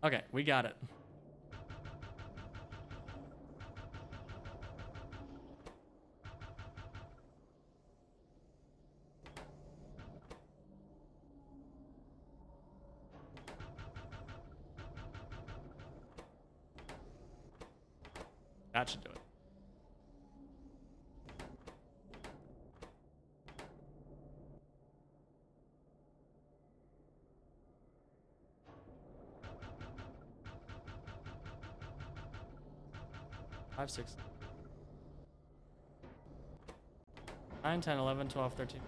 Okay, we got it. That should do it. Five, 6, 9, 10, 11, 12, 13,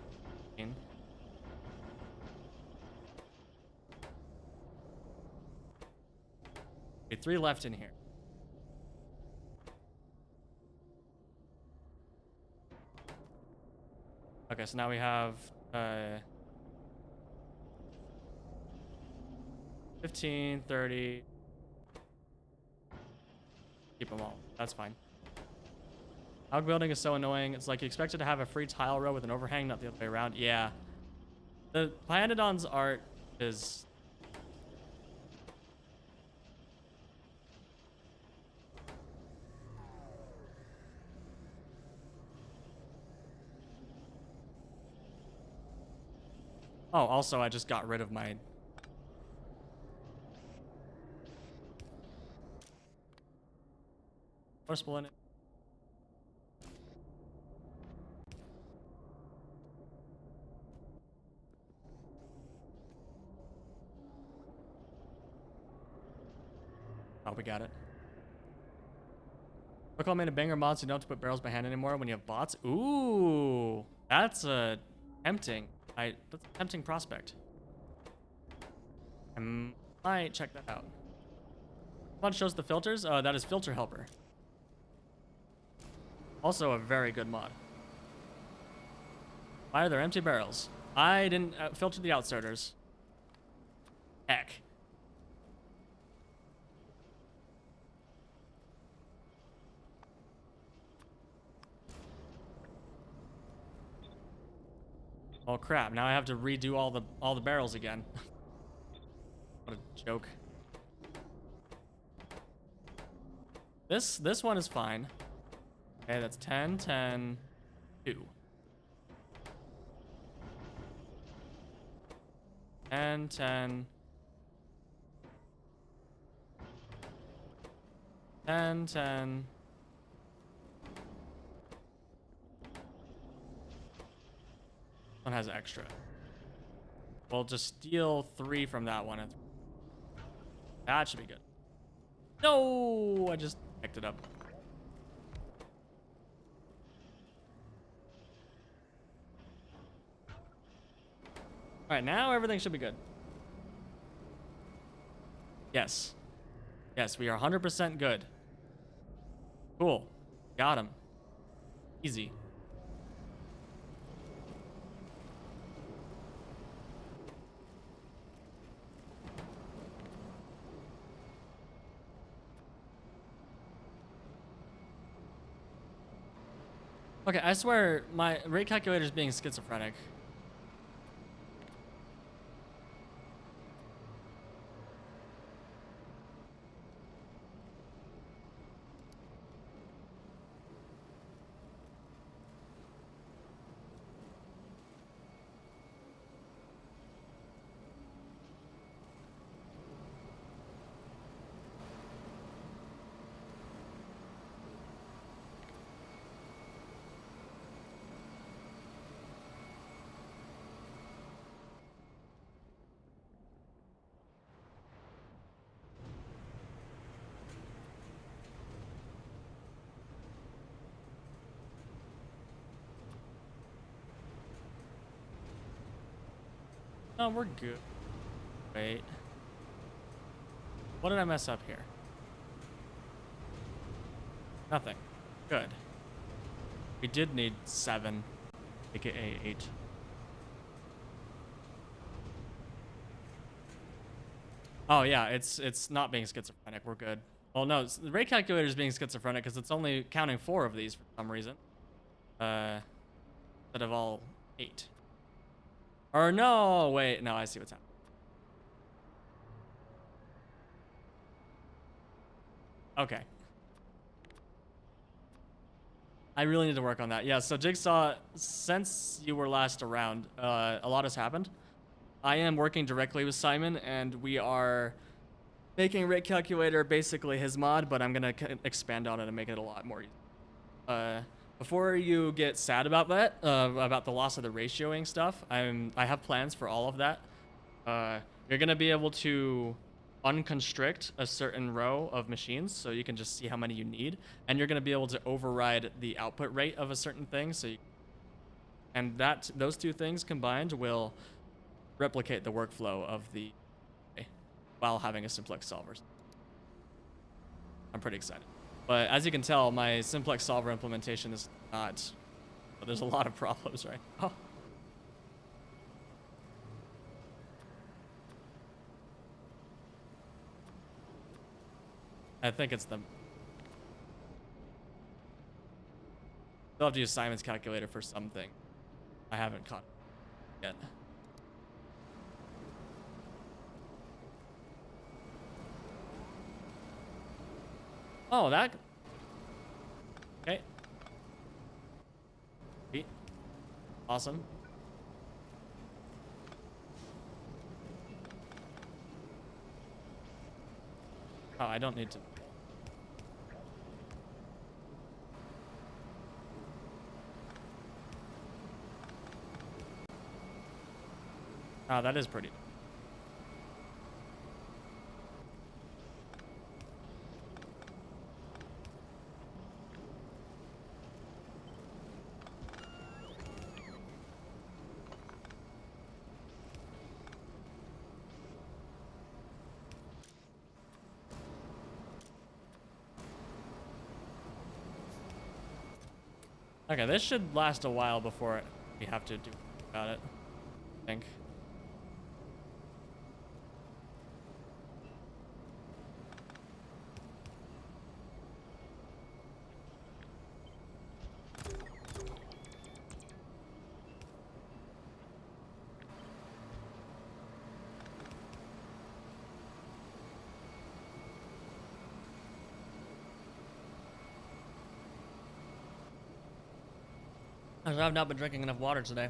14. Okay, 3 left in here. Okay, so now we have 15, 30. Keep them all. That's fine. Outbuilding is so annoying. It's like you expected to have a free tile row with an overhang, not the other way around. Yeah. The Pyanodons art is... Oh, also, I just got rid of my... forcible in it. Oh, we got it. Look, I made a banger mod so you don't have to put barrels by hand anymore when you have bots. Ooh, that's a tempting. That's a tempting prospect. I might check that out. Mod shows the filters. That is Filter Helper. Also a very good mod. Why are there empty barrels? I didn't filter the outstarters. Heck. Oh crap, now I have to redo all the barrels again. What a joke. This one is fine. Okay, that's 10, 10, 2. 10, 10. 10, 10. One has extra. We'll just steal 3 from that one. That should be good. No, I just picked it up. All right, now everything should be good. Yes. Yes, we are 100% good. Cool. Got him. Easy. Okay, I swear my rate calculator is being schizophrenic. No, we're good. Wait. What did I mess up here? Nothing. Good. We did need 7, aka 8. Oh yeah, it's not being schizophrenic. We're good. Well, no, the rate calculator is being schizophrenic because it's only counting 4 of these for some reason. Instead of all 8. Or no, wait, no, I see what's happening. Okay. I really need to work on that. Yeah, so Jigsaw, since you were last around, a lot has happened. I am working directly with Simon, and we are making rate calculator basically his mod, but I'm gonna expand on it and make it a lot more easy. Before you get sad about that, about the loss of the ratioing stuff, I have plans for all of that. You're gonna be able to unconstrict a certain row of machines, so you can just see how many you need, and you're gonna be able to override the output rate of a certain thing. And those two things combined will replicate the workflow of the while having a simplex solver. I'm pretty excited. But as you can tell, my simplex solver implementation is not... There's a lot of problems right now. I think it's the... Still have to use Simon's calculator for something. I haven't caught it yet. Oh, that... Okay. Sweet. Awesome. Oh, I don't need to... Oh, that is pretty... Okay, this should last a while before we have to do about it, I think. I've not been drinking enough water today.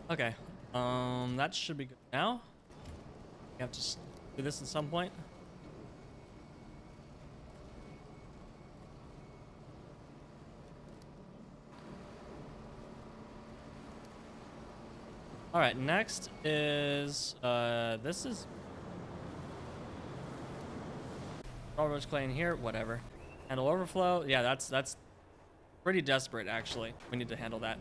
Okay, that should be good now. We have to do this at some point. All right, next is this is Rose clay in here, whatever. Handle overflow. Yeah, that's pretty desperate actually. We need to handle that.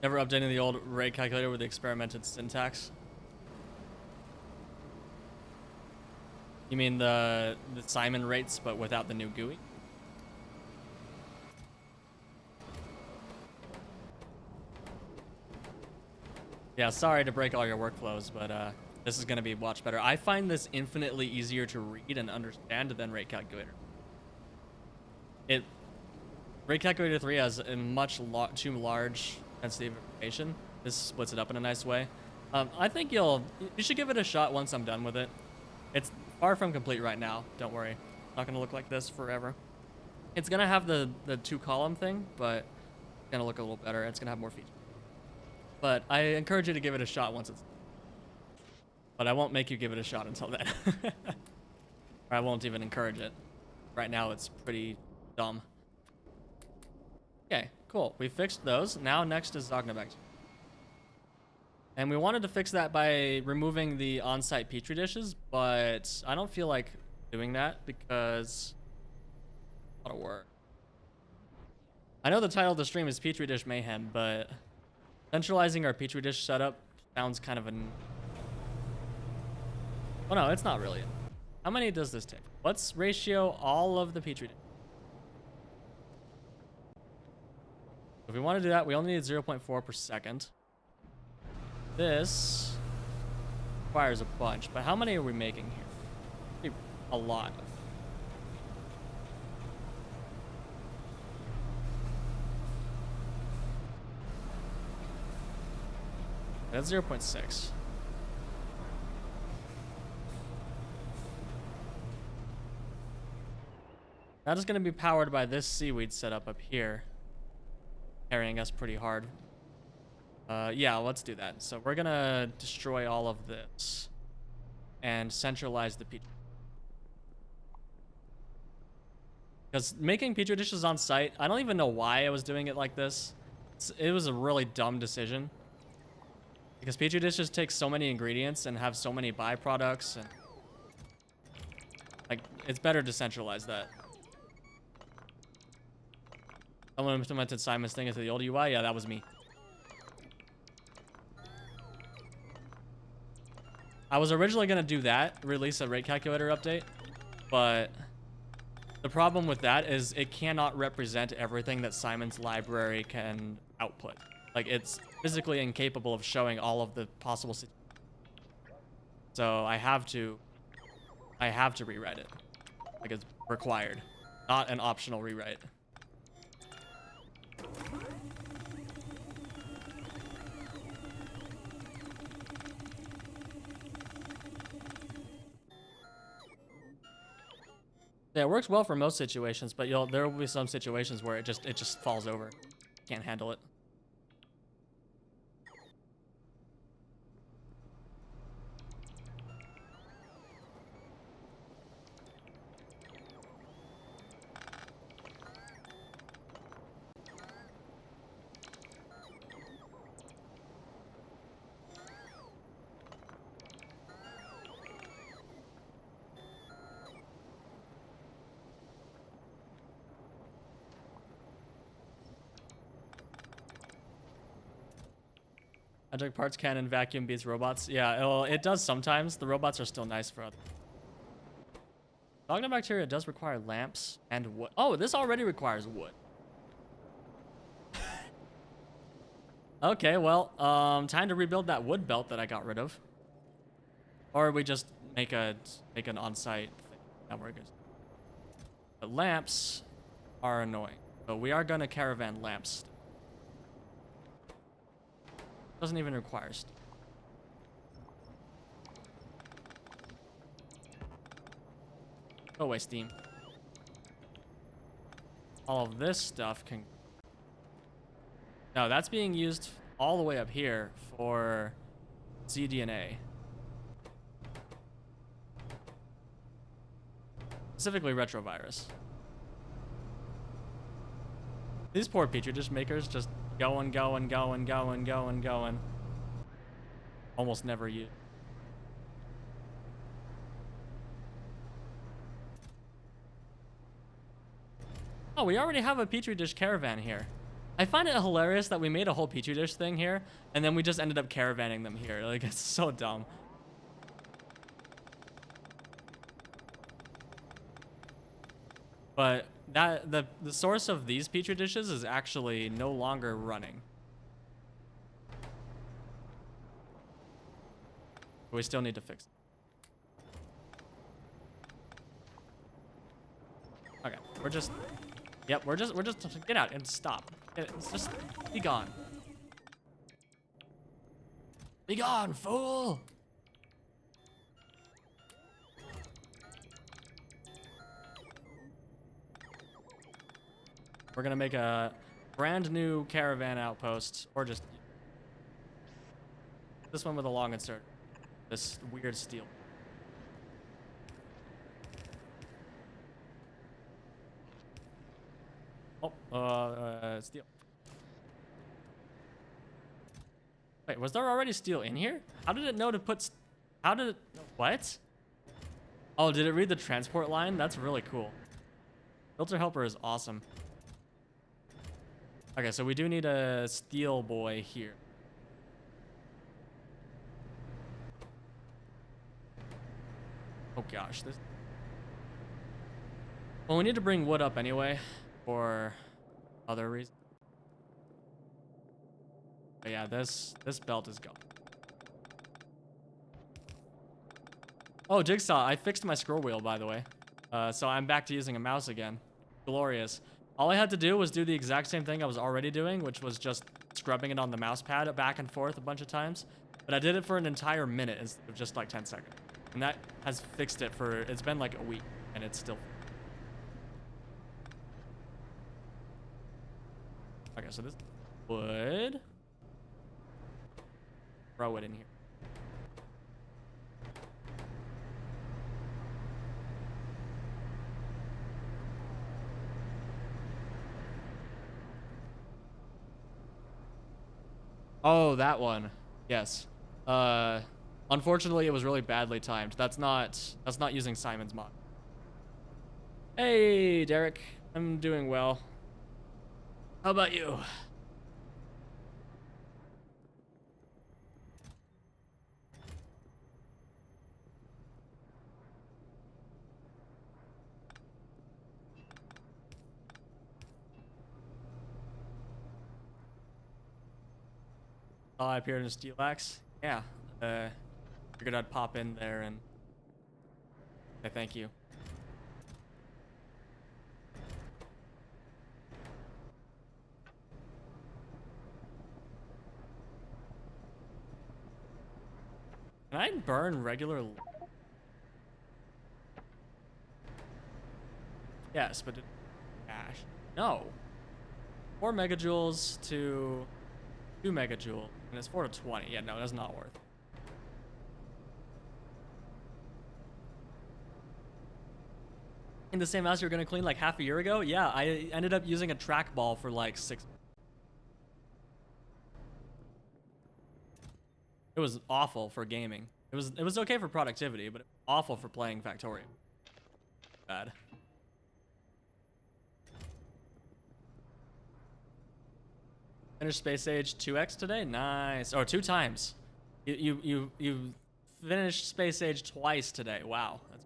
Never updating the old rate calculator with the experimented syntax. You mean the Simon rates, but without the new GUI? Yeah, sorry to break all your workflows, but This is going to be much better. I find this infinitely easier to read and understand than Rate Calculator. Rate Calculator 3 has a much too large density of information. This splits it up in a nice way. I think you should give it a shot once I'm done with it. It's far from complete right now. Don't worry. It's not going to look like this forever. It's going to have the 2-column thing, but it's going to look a little better. It's going to have more features. But I encourage you to give it a shot once it's done. But I won't make you give it a shot until then. Or I won't even encourage it. Right now, it's pretty dumb. Okay, cool. We fixed those. Now next is Zognabacteria. And we wanted to fix that by removing the on-site Petri dishes, but I don't feel like doing that because a lot of work. I know the title of the stream is Petri Dish Mayhem, but centralizing our Petri dish setup sounds kind of an... Oh no, it's not really. How many does this take? Let's ratio all of the Petri dish. If we want to do that, we only need 0.4 per second. This requires a bunch, but how many are we making here? A lot. That's 0.6. That is going to be powered by this seaweed setup up here, carrying us pretty hard. Yeah, let's do that. So we're going to destroy all of this and centralize the Petri. Because making Petri dishes on site, I don't even know why I was doing it like this. It was a really dumb decision. Because Petri dishes take so many ingredients and have so many byproducts. And like, it's better to centralize that. Someone implemented Simon's thing into the old UI? Yeah, that was me. I was originally going to do that, release a rate calculator update, but the problem with that is it cannot represent everything that Simon's library can output. Like, it's physically incapable of showing all of the possible situations. So I have to rewrite it. Like, it's required, not an optional rewrite. Yeah, it works well for most situations, but there will be some situations where it just falls over. Can't handle it. Magic parts cannon vacuum beats robots. Yeah, well, it does sometimes. The robots are still nice for others. Bacteria does require lamps and wood. Oh, this already requires wood. Okay, well, time to rebuild that wood belt that I got rid of. Or we just make an on-site thing. That works. But lamps are annoying. But we are gonna caravan lamps. Doesn't even require steel. Go away, Steam. All of this stuff can... No, that's being used all the way up here for ZDNA. Specifically retrovirus. These poor Petri dish makers just going. Almost never use. Oh, we already have a Petri dish caravan here. I find it hilarious that we made a whole Petri dish thing here, and then we just ended up caravanning them here. Like, it's so dumb. But the source of these Petri dishes is actually no longer running. We still need to fix it. Okay, we're just get out and stop. It's just be gone. Be gone, fool! We're gonna make a brand new caravan outpost, or just this one with a long insert. This weird steel. Oh, steel. Wait, was there already steel in here? How did it know to put? How did it? What? Oh, did it read the transport line? That's really cool. Filter helper is awesome. Okay, so we do need a steel boy here. Oh gosh, this. Well, we need to bring wood up anyway, for other reasons. But yeah, this belt is gone. Oh, Jigsaw, I fixed my scroll wheel, by the way. So I'm back to using a mouse again. Glorious. All I had to do was do the exact same thing I was already doing, which was just scrubbing it on the mouse pad back and forth a bunch of times. But I did it for an entire minute instead of just like 10 seconds. And that has fixed it for, it's been like a week, and it's still. Okay, so this wood. Throw it in here. Oh, that one. Yes. Unfortunately, it was really badly timed. That's not using Simon's mod. Hey, Derek. I'm doing well. How about you? I appeared in a Steel Axe. Yeah. Figured I'd pop in there and say thank you. Can I burn regular? Yes, but ash. No. 4 megajoules to 2 megajoule, and it's 4 to 20. Yeah, no, that's not worth it. In the same house you were gonna clean like half a year ago? Yeah, I ended up using a trackball for like 6. It was awful for gaming. It was okay for productivity, but it was awful for playing Factorio. Bad. Finished Space Age 2x today? Nice. Or 2 times. You finished Space Age twice today. Wow. That's...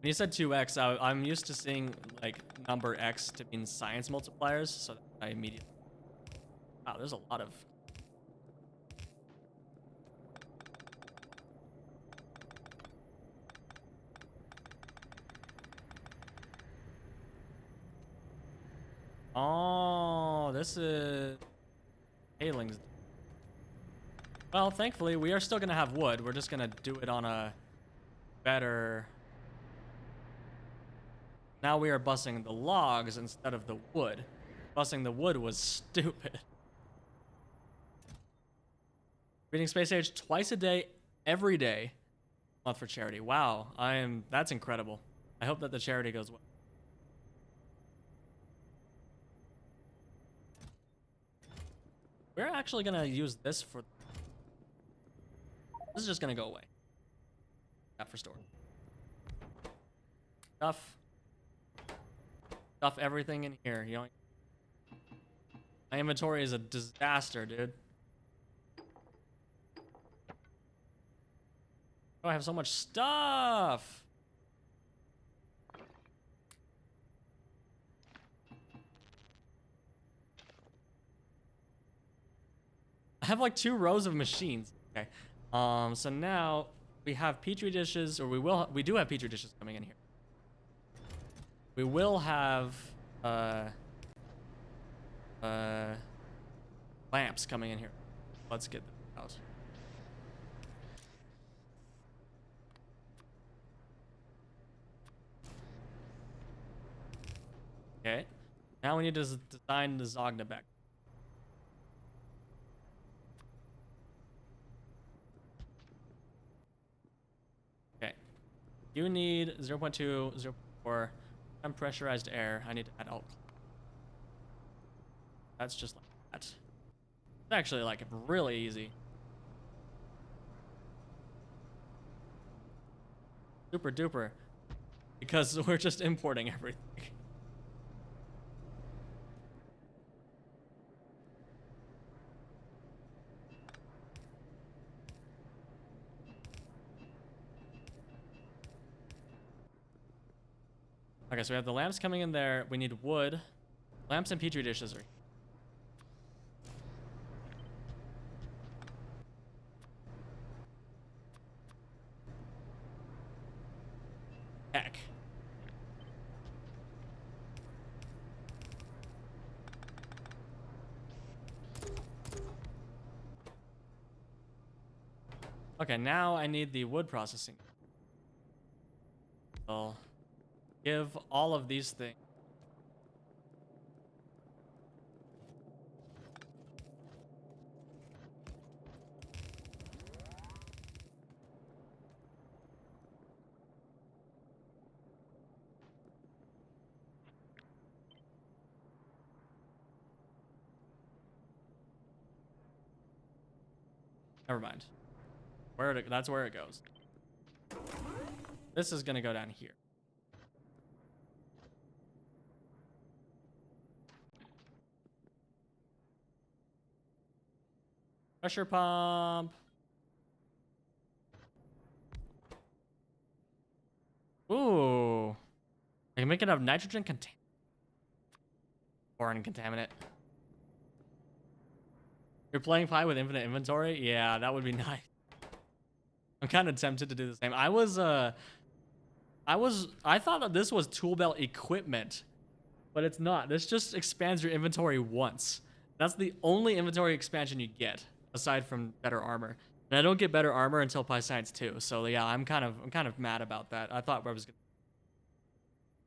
When you said 2x, I'm used to seeing like number x to mean science multipliers, so I immediately... Wow, there's a lot of... Oh, this is tailings. Well, thankfully, we are still going to have wood. We're just going to do it on a better... Now we are bussing the logs instead of the wood. Bussing the wood was stupid. Reading Space Age twice a day, every day. Month for charity. Wow, that's incredible. I hope that the charity goes well. We're actually gonna use this for... This is just gonna go away. Not for store. Stuff everything in here. You know, my inventory is a disaster, dude. Oh, I have so much stuff. I have like 2 rows of machines. Okay. So now we have petri dishes, or we do have petri dishes coming in here. We will have lamps coming in here. Let's get them out. Okay. Now we need to design the Zogna back. Okay. You need 0.2, 0.4 unpressurized air. I need to add alcohol. That's just like that. It's actually like really easy. Super duper. Because we're just importing everything. Okay, so we have the lamps coming in there. We need wood. Lamps and petri dishes are. Heck. Okay, now I need the wood processing. I'll give all of these things. Never mind. That's where it goes. This is gonna go down here. Pressure pump. Ooh. I can make it of nitrogen contaminant. Foreign contaminant. You're playing Pi with infinite inventory? Yeah, that would be nice. I'm kind of tempted to do the same. I thought that this was tool belt equipment, but it's not. This just expands your inventory once. That's the only inventory expansion you get, aside from better armor. And I don't get better armor until Pi Science 2. So yeah, I'm kind of mad about that. I thought I was gonna.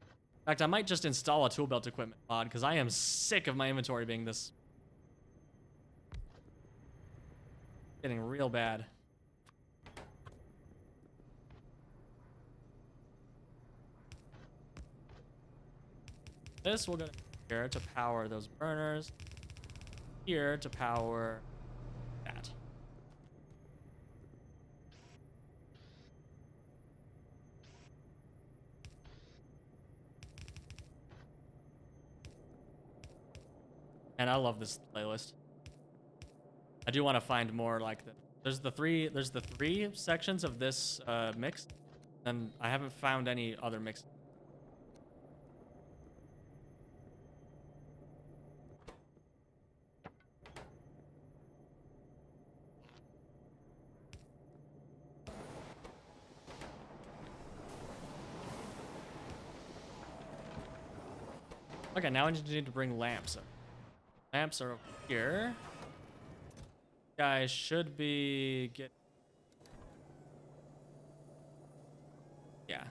In fact, I might just install a tool belt equipment mod because I am sick of my inventory being this. Getting real bad. This will go here to power those burners. Here to power that. And I love this playlist. I do want to find more like the there's the three sections of this mix, and I haven't found any other mix. Okay, now I just need to bring lamps up. Lamps are over here. Guys should be yeah.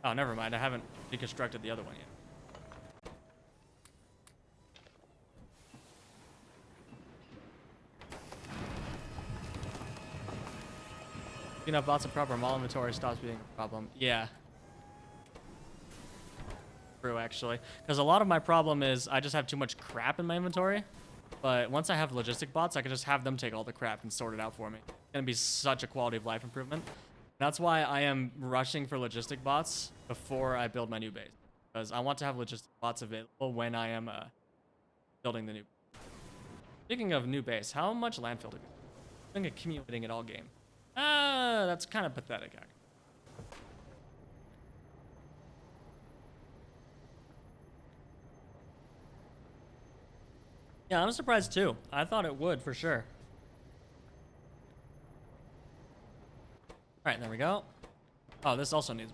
Oh, never mind. I haven't deconstructed the other one yet. You know, lots of proper mall inventory stops being a problem. Yeah. True, actually. Because a lot of my problem is I just have too much crap in my inventory. But once I have logistic bots, I can just have them take all the crap and sort it out for me. It's going to be such a quality of life improvement. That's why I am rushing for logistic bots before I build my new base. Because I want to have logistic bots available when I am building the new. Speaking of new base, how much landfill do we have? I've been accumulating it all game. That's kind of pathetic, actually. Yeah, I'm surprised too. I thought it would for sure. Alright, there we go. Oh, this also needs...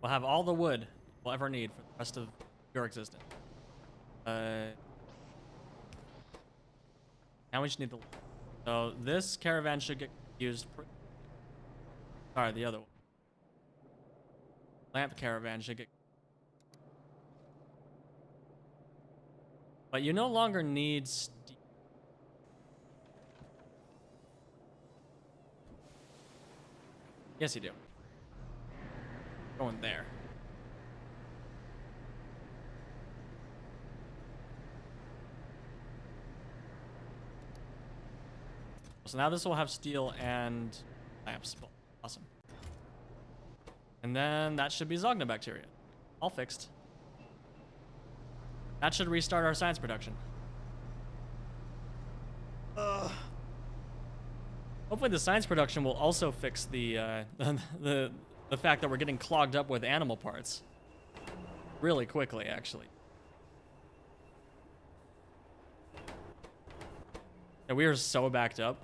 We'll have all the wood we'll ever need for the rest of your existence. Now we just need the... So this caravan should get used... Sorry, the other one. Lamp caravan should get... But you no longer need... Yes, you do. Going there. So now this will have steel and lamps. Awesome. And then that should be Zogna bacteria. All fixed. That should restart our science production. Hopefully the science production will also fix the the fact that we're getting clogged up with animal parts really quickly, actually. Yeah, we are so backed up.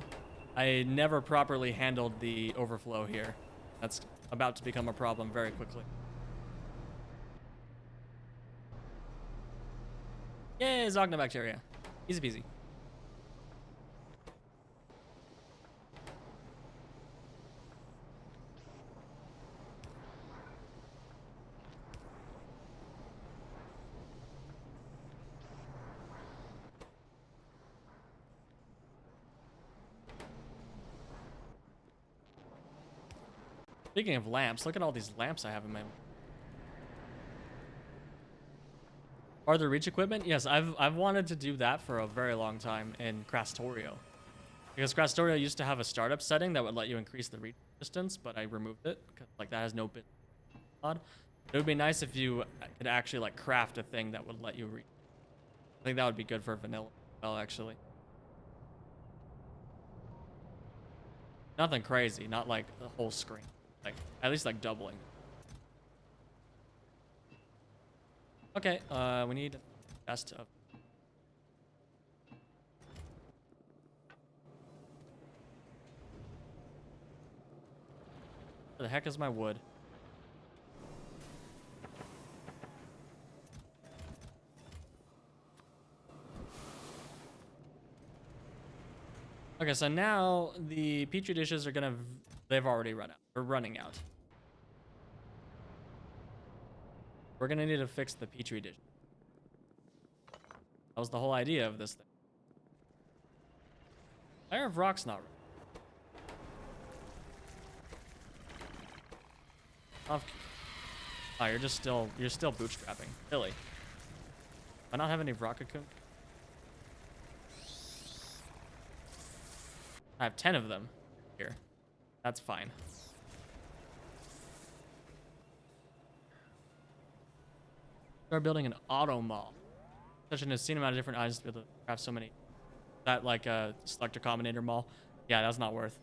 I never properly handled the overflow here. That's about to become a problem very quickly. Yay, Zogna bacteria. Easy peasy. Speaking of lamps, look at all these lamps I have in my... Farther reach equipment? Yes, I've wanted to do that for a very long time in Crastorio. Because Crastorio used to have a startup setting that would let you increase the reach distance, but I removed it because like that has no bit mod. It would be nice if you could actually like craft a thing that would let you reach. I think that would be good for vanilla as well, actually. Nothing crazy, not like the whole screen. Like at least like doubling. Okay, we need best of... Where the heck is my wood? Okay, so now the Petri dishes are gonna... They've already run out. We're running out. We're gonna need to fix the Petri dish. That was the whole idea of this thing. Layer of rock's not right. Oh, you're still bootstrapping. Really? Do I not have any rock cocoon? I have 10 of them here. That's fine. Start building an auto mall. Such an insane amount of different items to be able to craft so many. That like a selector combinator mall. Yeah, that's not worth.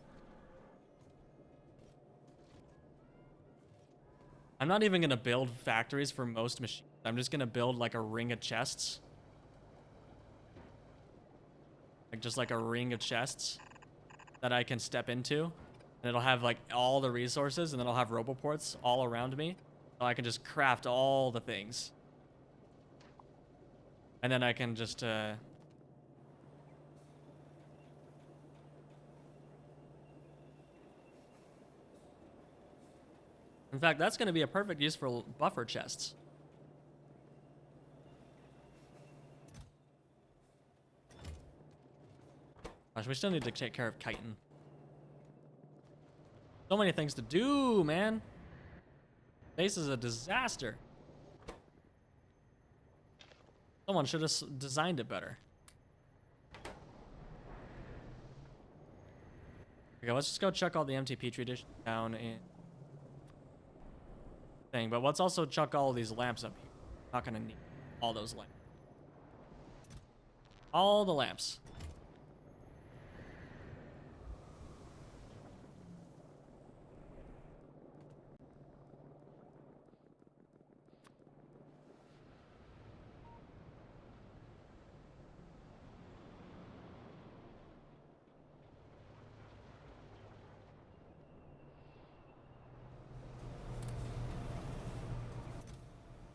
I'm not even gonna build factories for most machines. I'm just gonna build like a ring of chests. Like just like a ring of chests that I can step into. And it'll have like all the resources, and then I'll have roboports all around me. So I can just craft all the things. And then I can just in fact, that's going to be a perfect use for buffer chests. Gosh, we still need to take care of chitin. So many things to do, man. Base is a disaster. Someone should have designed it better. Okay, let's just go check all the empty Petri dishes down in thing. But let's also chuck all of these lamps up here. Not gonna need all those lamps. All the lamps.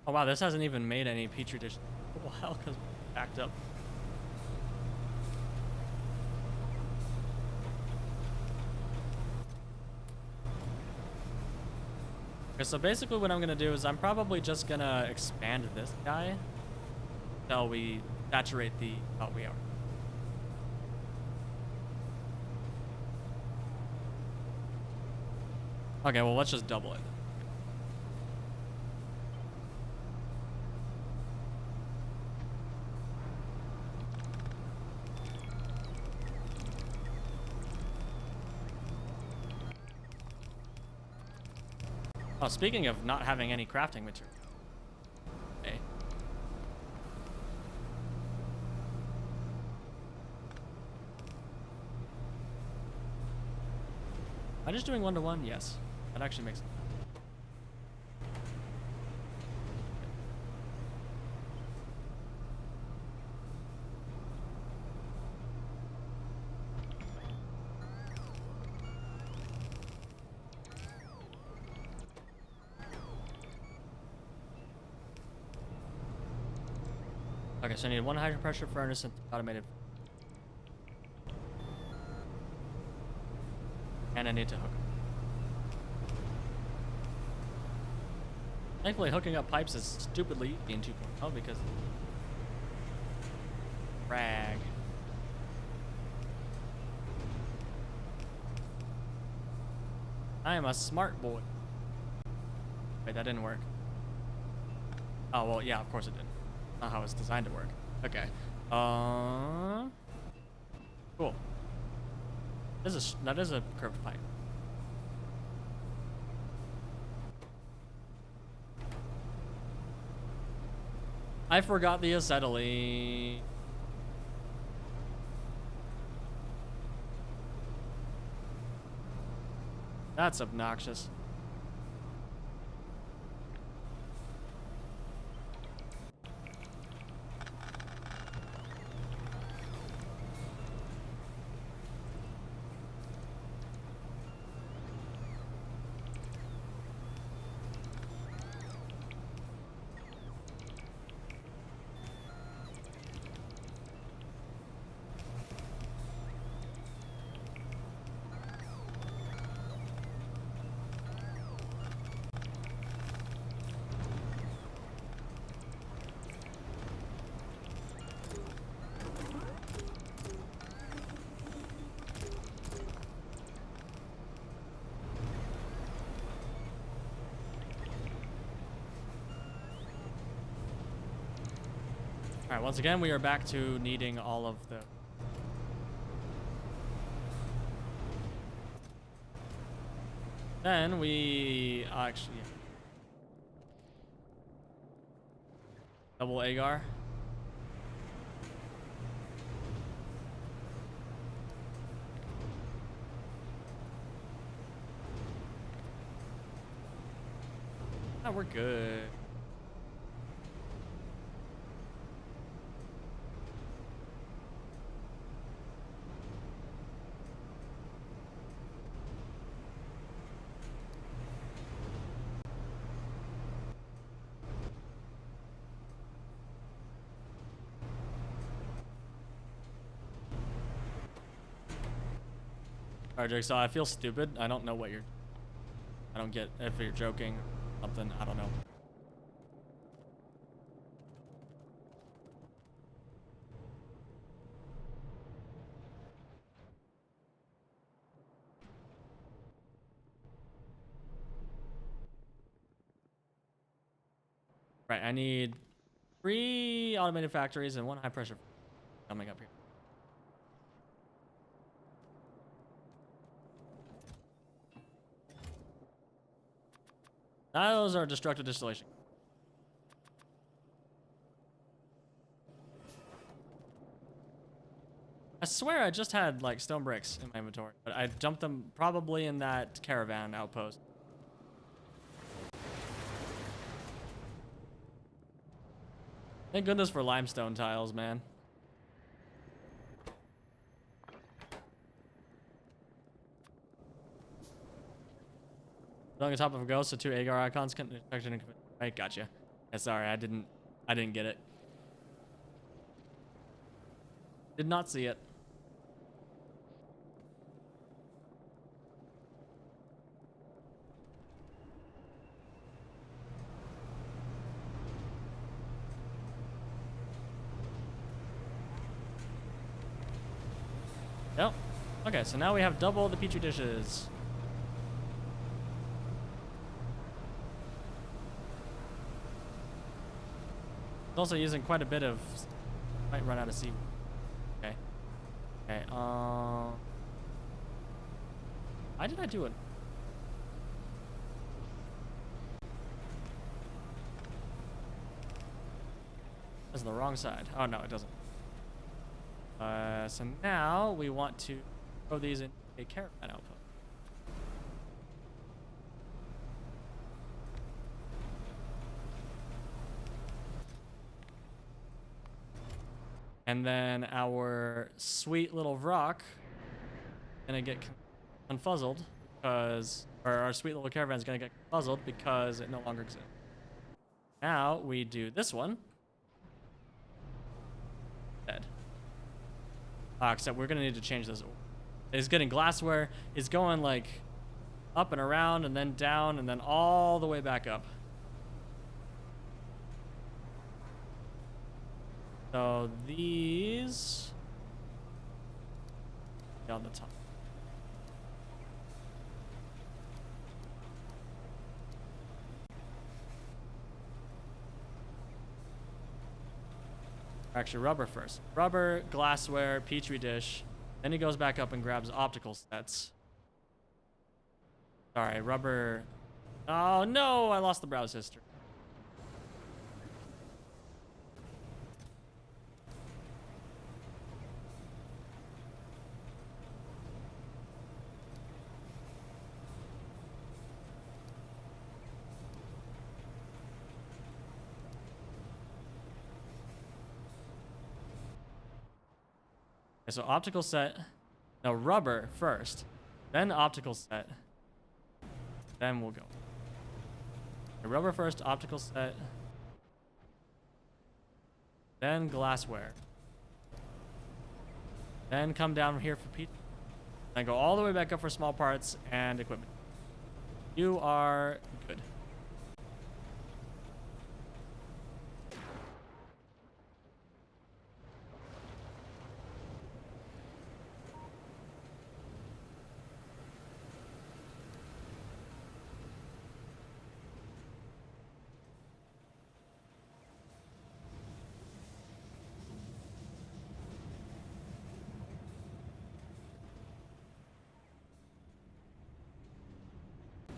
Oh wow, this hasn't even made any Petri dish for a while because it's backed up. Okay, so basically what I'm gonna do is I'm probably just gonna expand this guy until we saturate the, oh, we are. Okay, well, let's just double it. Oh, speaking of not having any crafting material. Okay. Am I just doing 1-to-1? Yes. That actually makes sense. Okay, so I need one high pressure furnace and automated. And I need to hook. Thankfully, hooking up pipes is stupidly easy in 2.0 because rag. I am a smart boy. Wait, that didn't work. Oh, well, yeah, of course it didn't. Not how it's designed to work. Okay. Cool. That is a curved pipe. I forgot the acetylene. That's obnoxious. Alright, once again, we are back to needing all of the... Then we... actually... Yeah. Double agar. Ah, we're good. Alright, Jigsaw, I feel stupid. I don't know what you're... I don't get if you're joking or something. I don't know. Right, I need 3 automated factories and 1 high pressure coming up here. Those are destructive distillation. swear I just had like stone bricks in my inventory, but I dumped them probably in that caravan outpost. Thank goodness for limestone tiles, man. On the top of a ghost, so 2 Agar icons can detect and right, gotcha. Yeah, sorry, I didn't get it. Did not see it. Yep. Okay, so now we have double the Petri dishes. It's also using quite a bit of... Might run out of seed. Okay. Okay, why did I do it? That's the wrong side. Oh, no, it doesn't. So now we want to throw these in a caravan output. And then our sweet little rock gonna get confuzzled because, or our sweet little caravan is gonna get confuzzled because it no longer exists. Now we do this one. Dead. Except we're gonna need to change this. It's getting glassware. It's going like up and around and then down and then all the way back up. So these on the top. Actually, rubber first. Rubber, glassware, Petri dish. Then he goes back up and grabs optical sets. Sorry, rubber. Oh no, I lost the browse history. Okay, so optical set. No, rubber first. Then optical set. Then we'll go. Okay, rubber first, optical set. Then glassware. Then come down here for Petri. Then go all the way back up for small parts and equipment. You are good.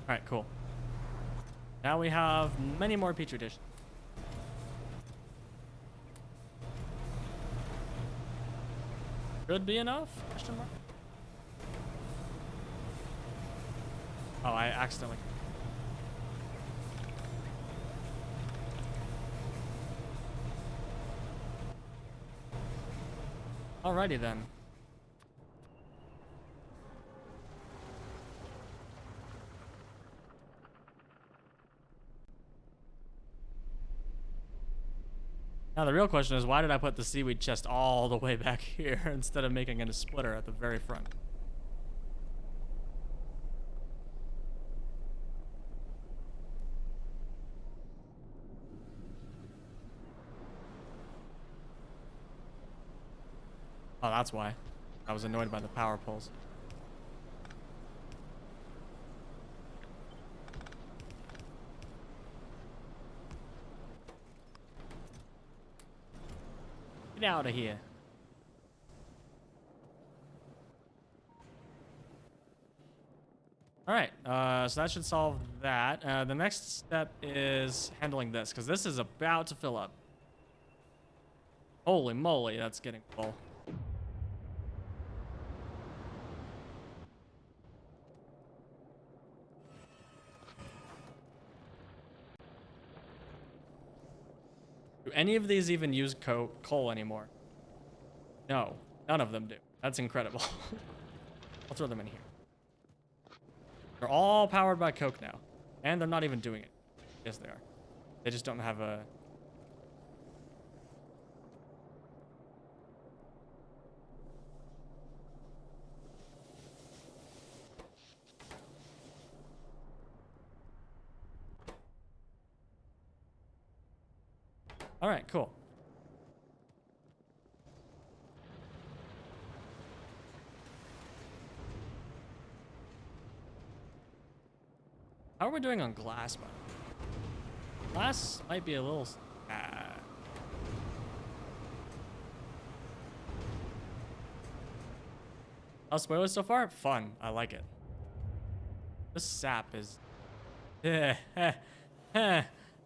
All right, cool. Now we have many more Petri dishes. Should be enough? Question mark. Oh, I accidentally. Alrighty then. Now the real question is, why did I put the seaweed chest all the way back here instead of making it a splitter at the very front? Oh, that's why. I was annoyed by the power poles. Get out of here. All right, so that should solve that. The next step is handling this, because this is about to fill up. Holy moly, that's getting full. Do any of these even use coal anymore? No, none of them do. That's incredible. I'll throw them in here. They're all powered by coke now. And they're not even doing it. Yes, they are. They just don't have a... All right, cool. How are we doing on glass, by the way? Glass might be a little... How's spoilers so far? Fun. I like it. This sap is...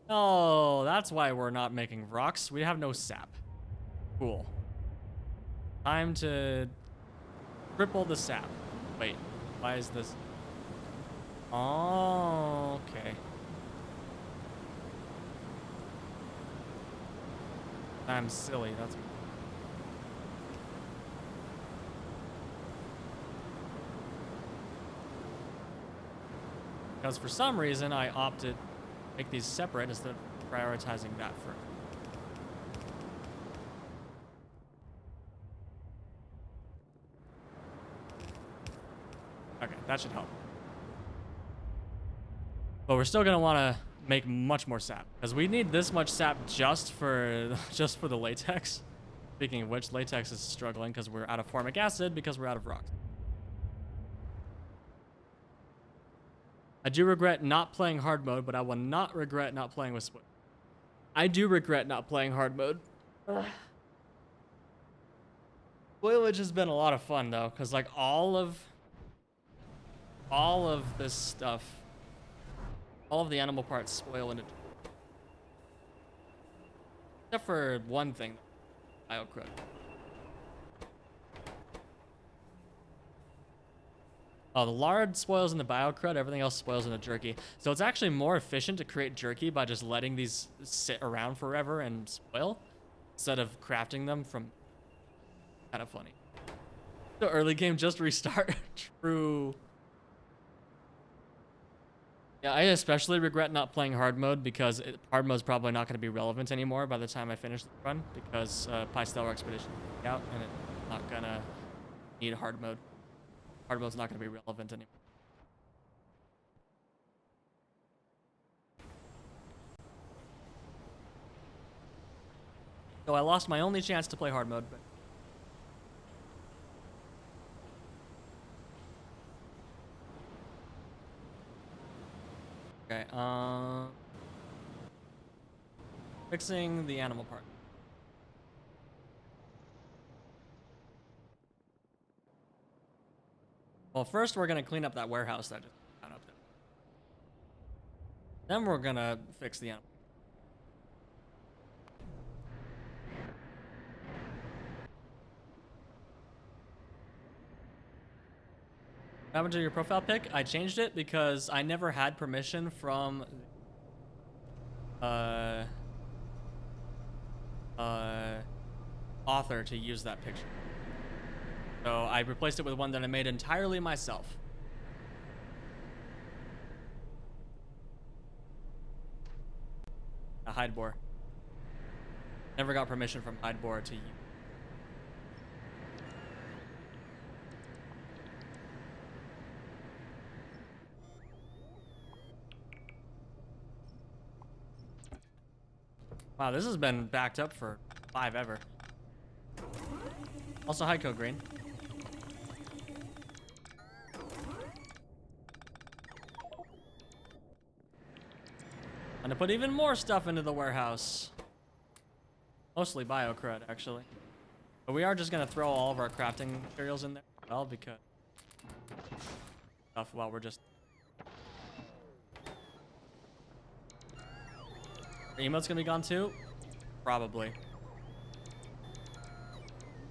Oh, that's why we're not making rocks. We have no sap. Cool. Time to triple the sap. Wait, why is this? Oh, okay. I'm silly, that's... Because for some reason I opted to make these separate instead of prioritizing that first. Okay, that should help. But we're still gonna want to make much more sap because we need this much sap just for the latex. Speaking of which, latex is struggling because we're out of formic acid because we're out of rocks. I do regret not playing hard mode, but I will not regret not playing with split. I do regret not playing hard mode. Spoilage has been a lot of fun though, because like all of this stuff, all of the animal parts spoil in it. Except for one thing, biocrud. Oh, the lard spoils in the biocrud, everything else spoils in the jerky. So it's actually more efficient to create jerky by just letting these sit around forever and spoil, instead of crafting them from... Kind of funny. The early game just restart. True. Yeah, I especially regret not playing hard mode because hard mode's probably not going to be relevant anymore by the time I finish the run because Stellar Expedition is out and it's not going to need hard mode. Hard mode's not going to be relevant anymore. So I lost my only chance to play hard mode, but... Okay, fixing the animal part. Well, first we're gonna clean up that warehouse that just found up there. Then we're gonna fix the animal. What happened to your profile pic? I changed it because I never had permission from author to use that picture. So I replaced it with one that I made entirely myself. A hide boar. Never got permission from hide boar to use. Wow, this has been backed up for 5 ever. Also, hi, Code Green. I'm gonna put even more stuff into the warehouse. Mostly biocrud, actually. But we are just gonna throw all of our crafting materials in there as well because stuff while we're just... Our emote's gonna be gone too? Probably.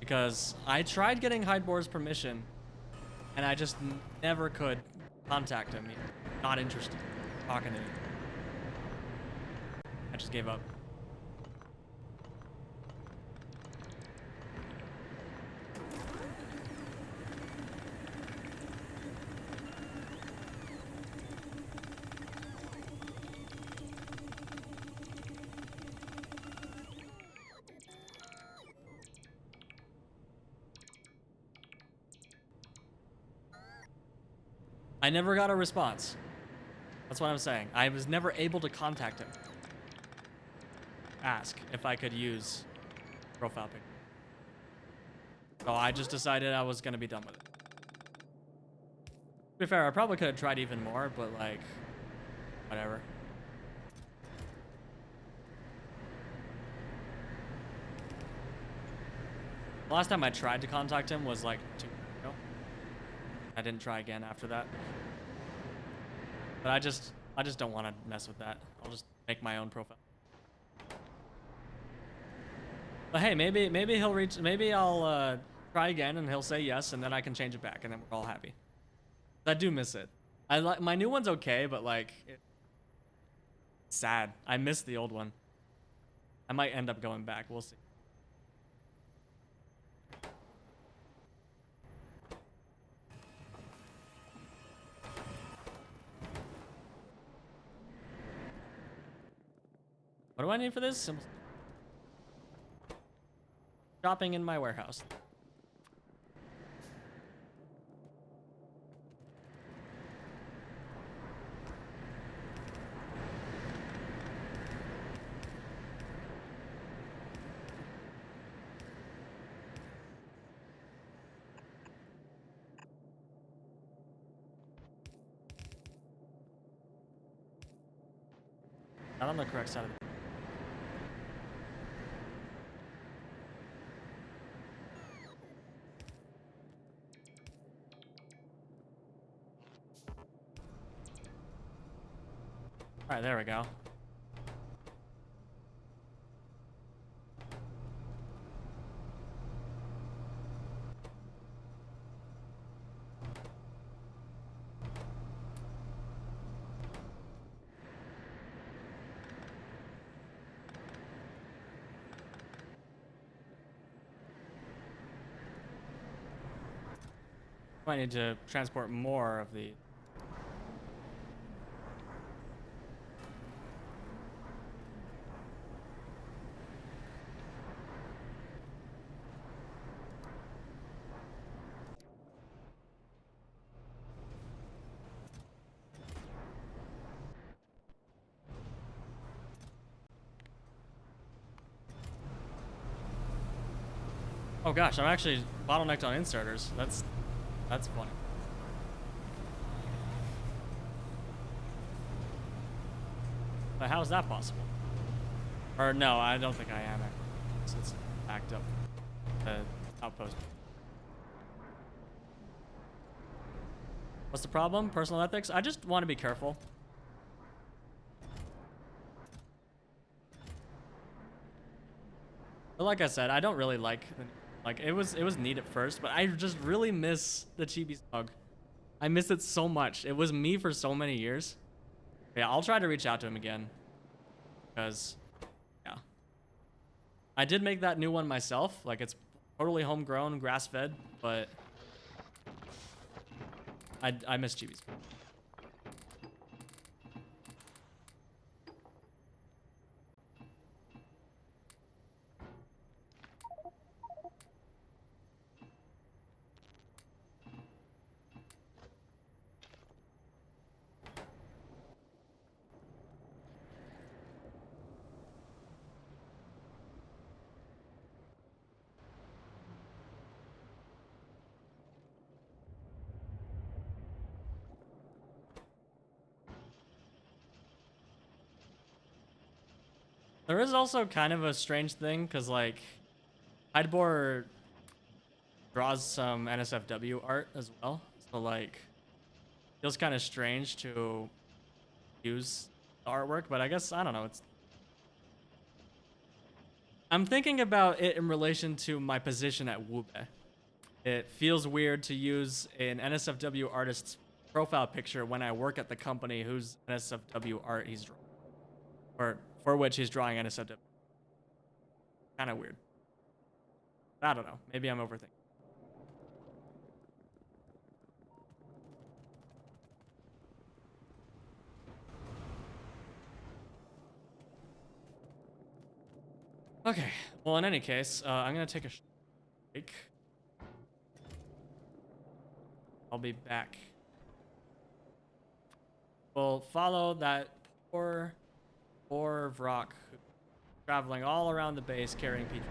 Because I tried getting Hideboar's permission and I just never could contact him. He's not interested in talking to me. I just gave up. I never got a response. That's what I'm saying. I was never able to contact him. Ask if I could use profile picture. So I just decided I was gonna be done with it. To be fair, I probably could have tried even more, but like, whatever. The last time I tried to contact him was like 2 years ago. I didn't try again after that. But I just don't want to mess with that. I'll just make my own profile. But hey, maybe he'll reach. Maybe I'll try again and he'll say yes, and then I can change it back, and then we're all happy. I do miss it. I like my new one's okay, but like, it's sad. I miss the old one. I might end up going back. We'll see. What do I need for this? Simple. Shopping in my warehouse. Not on the correct side of the... All right, there we go. Might need to transport more of the... Oh gosh, I'm actually bottlenecked on inserters. That's funny. But how is that possible? Or no, I don't think I am. It's backed up. The outpost. What's the problem? Personal ethics? I just want to be careful. But like I said, I don't really like it was neat at first, but I just really miss the chibi smug. I miss it so much. It was me for so many years. Yeah, I'll try to reach out to him again. Because yeah. I did make that new one myself. Like, it's totally homegrown, grass-fed, but I miss chibis. There is also kind of a strange thing, because, like, Hydebor draws some NSFW art as well. So, like, feels kind of strange to use the artwork, but I guess, I don't know, I'm thinking about it in relation to my position at Wube. It feels weird to use an NSFW artist's profile picture when I work at the company whose NSFW art he's drawing. Or for which he's drawing NSFW. Kind of weird. I don't know. Maybe I'm overthinking. Okay. Well, in any case, I'm gonna take a break. I'll be back We'll follow that poor Vrock traveling all around the base carrying Petri.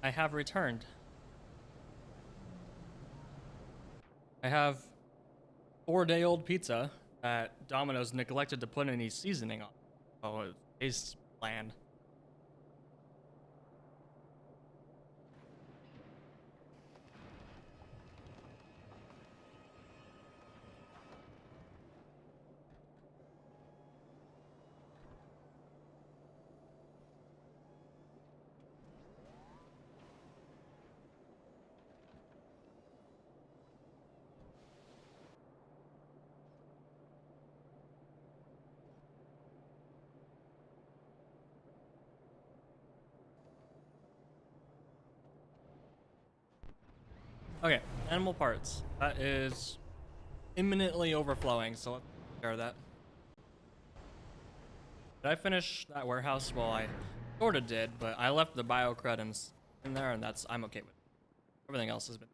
I have returned. I have 4-day-old pizza that Domino's neglected to put any seasoning on. Oh, it tastes bland. Okay, animal parts. That is imminently overflowing, so let's take care of that. Did I finish that warehouse? Well, I sort of did, but I left the biocredins in there, and I'm okay with it. Everything else has been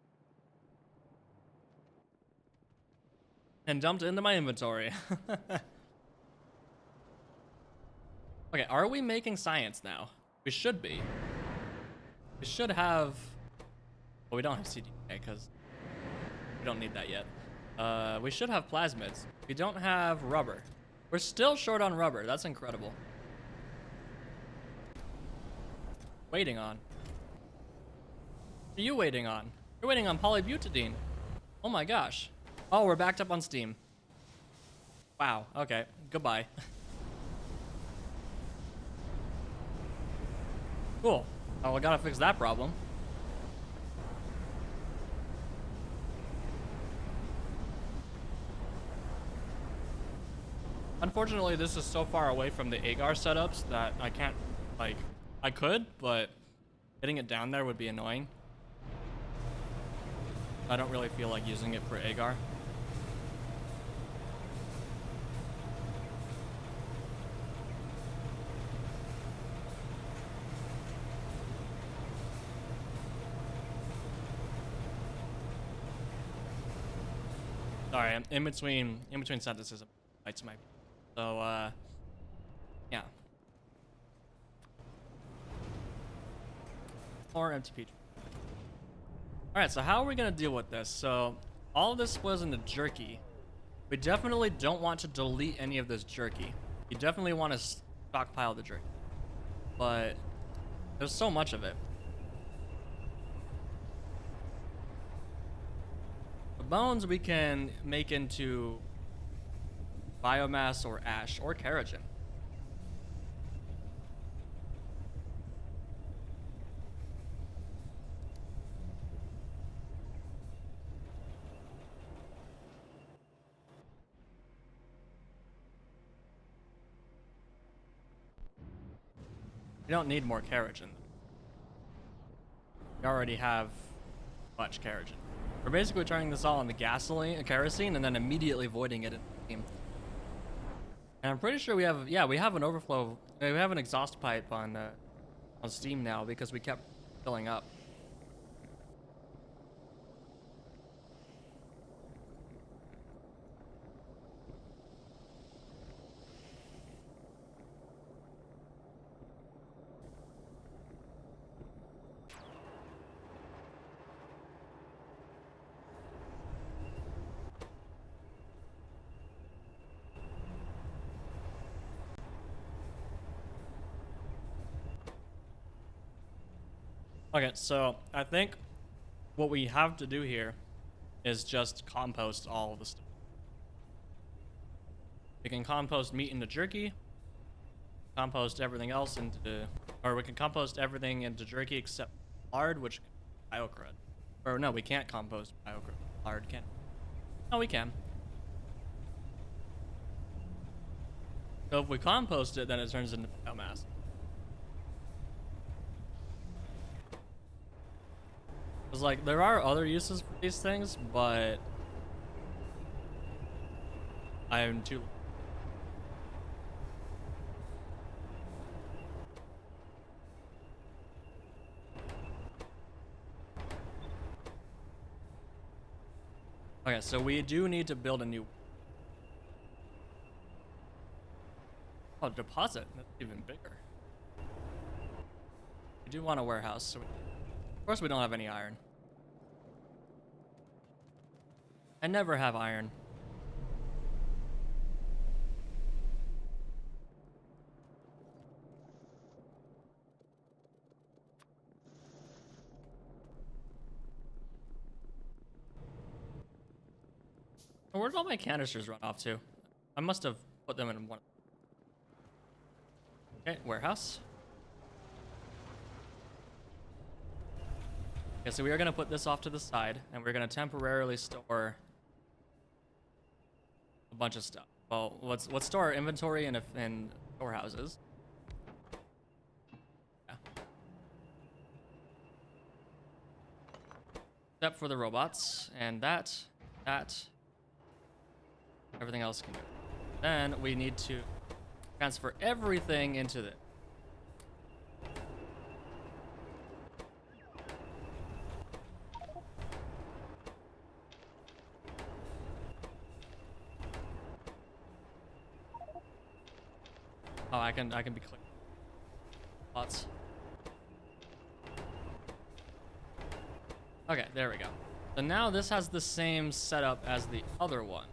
and dumped into my inventory. Okay, are we making science now? We should be. We should have... Well, we don't have CDK because we don't need that yet. We should have plasmids. We don't have rubber. We're still short on rubber. That's incredible. Waiting on. What are you waiting on? You're waiting on polybutadiene. Oh my gosh. Oh, we're backed up on Steam. Wow. Okay. Goodbye. Cool. Oh, we gotta fix that problem. Unfortunately, this is so far away from the agar setups that I can't, like, I could, but getting it down there would be annoying. I don't really feel like using it for agar. Sorry, I'm in between sentences. Bites my. So, yeah. Or empty Petri. Alright, so how are we going to deal with this? So, all of this was in the jerky. We definitely don't want to delete any of this jerky. You definitely want to stockpile the jerky. But, there's so much of it. The bones we can make into biomass or ash or keratin. We don't need more keratin. We already have much keratin. We're basically turning this all into kerosene, and then immediately voiding it in Steam. And I'm pretty sure we have, yeah, we have an overflow. We have an exhaust pipe on Steam now because we kept filling up. Okay, so I think what we have to do here is just compost all of the stuff. We can compost meat into jerky, compost everything else into, or we can compost everything into jerky except lard, which biocrud. Or no, we can't compost biocrud. Lard can. No, we can. So if we compost it, then it turns into biomass. Because, like, there are other uses for these things, but I am too... Okay, so we do need to build a new... Oh, deposit. That's even bigger. We do want a warehouse, so we... course we don't have any iron. I never have iron. Where did all my canisters run off to? I must have put them in one. Okay, warehouse. Okay, so we are going to put this off to the side, and we're going to temporarily store a bunch of stuff. Well, let's store our inventory in storehouses. Yeah. Except for the robots, and that. Everything else can go. Then we need to transfer everything into the. Oh, I can be clear. Lots. Okay, there we go. So now this has the same setup as the other one,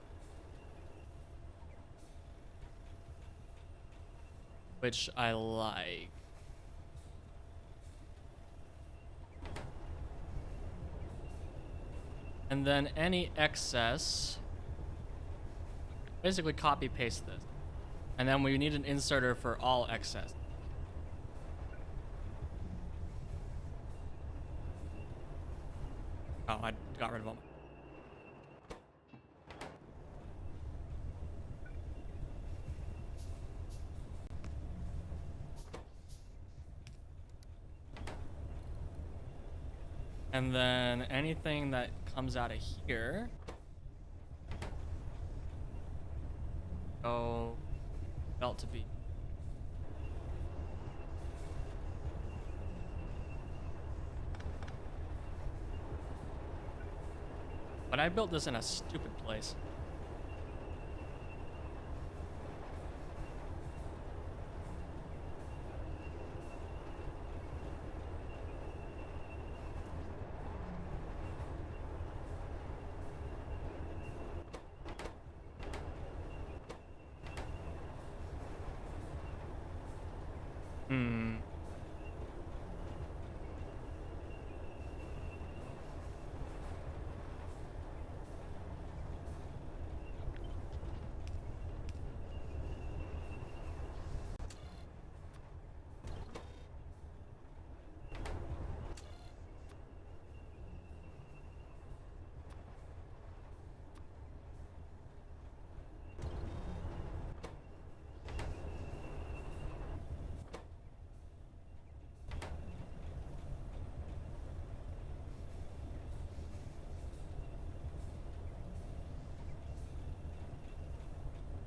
which I like. And then any excess, basically copy paste this. And then we need an inserter for all excess. Oh, I got rid of all my. And then anything that comes out of here. Oh, belt to be. But I built this in a stupid place.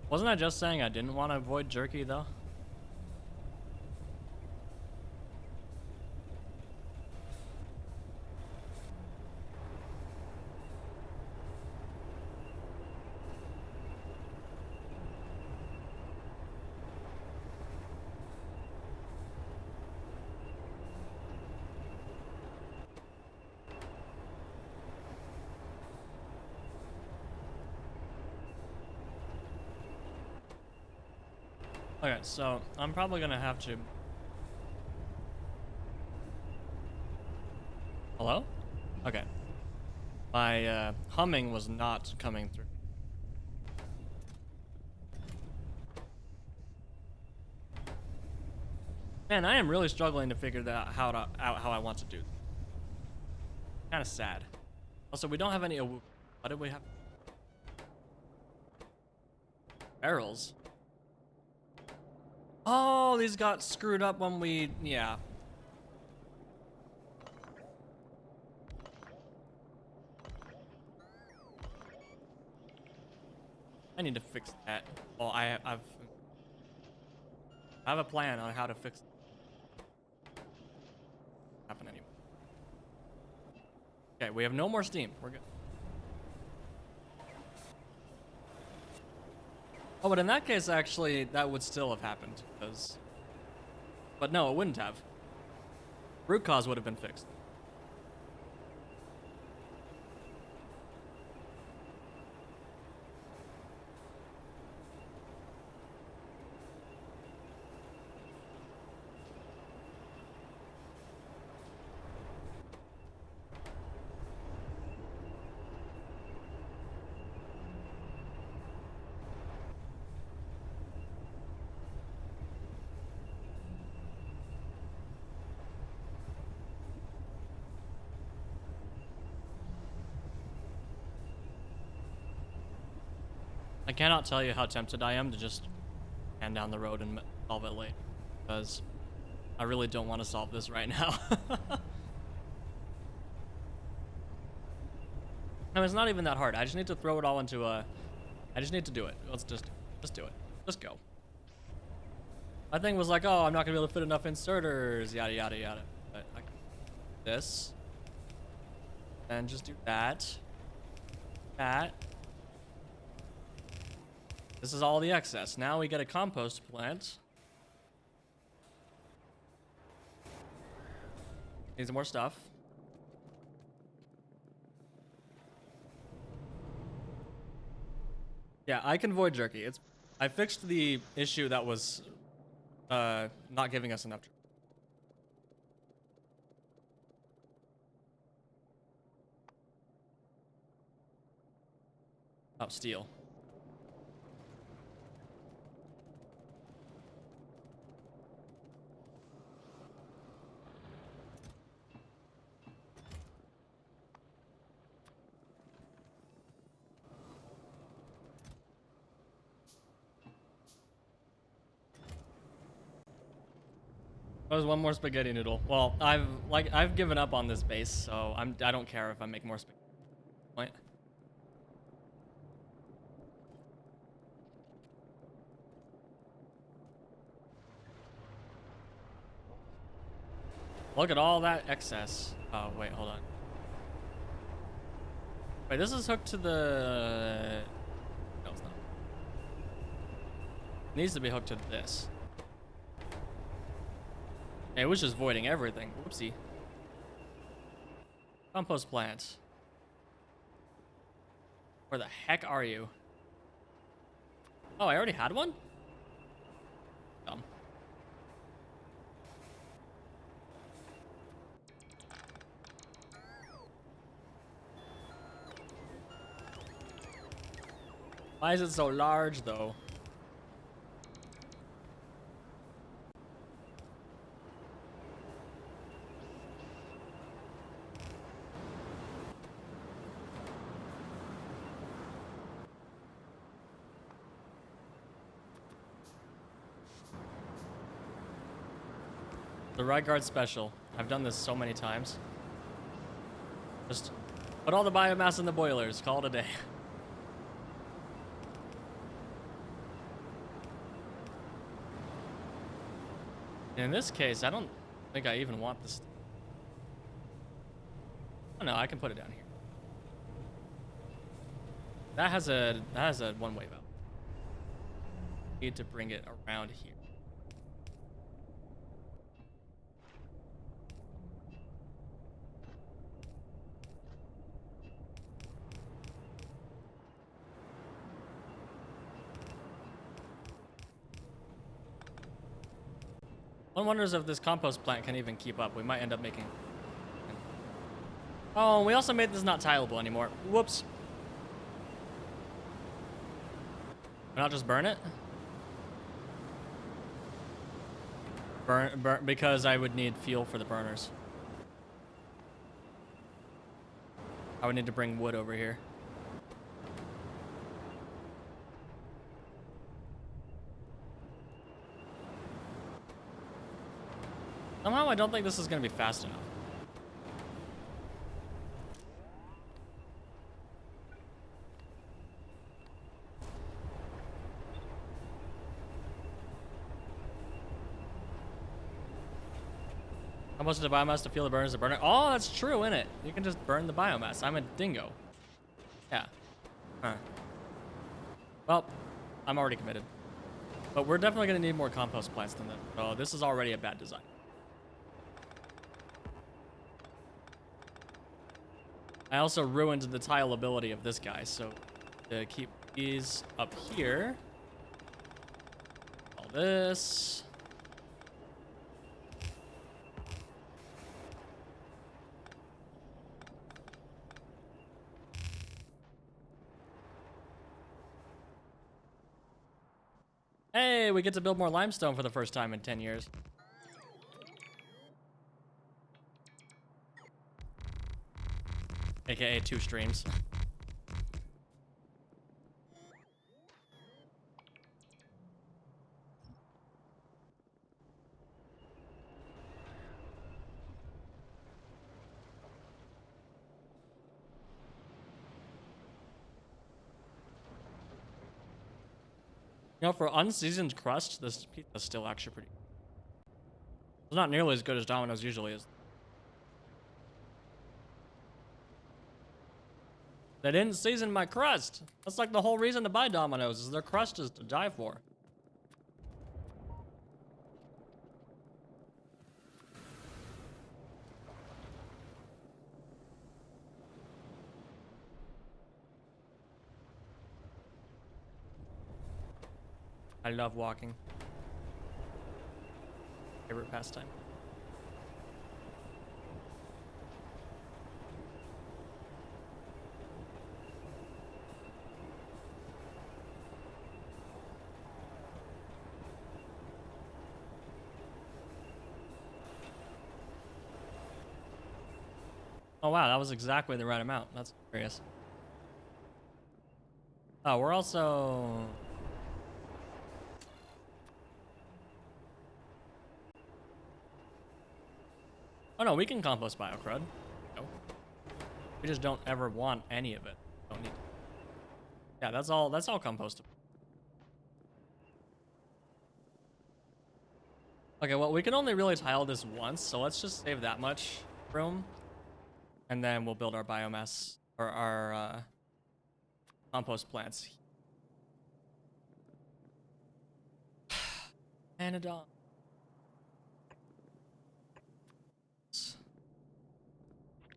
Wasn't I just saying I didn't want to avoid jerky, though? Okay, so I'm probably gonna have to. Hello? Okay. My humming was not coming through. Man, I am really struggling to figure that out how I want to do. Kind of sad. Also, we don't have any. What did we have? Barrels. Oh, these got screwed up when we, yeah. I need to fix that. Well, I have a plan on how to fix it. Happen anymore. Okay, we have no more steam. We're good. Oh, but in that case, actually, that would still have happened, because. But no, it wouldn't have. Root cause would have been fixed. I cannot tell you how tempted I am to just hand down the road and solve it late, because I really don't want to solve this right now. No, it's not even that hard. I just need to throw it all into a... I just need to do it. Let's just do it. Just go. My thing was like, oh, I'm not gonna be able to fit enough inserters, yada yada yada. But I can do this, and just do that. That. This is all the excess. Now we get a compost plant. Needs more stuff. Yeah, I can void jerky. I fixed the issue that was not giving us enough. Oh, steel. There's one more spaghetti noodle. Well, I've given up on this base, so I don't care if I make more spaghetti. Point. Look at all that excess. Oh wait, hold on. Wait, this is hooked to the... No, it's not. It needs to be hooked to this. It was just voiding everything. Whoopsie. Compost plant. Where the heck are you? Oh, I already had one? Dumb. Why is it so large, though? The right guard special. I've done this so many times. Just put all the biomass in the boilers. Call it a day. In this case, I don't think I even want this. Oh no, I can put it down here. That has a one-way valve. Need to bring it around here. One wonders if this compost plant can even keep up. We might end up making... Oh, we also made this not tileable anymore. Whoops. Why not just burn it? Burn, because I would need fuel for the burners. I would need to bring wood over here. Somehow I don't think this is going to be fast enough. How much is the biomass to fuel the burners to burn it? Oh, that's true, isn't it? You can just burn the biomass. I'm a dingo. Yeah. Huh. Well, I'm already committed. But we're definitely going to need more compost plants than that. Oh, this is already a bad design. I also ruined the tile ability of this guy, so to keep these up here. All this. Hey, we get to build more limestone for the first time in 10 years. AKA 2 streams. You know, for unseasoned crust, this pizza's still actually pretty. It's not nearly as good as Domino's usually is. They didn't season my crust. That's like the whole reason to buy Domino's, is their crust is to die for. I love walking. Favorite pastime. Oh wow, that was exactly the right amount. That's curious. Oh, we're also... Oh no, we can compost biocrud. No. We just don't ever want any of it. Don't need to. Yeah, that's all compostable. Okay, well, we can only really tile this once, so let's just save that much room. And then we'll build our biomass, or our compost plants. Pyanodons.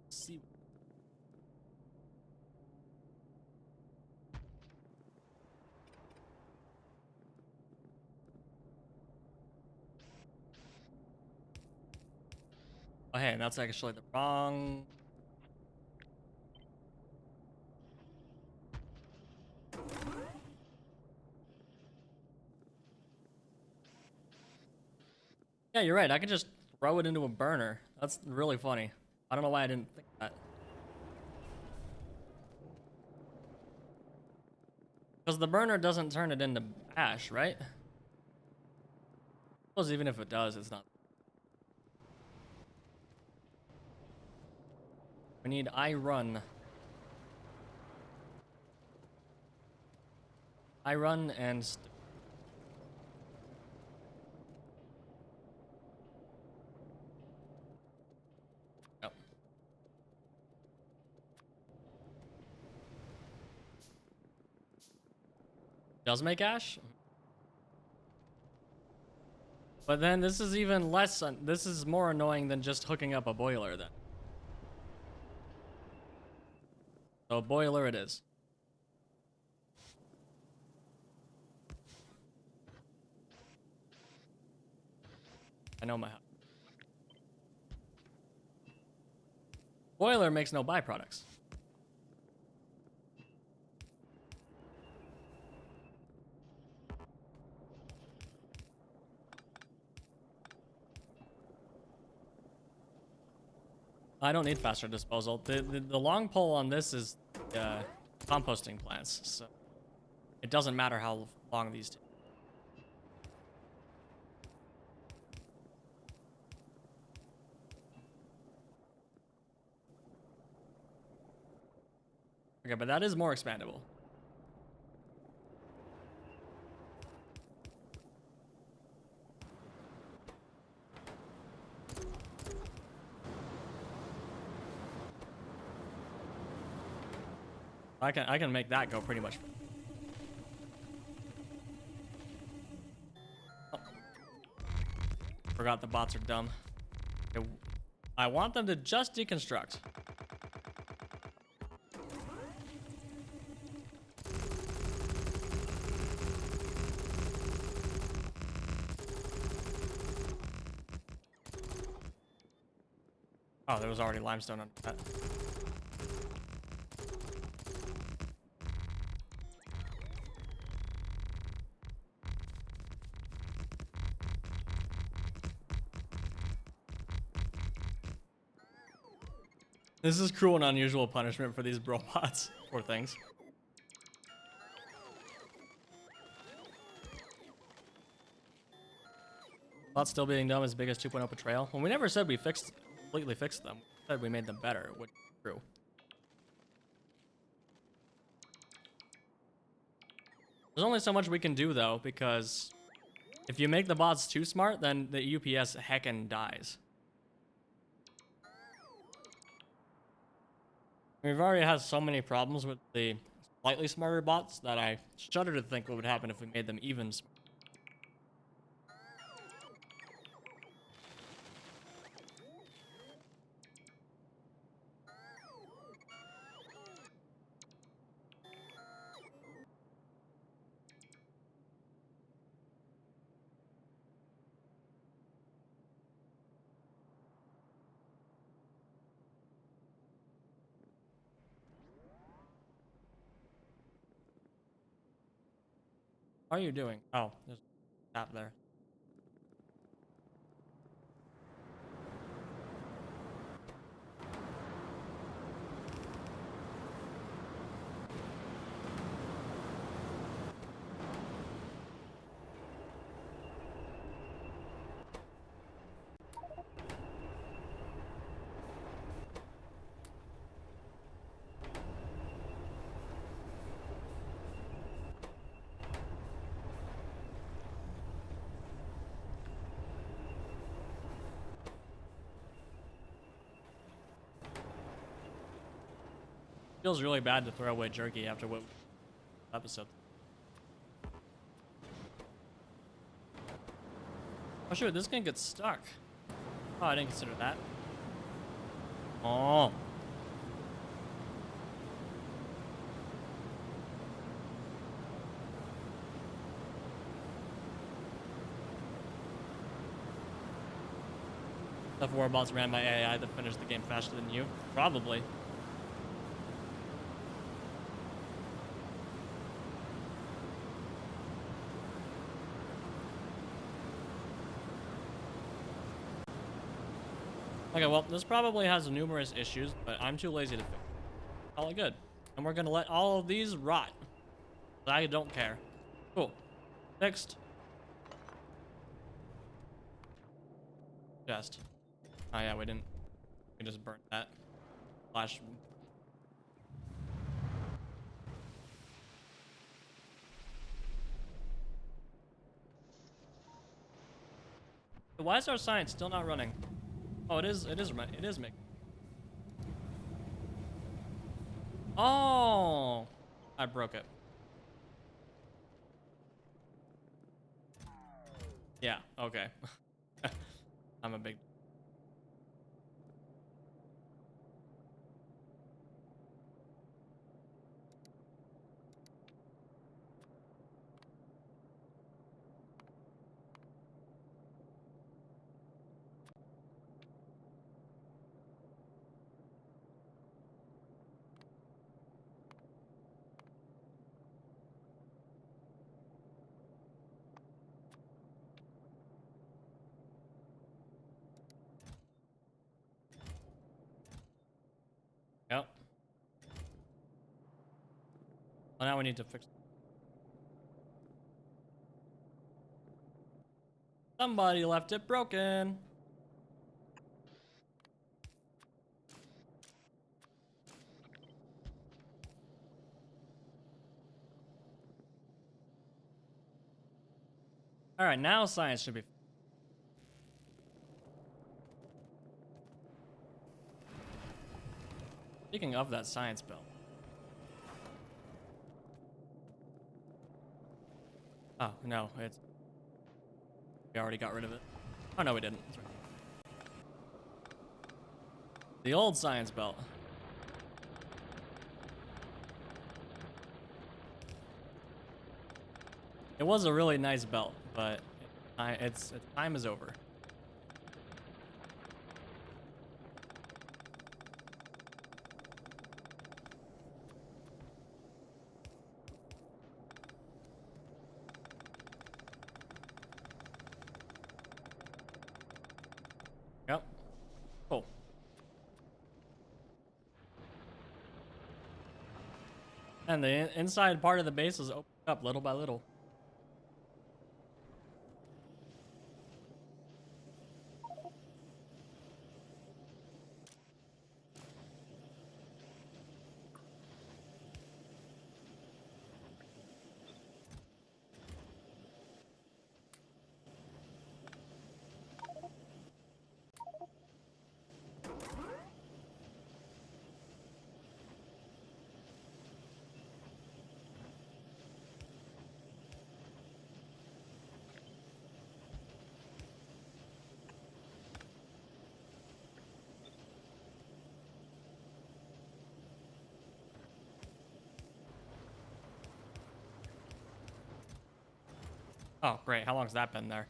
See. Oh, hey, that's actually the wrong... Yeah, you're right. I could just throw it into a burner. That's really funny. I don't know why I didn't think of that. Because the burner doesn't turn it into ash, right? I suppose even if it does, it's not. We need iron. Iron and... Yep. Does make ash? But then this is even less... This is more annoying than just hooking up a boiler then. So boiler it is. I know my house. Boiler makes no byproducts. I don't need faster disposal. The long pole on this is composting plants, so it doesn't matter how long these take. Okay, but that is more expandable. I can make that go pretty much. Oh. Forgot the bots are dumb. Okay, I want them to just deconstruct. Oh, there was already limestone on that. This is cruel and unusual punishment for these robots. Poor things. Bots still being dumb is biggest 2.0 betrayal. Well, we never said we completely fixed them. We said we made them better, which is true. There's only so much we can do though, because if you make the bots too smart, then the UPS heckin' dies. We've already had so many problems with the slightly smarter bots that I shudder to think what would happen if we made them even smarter. What are you doing? Oh, there's a tap there. Feels really bad to throw away jerky after what episode. Oh shoot, this can get stuck. Oh, I didn't consider that. Oh. The 4 bots ran by AI that finished the game faster than you? Probably. Okay, well, this probably has numerous issues, but I'm too lazy to fix it. Call it good. And we're gonna let all of these rot. I don't care. Cool. Fixed. Just. Oh yeah, we didn't. We just burnt that. Flash. Why is our science still not running? Oh, it is making. Oh! I broke it. Yeah, okay. I'm a big... Yep. Well, now we need to fix... Somebody left it broken. All right, now science should be... Speaking of that science bill. Oh, no, it's... We already got rid of it. Oh, no, we didn't. That's right. The old science belt. It was a really nice belt, but its time is over. Yep. Cool. And the inside part of the base is opened up little by little. Oh, great. How long's that been there?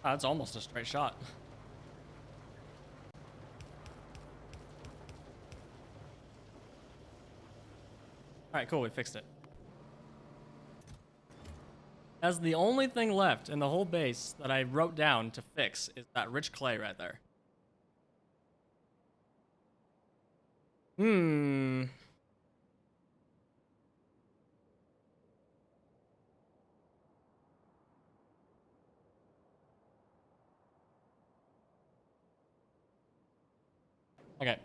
Oh, that's almost a straight shot. All right, cool. We fixed it. That's the only thing left in the whole base that I wrote down to fix is that rich clay right there. Hmm. Okay.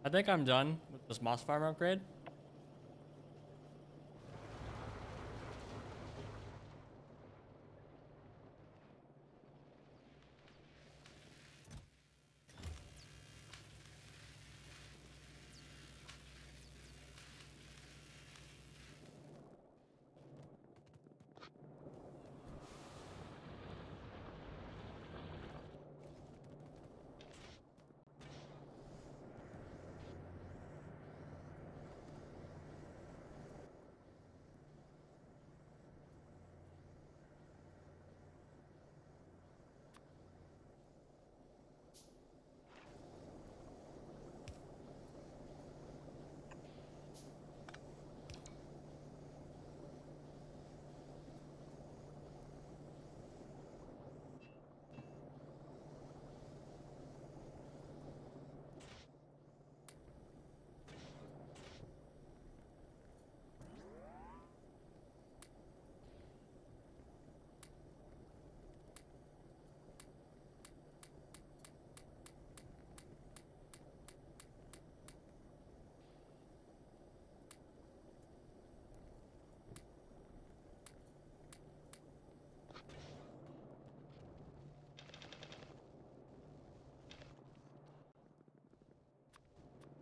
I think I'm done with this moss farm upgrade.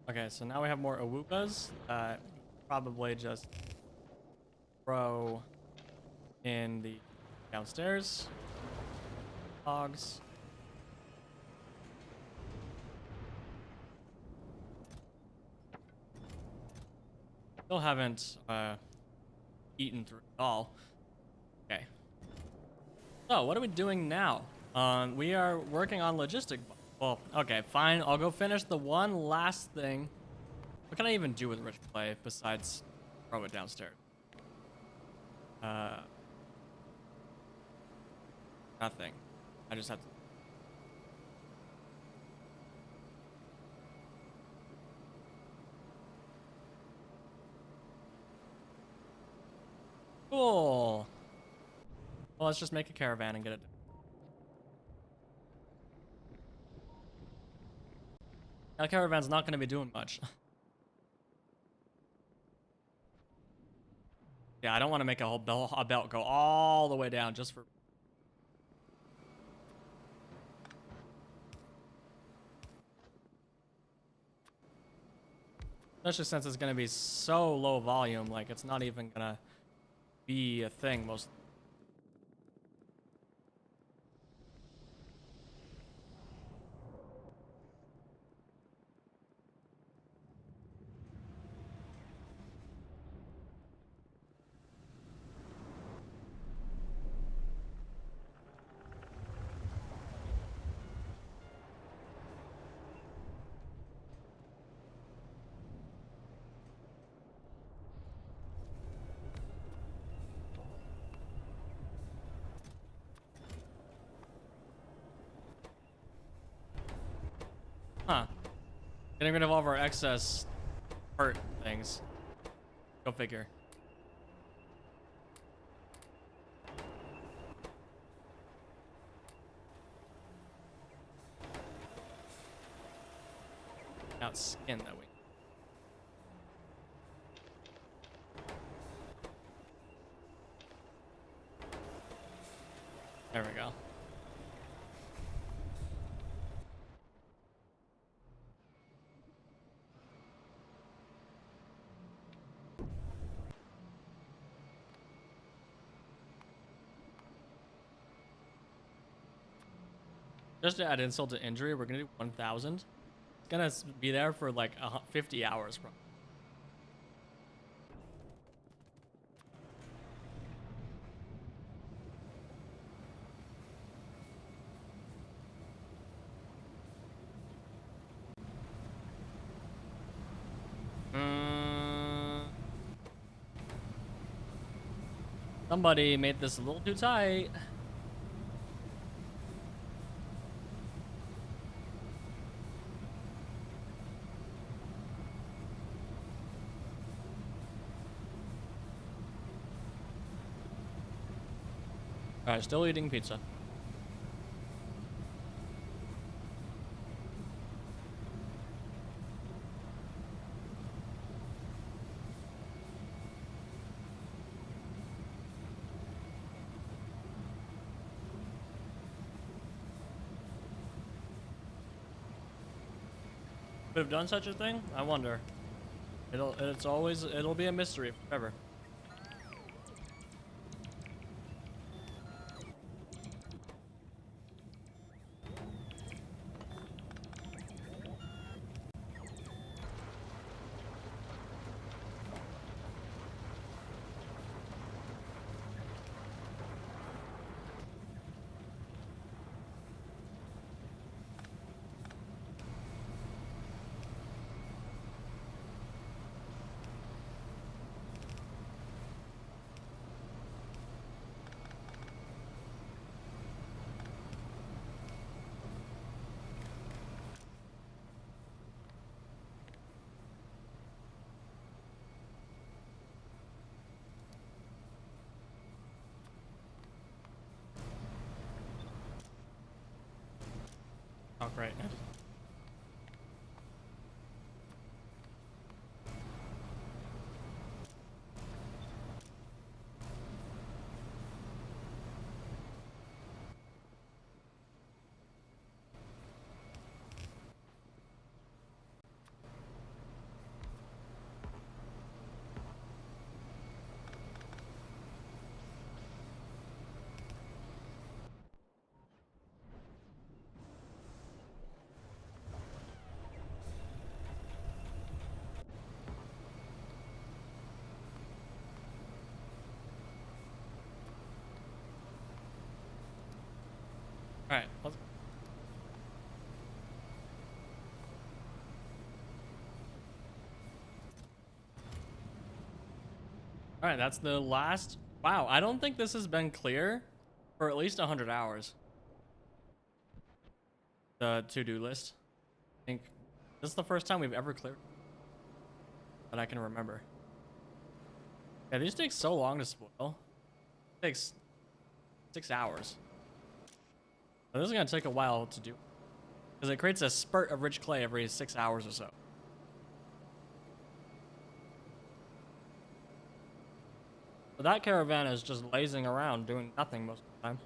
Okay, so now we have more awugas that probably just throw in the downstairs. Hogs. Still haven't eaten through it all. Okay. So what are we doing now? We are working on logistic. Well, okay, fine. I'll go finish the one last thing. What can I even do with rich clay besides throw it downstairs? Nothing. I just have to. Cool. Well, let's just make a caravan and get it. That caravan's not going to be doing much. Yeah, I don't want to make a whole belt go all the way down just for. Especially since it's going to be so low volume, like it's not even going to be a thing most. Huh. Getting rid of all of our excess hurt things. Go figure. Out skin that we. There we go. Just to add insult to injury, we're gonna do 1,000. It's gonna be there for like 50 hours, bro. Somebody made this a little too tight. All right, still eating pizza. Could have done such a thing? I wonder. It'll be a mystery forever. Oh, great. All right, let's. All right, that's the last. Wow, I don't think this has been clear for at least 100 hours. The to-do list. I think this is the first time we've ever cleared that I can remember. Yeah, these take so long to spoil. It takes 6 hours. But this is gonna take a while to do, because it creates a spurt of rich clay every 6 hours or so. But that caravan is just lazing around doing nothing most of the time.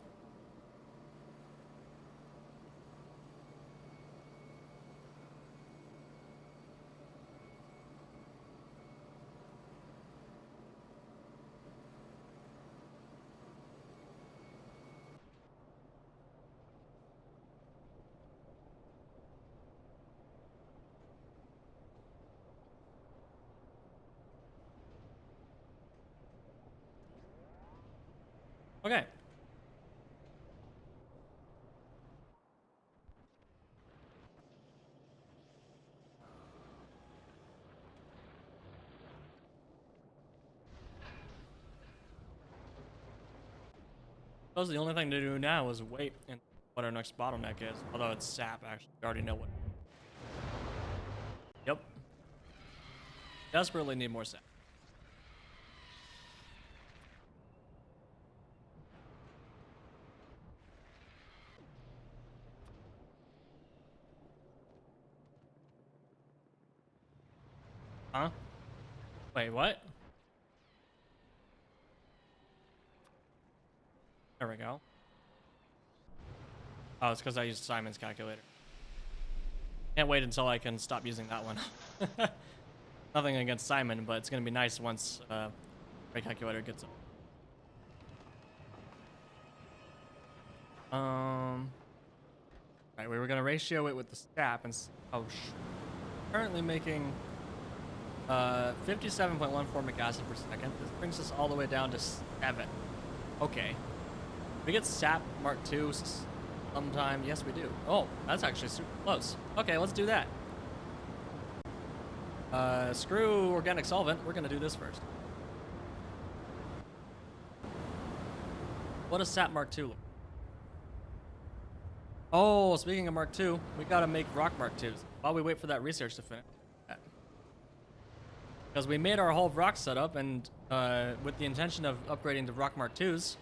Okay. Suppose the only thing to do now is wait and what our next bottleneck is. Although it's sap, actually. We already know what. Yep. Desperately need more sap. Huh? Wait, what? There we go. Oh, it's because I used Simon's calculator. Can't wait until I can stop using that one. Nothing against Simon, but it's gonna be nice once my calculator gets up. Right, we were gonna ratio it with the sap and currently making 57.1 formic acid per second. This brings us all the way down to 7. Okay. We get sap Mark II sometime. Yes, we do. Oh, that's actually super close. Okay, let's do that. Screw organic solvent. We're gonna do this first. What does sap Mark II look like? Oh, speaking of Mark II, we gotta make rock Mark IIs while we wait for that research to finish. Because we made our whole rock setup, and with the intention of upgrading to rock Mark IIs,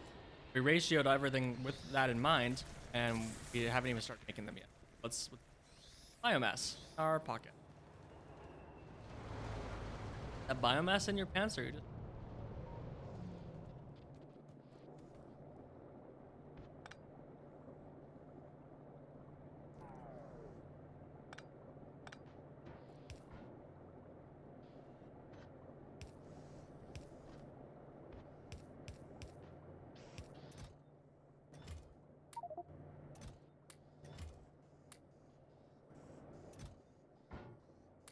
we ratioed everything with that in mind, and we haven't even started making them yet. Let's biomass in our pocket. That biomass in your pants, or you just?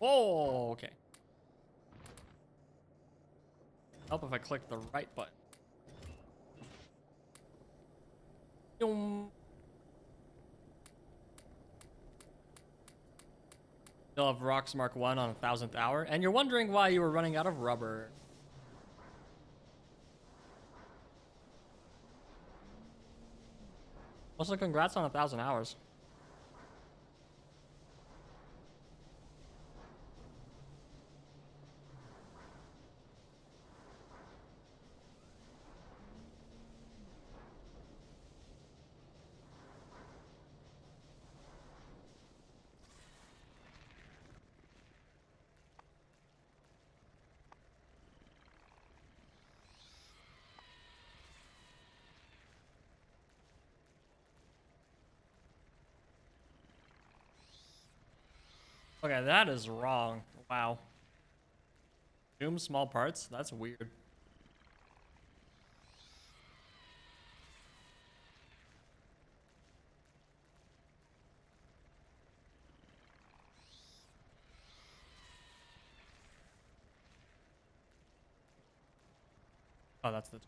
Oh, okay. Help if I click the right button. Still have rocks Mark 1 on 1000th hour, and you're wondering why you were running out of rubber. Also, congrats on 1000 hours. Okay, that is wrong. Wow. Zoom small parts? That's weird. Oh, that's the...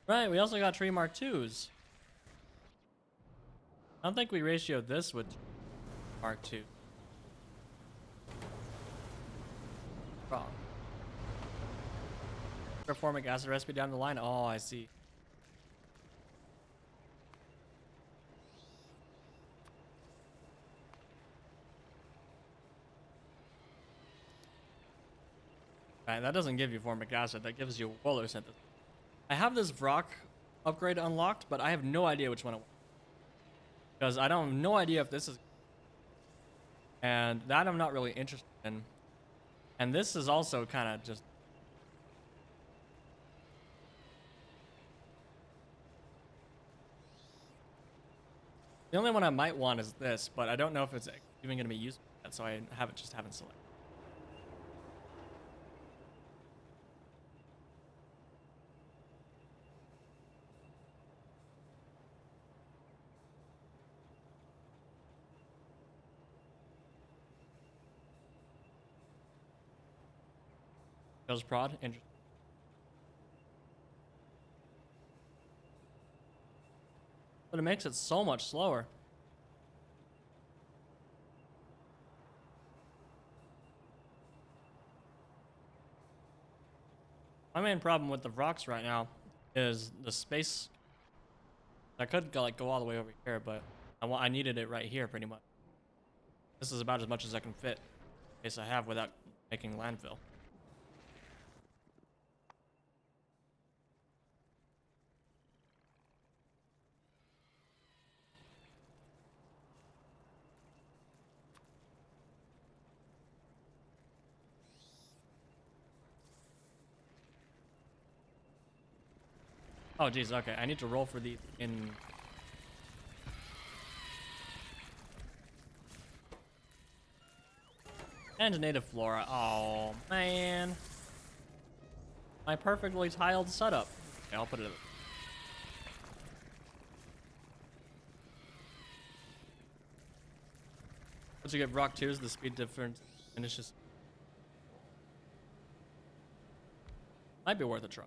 Right, we also got tree Mark IIs. I don't think we ratioed this with Mark II. Wrong. Formic acid recipe down the line. Oh, I see. Right, that doesn't give you formic acid. That gives you Wohler synthesis. I have this rock upgrade unlocked, but I have no idea which one it was. Because I don't have no idea if this is... And that I'm not really interested in. And this is also kind of just... The only one I might want is this, but I don't know if it's even going to be useful yet, so I haven't selected. Goes prod? Interesting. But it makes it so much slower. My main problem with the rocks right now is the space. I could go, go all the way over here, but I needed it right here pretty much. This is about as much as I can fit in case I have without making landfill. Oh, geez. Okay, I need to roll for these in. And native flora. Oh, man. My perfectly tiled setup. Okay, I'll put it. Once you get rock 2s, the speed difference finishes. Might be worth a try.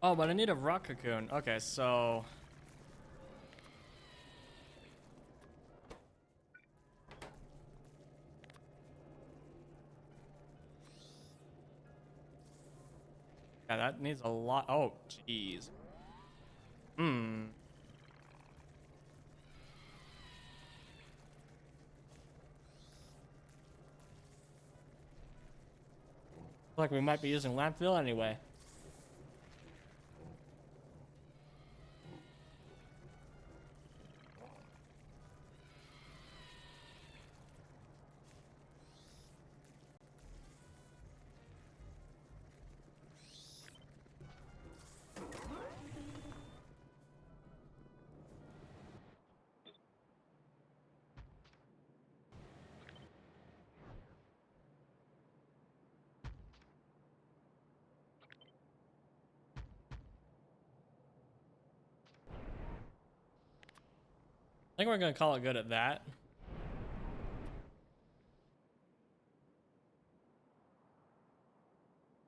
Oh, but I need a rock cocoon. Okay, so yeah, that needs a lot. Oh, jeez. Hmm. Like we might be using landfill anyway. I think we're gonna call it good at that.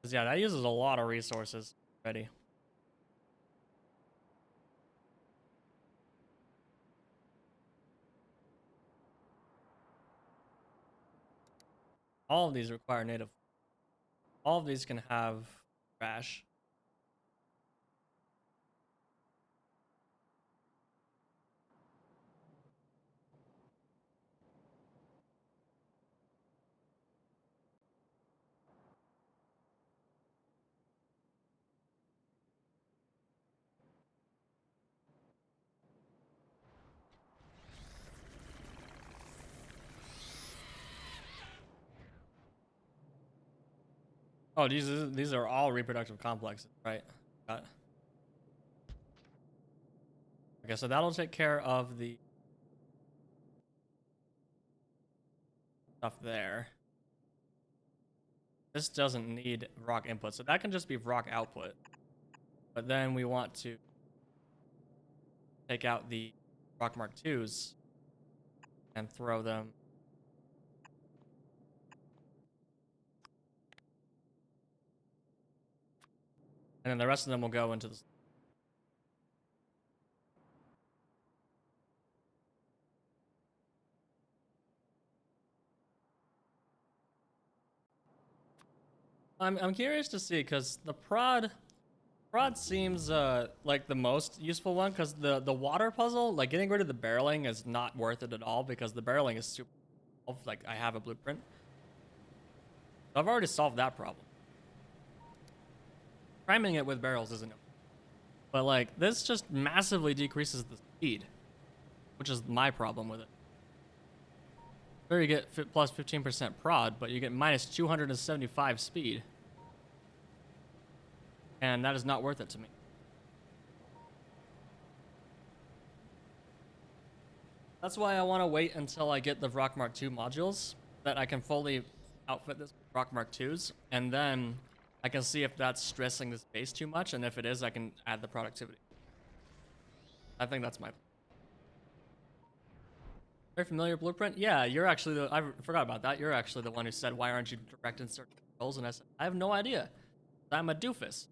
Cause yeah, that uses a lot of resources already. All of these require native. All of these can have trash. Oh, these are all reproductive complexes, right? Got it. Okay, so that'll take care of the stuff there. This doesn't need rock input, so that can just be rock output. But then we want to take out the rock mark 2s and throw them. And then the rest of them will go into the. I'm curious to see because the prod seems like the most useful one because the water puzzle, like getting rid of the barreling, is not worth it at all because the barreling is super. Like I have a blueprint. I've already solved that problem. Priming it with barrels isn't. But like this just massively decreases the speed, which is my problem with it. Sure, you get plus 15% prod, but you get minus 275 speed. And that is not worth it to me. That's why I want to wait until I get the Rock Mark 2 modules that I can fully outfit this with Rock Mark 2s, and then I can see if that's stressing this base too much, and if it is, I can add the productivity. I think that's my. Very familiar blueprint? Yeah, you're actually the. I forgot about that. You're actually the one who said, "Why aren't you direct insert controls?" And I said, "I have no idea. I'm a doofus."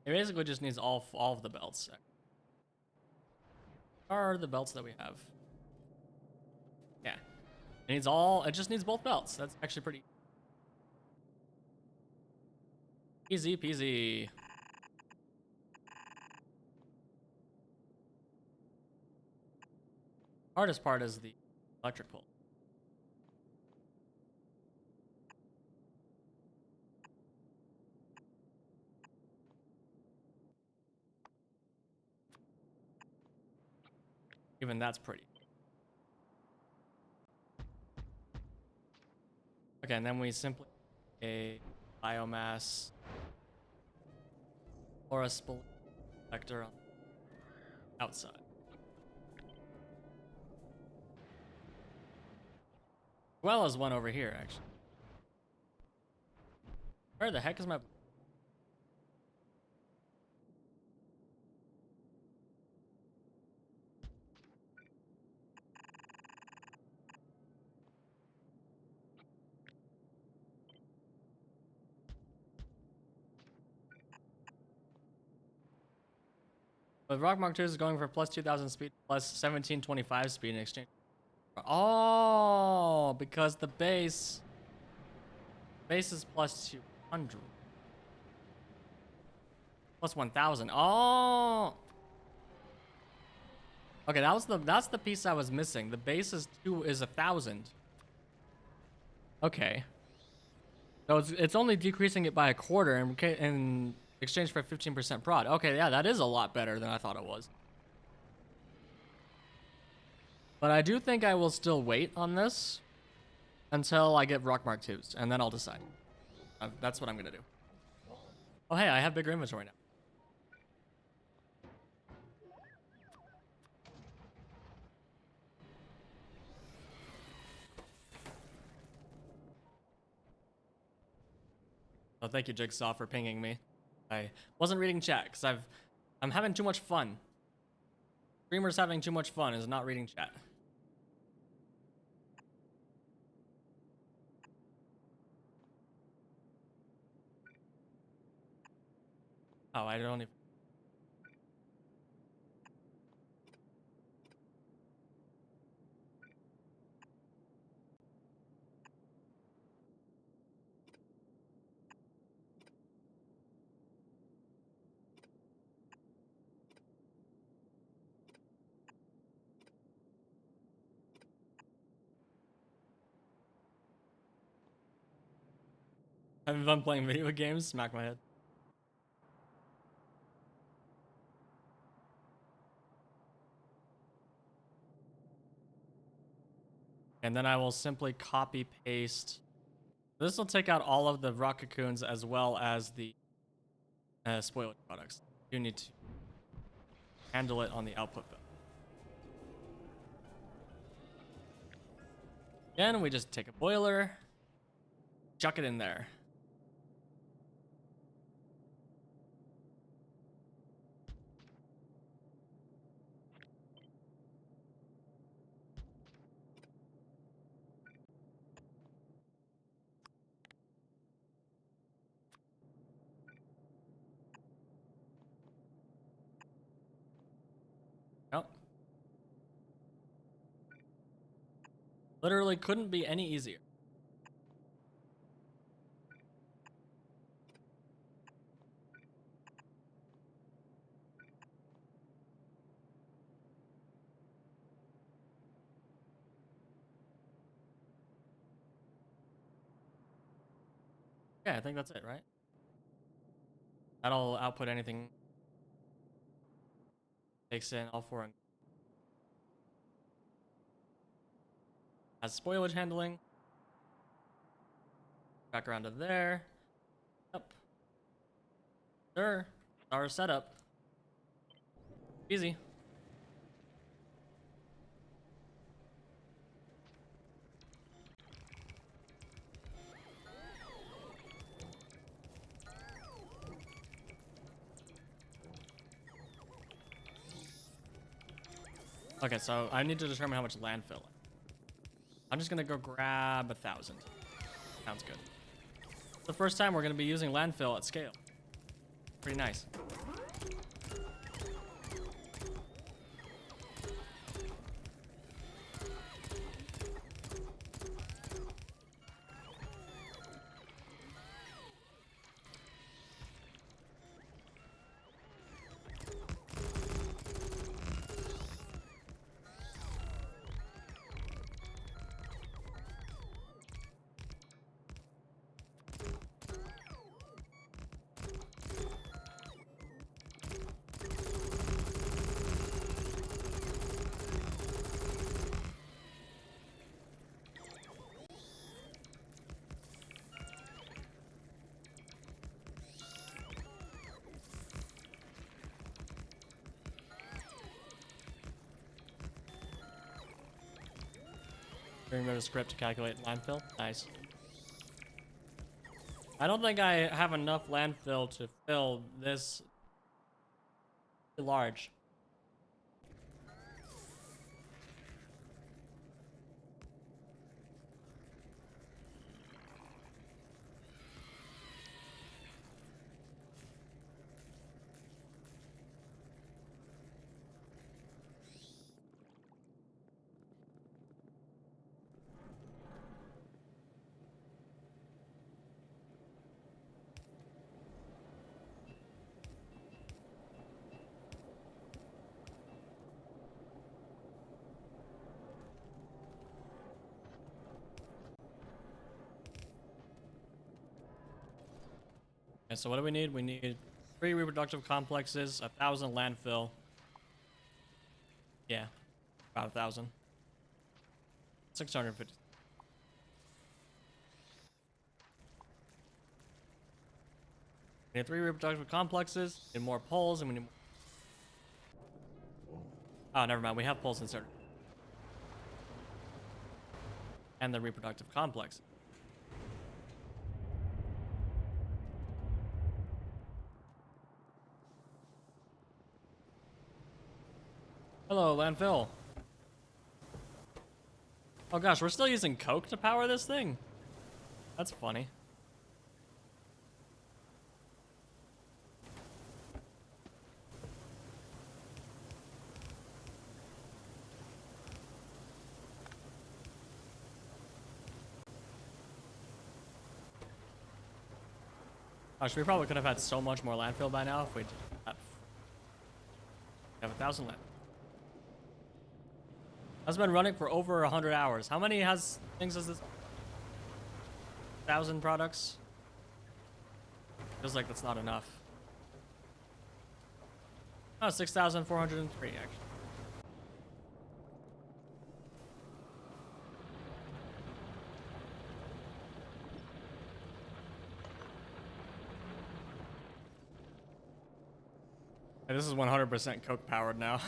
It basically just needs all of the belts. What are the belts that we have? It just needs both belts. That's actually pretty easy peasy. Hardest part is the electric pole. Even that's pretty. Okay, and then we simply a biomass or a collector on the outside. Well as one over here, actually. Where the heck is my... But Rock Mark 2 is going for plus 2,000 speed, plus 1725 speed in exchange. Oh, because the base is plus 200. Plus 1,000. Oh. Okay, that's the piece I was missing. The base is 1,000. Okay. So it's only decreasing it by a quarter in exchange for 15% prod. Okay, yeah, that is a lot better than I thought it was. But I do think I will still wait on this until I get Rock Mark 2s, and then I'll decide. That's what I'm gonna do. Oh hey, I have bigger inventory now. Oh, thank you, Jigsaw, for pinging me. I wasn't reading chat because I'm having too much fun. Streamers having too much fun is not reading chat. Oh, I don't even... Having fun playing video games? Smack my head. And then I will simply copy paste. This will take out all of the rock cocoons as well as the spoiled products. You need to handle it on the output belt. Again, we just take a boiler, chuck it in there. Nope. Literally couldn't be any easier. Yeah, I think that's it, right? That'll output anything. Takes in all four. Has spoilage handling. Back around to there. Yep. Sure. Our setup. Easy. Okay, so I need to determine how much landfill. I'm just gonna go grab 1,000. Sounds good. The first time we're gonna be using landfill at scale. Pretty nice. Bring a script to calculate landfill. Nice. I don't think I have enough landfill to fill this large. Okay, so what do we need? We need 3 reproductive complexes, 1,000 landfill. Yeah, about 1,000. 650. We need 3 reproductive complexes, we need more poles, and we need more... Oh, never mind. We have poles inserted. And the reproductive complex. Hello, landfill. Oh gosh, we're still using coke to power this thing? That's funny. Gosh, we probably could have had so much more landfill by now if we have 1,000 landfill. That's been running for over 100 hours. How many things has this? 1,000 products? Feels like that's not enough. Oh, 6,403 actually. Hey, this is 100% coke powered now.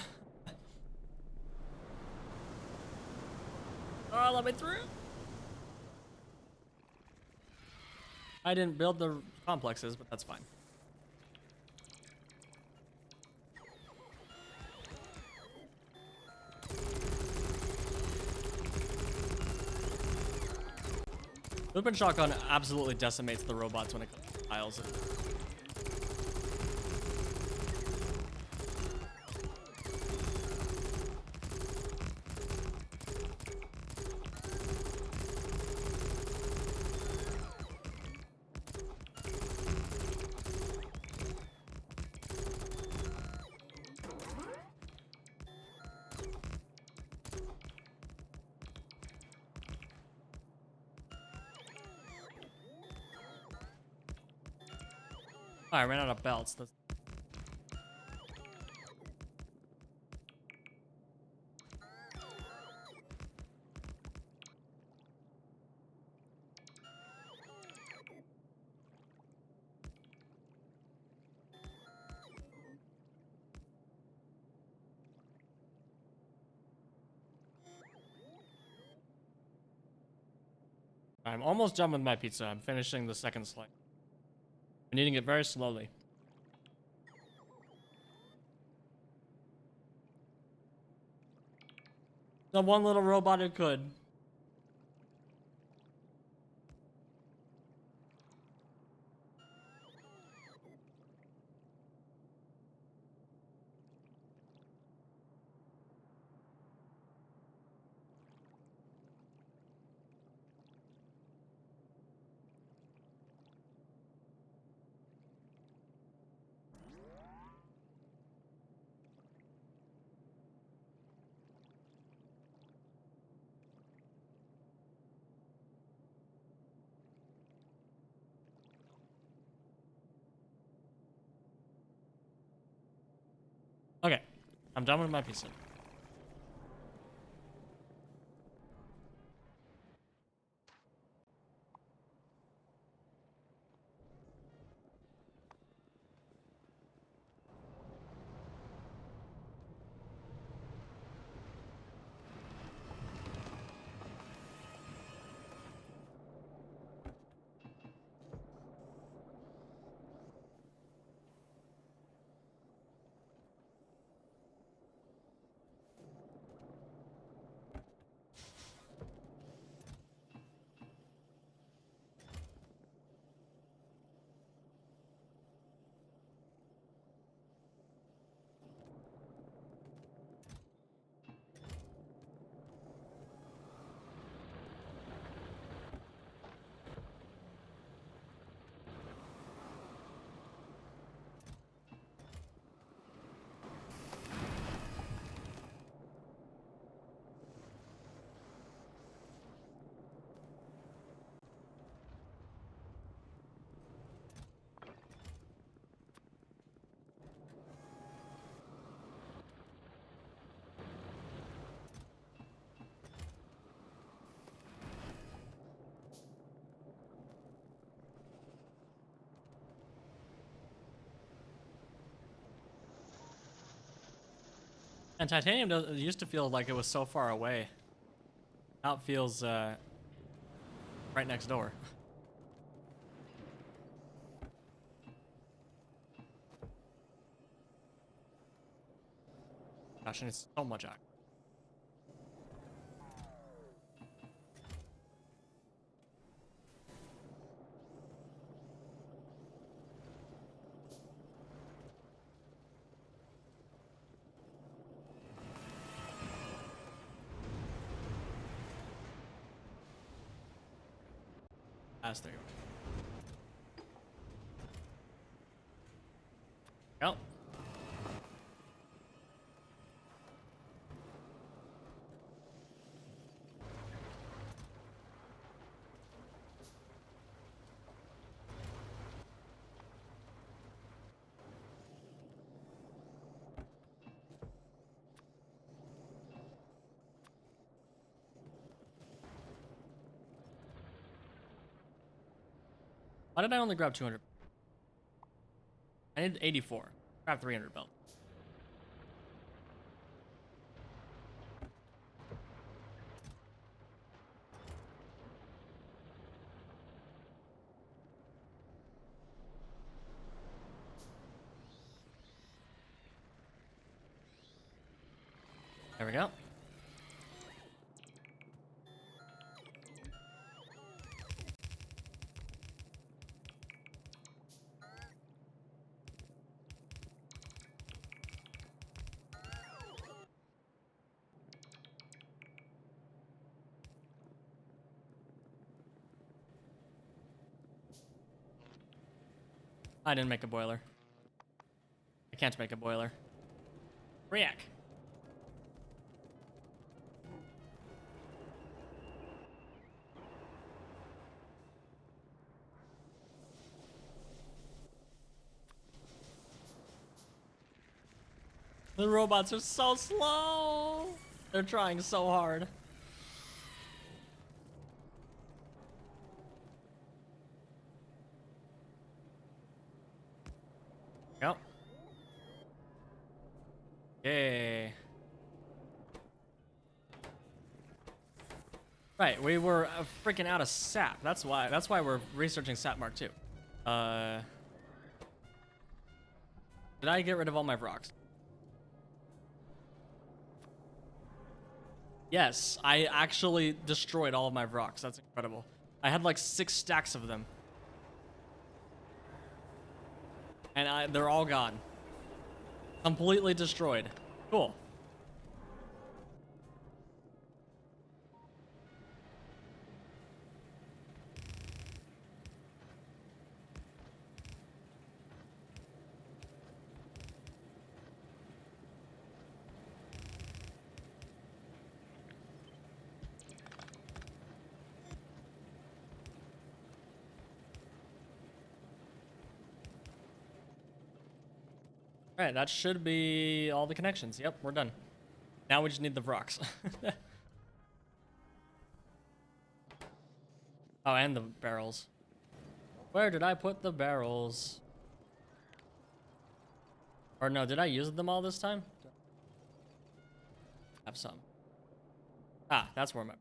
Oh, let me through. I didn't build the complexes, but that's fine. Looping shotgun absolutely decimates the robots when it comes to tiles. Oh, I ran out of belts. I'm almost done with my pizza. I'm finishing the second slice. I'm eating it very slowly. The one little robot it could. Okay, I'm done with my pizza. And titanium it used to feel like it was so far away. Now it feels right next door. Gosh, and it's so much action. There you go. Why did I only grab 200? I need 84. Grab 300 belt. There we go. I didn't make a boiler. I can't make a boiler. React. The robots are so slow. They're trying so hard. Yep. Yay. Right, we were freaking out of sap. That's why we're researching sap Mark II. Did I get rid of all my rocks? Yes, I actually destroyed all of my rocks. That's incredible. I had like 6 stacks of them. And they're all gone. Completely destroyed. Cool. All right, that should be all the connections. Yep, we're done. Now we just need the rocks. Oh, and the barrels. Where did I put the barrels? Or no, did I use them all this time? Have some. Ah, that's where I'm at.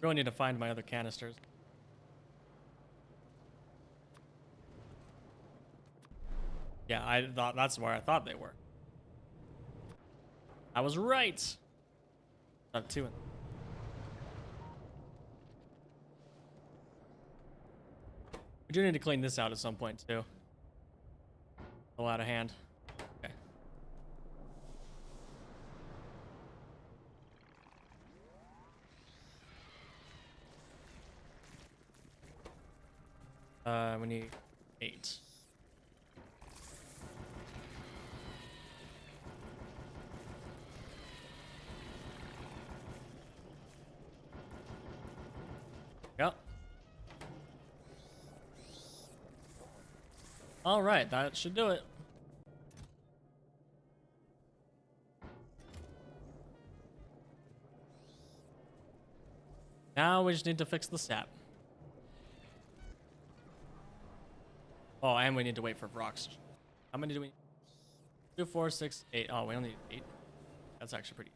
Really need to find my other canisters. Yeah, I thought that's where I thought they were. I was right. I have 2 in. We do need to clean this out at some point too. A lot of hand. Okay. We need 8. Yep. All right, that should do it. Now we just need to fix the sap. Oh, and we need to wait for rocks. How many do we need? 2, 4, 6, 8. Oh, we only need 8. That's actually pretty.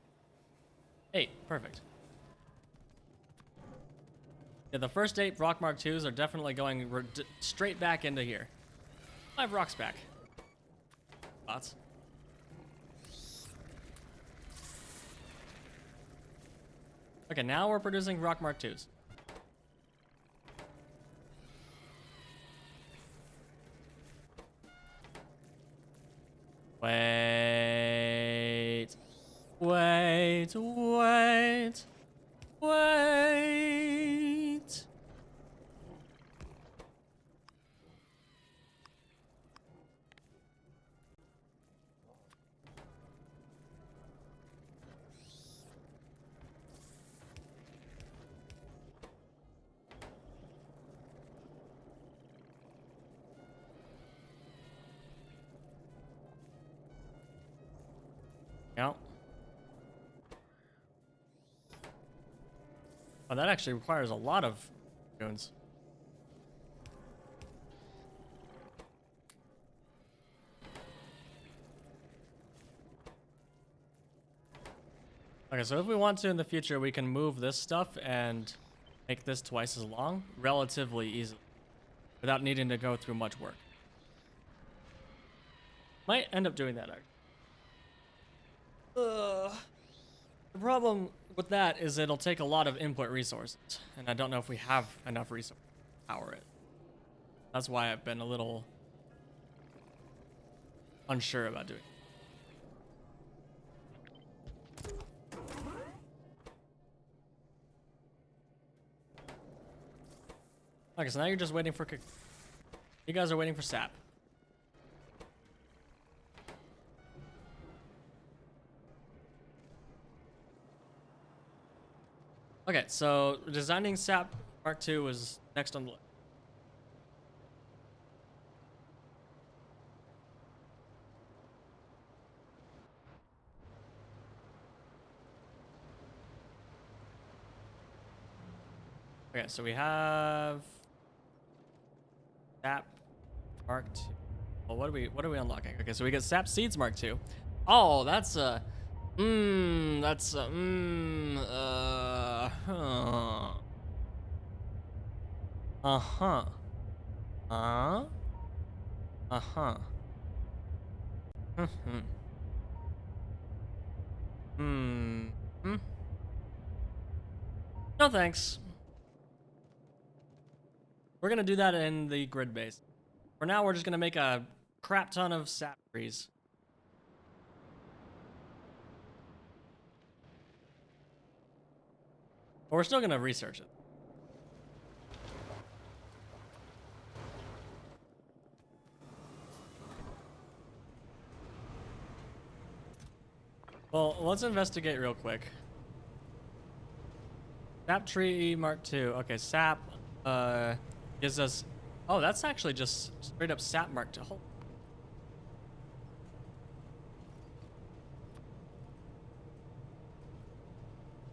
8. Perfect. Yeah, the first 8 rock mark 2s are definitely going straight back into here. 5 rocks back. Thoughts? Okay, now we're producing rock mark 2s. Wait. Wait. Wait. Wait. Yep. Oh, that actually requires a lot of runes. Okay, so if we want to in the future, we can move this stuff and make this twice as long relatively easily without needing to go through much work. Might end up doing that, actually. The problem with that is it'll take a lot of input resources, and I don't know if we have enough resources to power it. That's why I've been a little unsure about doing it. Okay, so now you're just waiting for... You guys are waiting for sap. Okay, so designing sap Mark II was next on the list. Okay, so we have sap Mark II. Well, what are we unlocking? Okay, so we get sap seeds Mark II. Oh, that's a huh. Uh-huh. Uh-huh. No thanks. We're gonna do that in the grid base. For now, we're just gonna make a crap ton of sap trees. But we're still gonna research it. Well, let's investigate real quick. Sap tree Mark II. Okay, sap gives us... Oh, that's actually just straight up sap Mark II. Oh.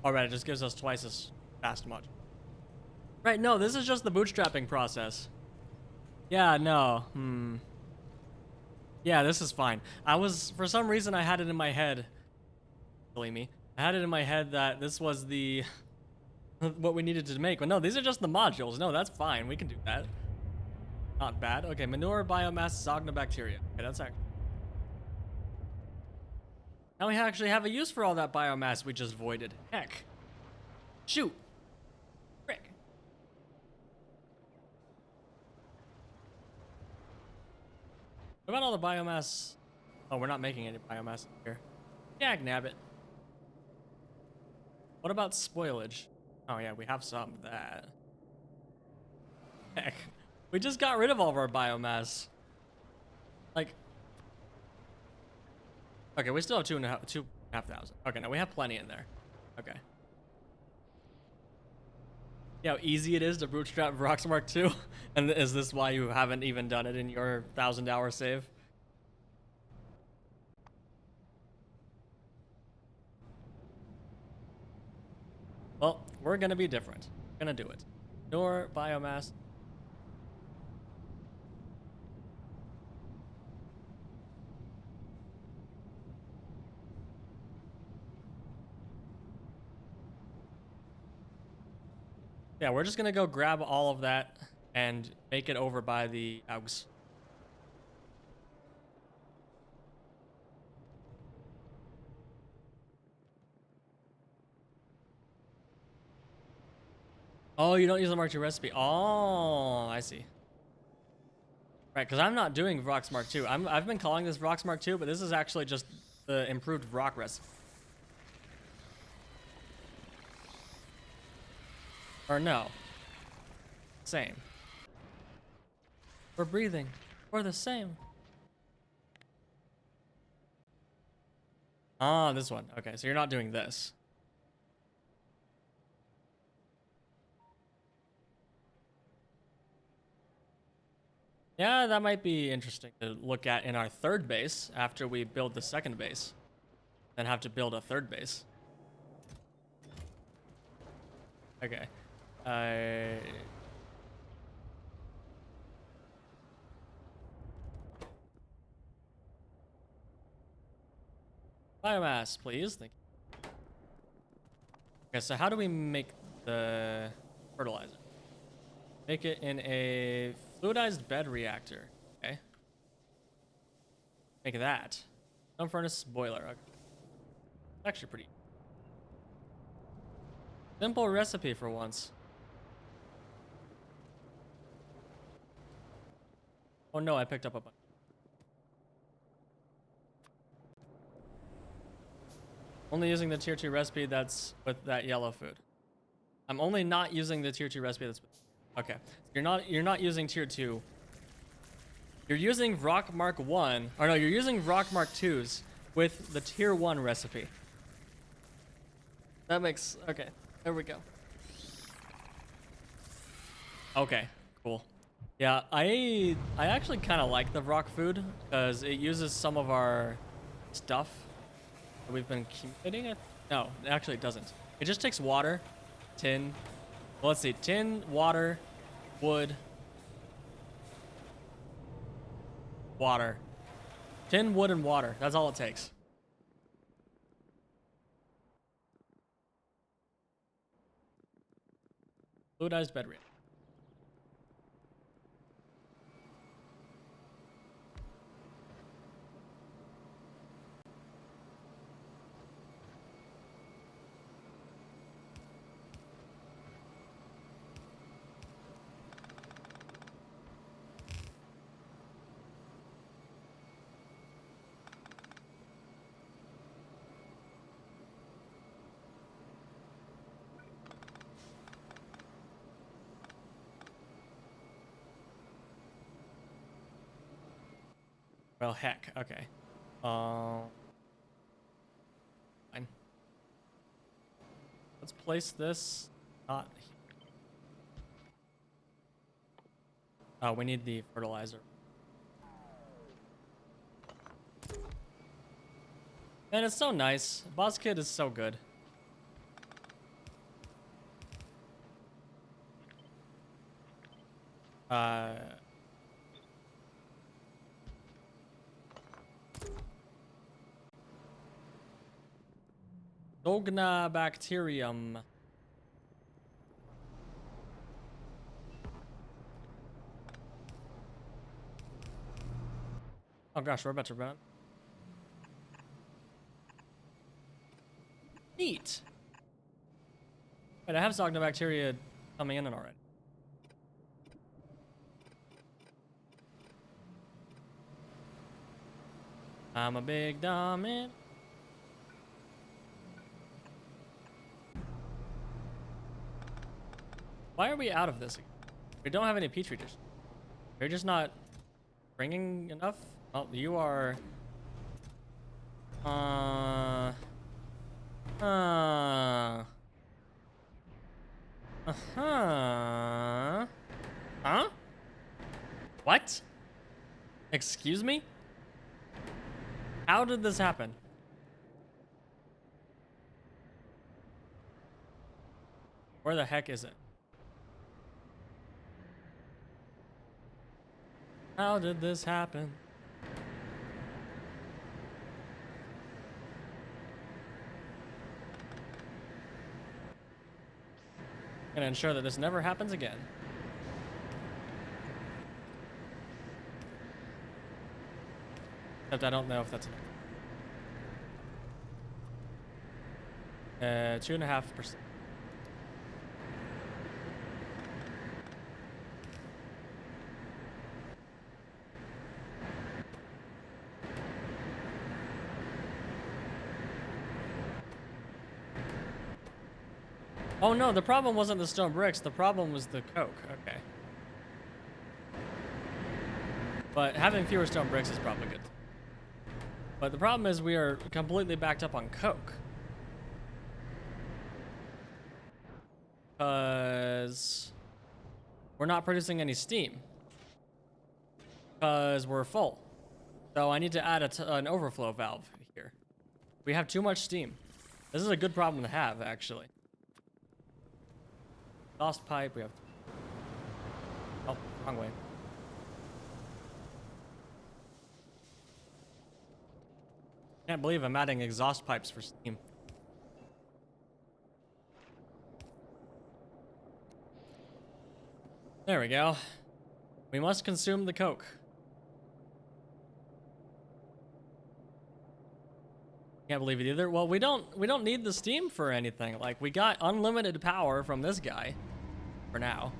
Alright, it just gives us twice as fast much. Right, no, this is just the bootstrapping process. Yeah, no. Yeah, this is fine. For some reason I had it in my head. Believe me. I had it in my head that this was the... what we needed to make. But no, these are just the modules. No, that's fine. We can do that. Not bad. Okay, manure, biomass, bacteria. Okay, that's actually... Now we actually have a use for all that biomass we just voided. Heck. Shoot. Frick. What about all the biomass? Oh, we're not making any biomass here. Yeah, nabbit. What about spoilage? Oh yeah, we have some of that. Heck, we just got rid of all of our biomass. Like, okay, we still have 2,500. Okay, now we have plenty in there. Okay. Yeah, how easy it is to bootstrap Roxmark 2? And is this why you haven't even done it in your 1,000-hour save? Well, we're gonna be different. We're gonna do it. Door, biomass. Yeah, we're just gonna go grab all of that and make it over by the Augs. Oh, you don't use the Mark II recipe. Oh, I see. Right, because I'm not doing Rox Mark II. I've been calling this Rox Mark II, but this is actually just the improved rock recipe. Or no. Same. We're breathing. We're the same. Ah, this one. Okay, so you're not doing this. Yeah, that might be interesting to look at in our third base after we build the second base. Then have to build a third base. Okay. Biomass, please. Thank you. Okay, so how do we make the fertilizer? Make it in a fluidized bed reactor. Okay. Make that. Stone furnace boiler. Okay. Actually pretty simple recipe for once. Oh no, I picked up a bunch. Only using the tier 2 recipe that's with that yellow food. I'm only not using the tier 2 recipe that's with... Okay. You're not using tier 2. You're using Rock Mark 1. Or no, you're using Rock Mark 2s with the tier 1 recipe. That makes... Okay. There we go. Okay. Cool. Yeah, I actually kind of like the rock food because it uses some of our stuff that we've been accumulating it. No, actually it doesn't. It just takes water, tin. Well, let's see. Tin, water, wood, water. Tin, wood, and water. That's all it takes. Fluidized bed reactor. Well, heck. Okay. Fine. Let's place this not here. Oh, we need the fertilizer. Man, it's so nice. Boss Kid is so good. Dogna bacterium. Oh gosh, we're about to run. Neat. Wait, I have Zognobacteria coming in already. I'm a big dumb man. Why are we out of this again? We don't have any Petri dishes. You're just not bringing enough? Oh, you are... Uh-huh. Huh? What? Excuse me? How did this happen? Where the heck is it? How did this happen? Gonna ensure that this never happens again. Except I don't know if that's enough. 2.5%. Oh no, the problem wasn't the stone bricks, the problem was the coke. Okay. But having fewer stone bricks is probably good. But the problem is we are completely backed up on coke. Because we're not producing any steam. Because we're full. So I need to add an overflow valve here. We have too much steam. This is a good problem to have, actually. Exhaust pipe, we have... Oh, wrong way. Can't believe I'm adding exhaust pipes for steam. There we go. We must consume the coke. Can't believe it either. Well, we don't need the steam for anything. Like, we got unlimited power from this guy for now.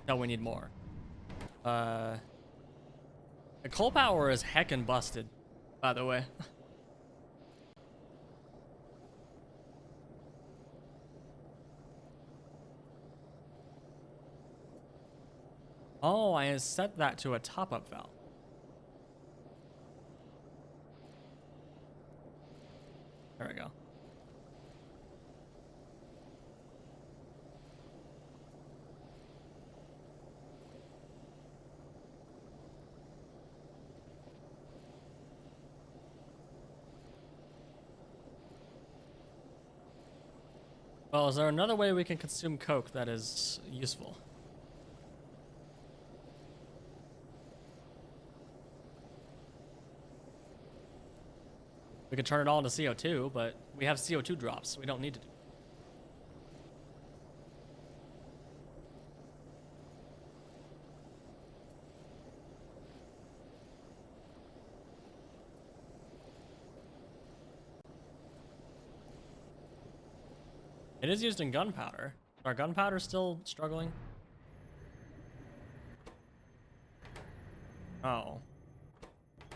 No, we need more. The coal power is heckin' busted, by the way. Oh, I set that to a top-up valve. There we go. Well, is there another way we can consume coke that is useful? We could turn it all into CO2, but we have CO2 drops. We don't need to do. It is used in gunpowder. Is our gunpowder still struggling? Oh.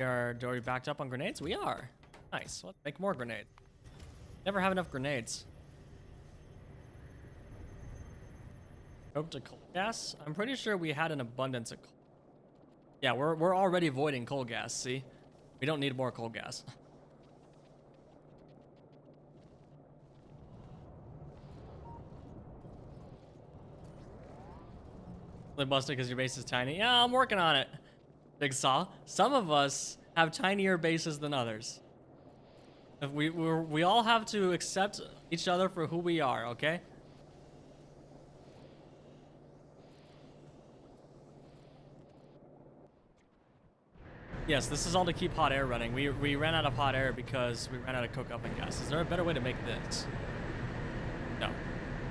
Are we backed up on grenades? We are. Nice. Let's make more grenades. Never have enough grenades. Coke to coal gas? I'm pretty sure we had an abundance of coal. Yeah, we're already voiding coal gas, see? We don't need more coal gas. Busted because your base is tiny. Yeah, I'm working on it. Big Saw. Some of us have tinier bases than others. If we all have to accept each other for who we are, okay? Yes, this is all to keep hot air running. We ran out of hot air because we ran out of coke oven gas. Is there a better way to make this? No,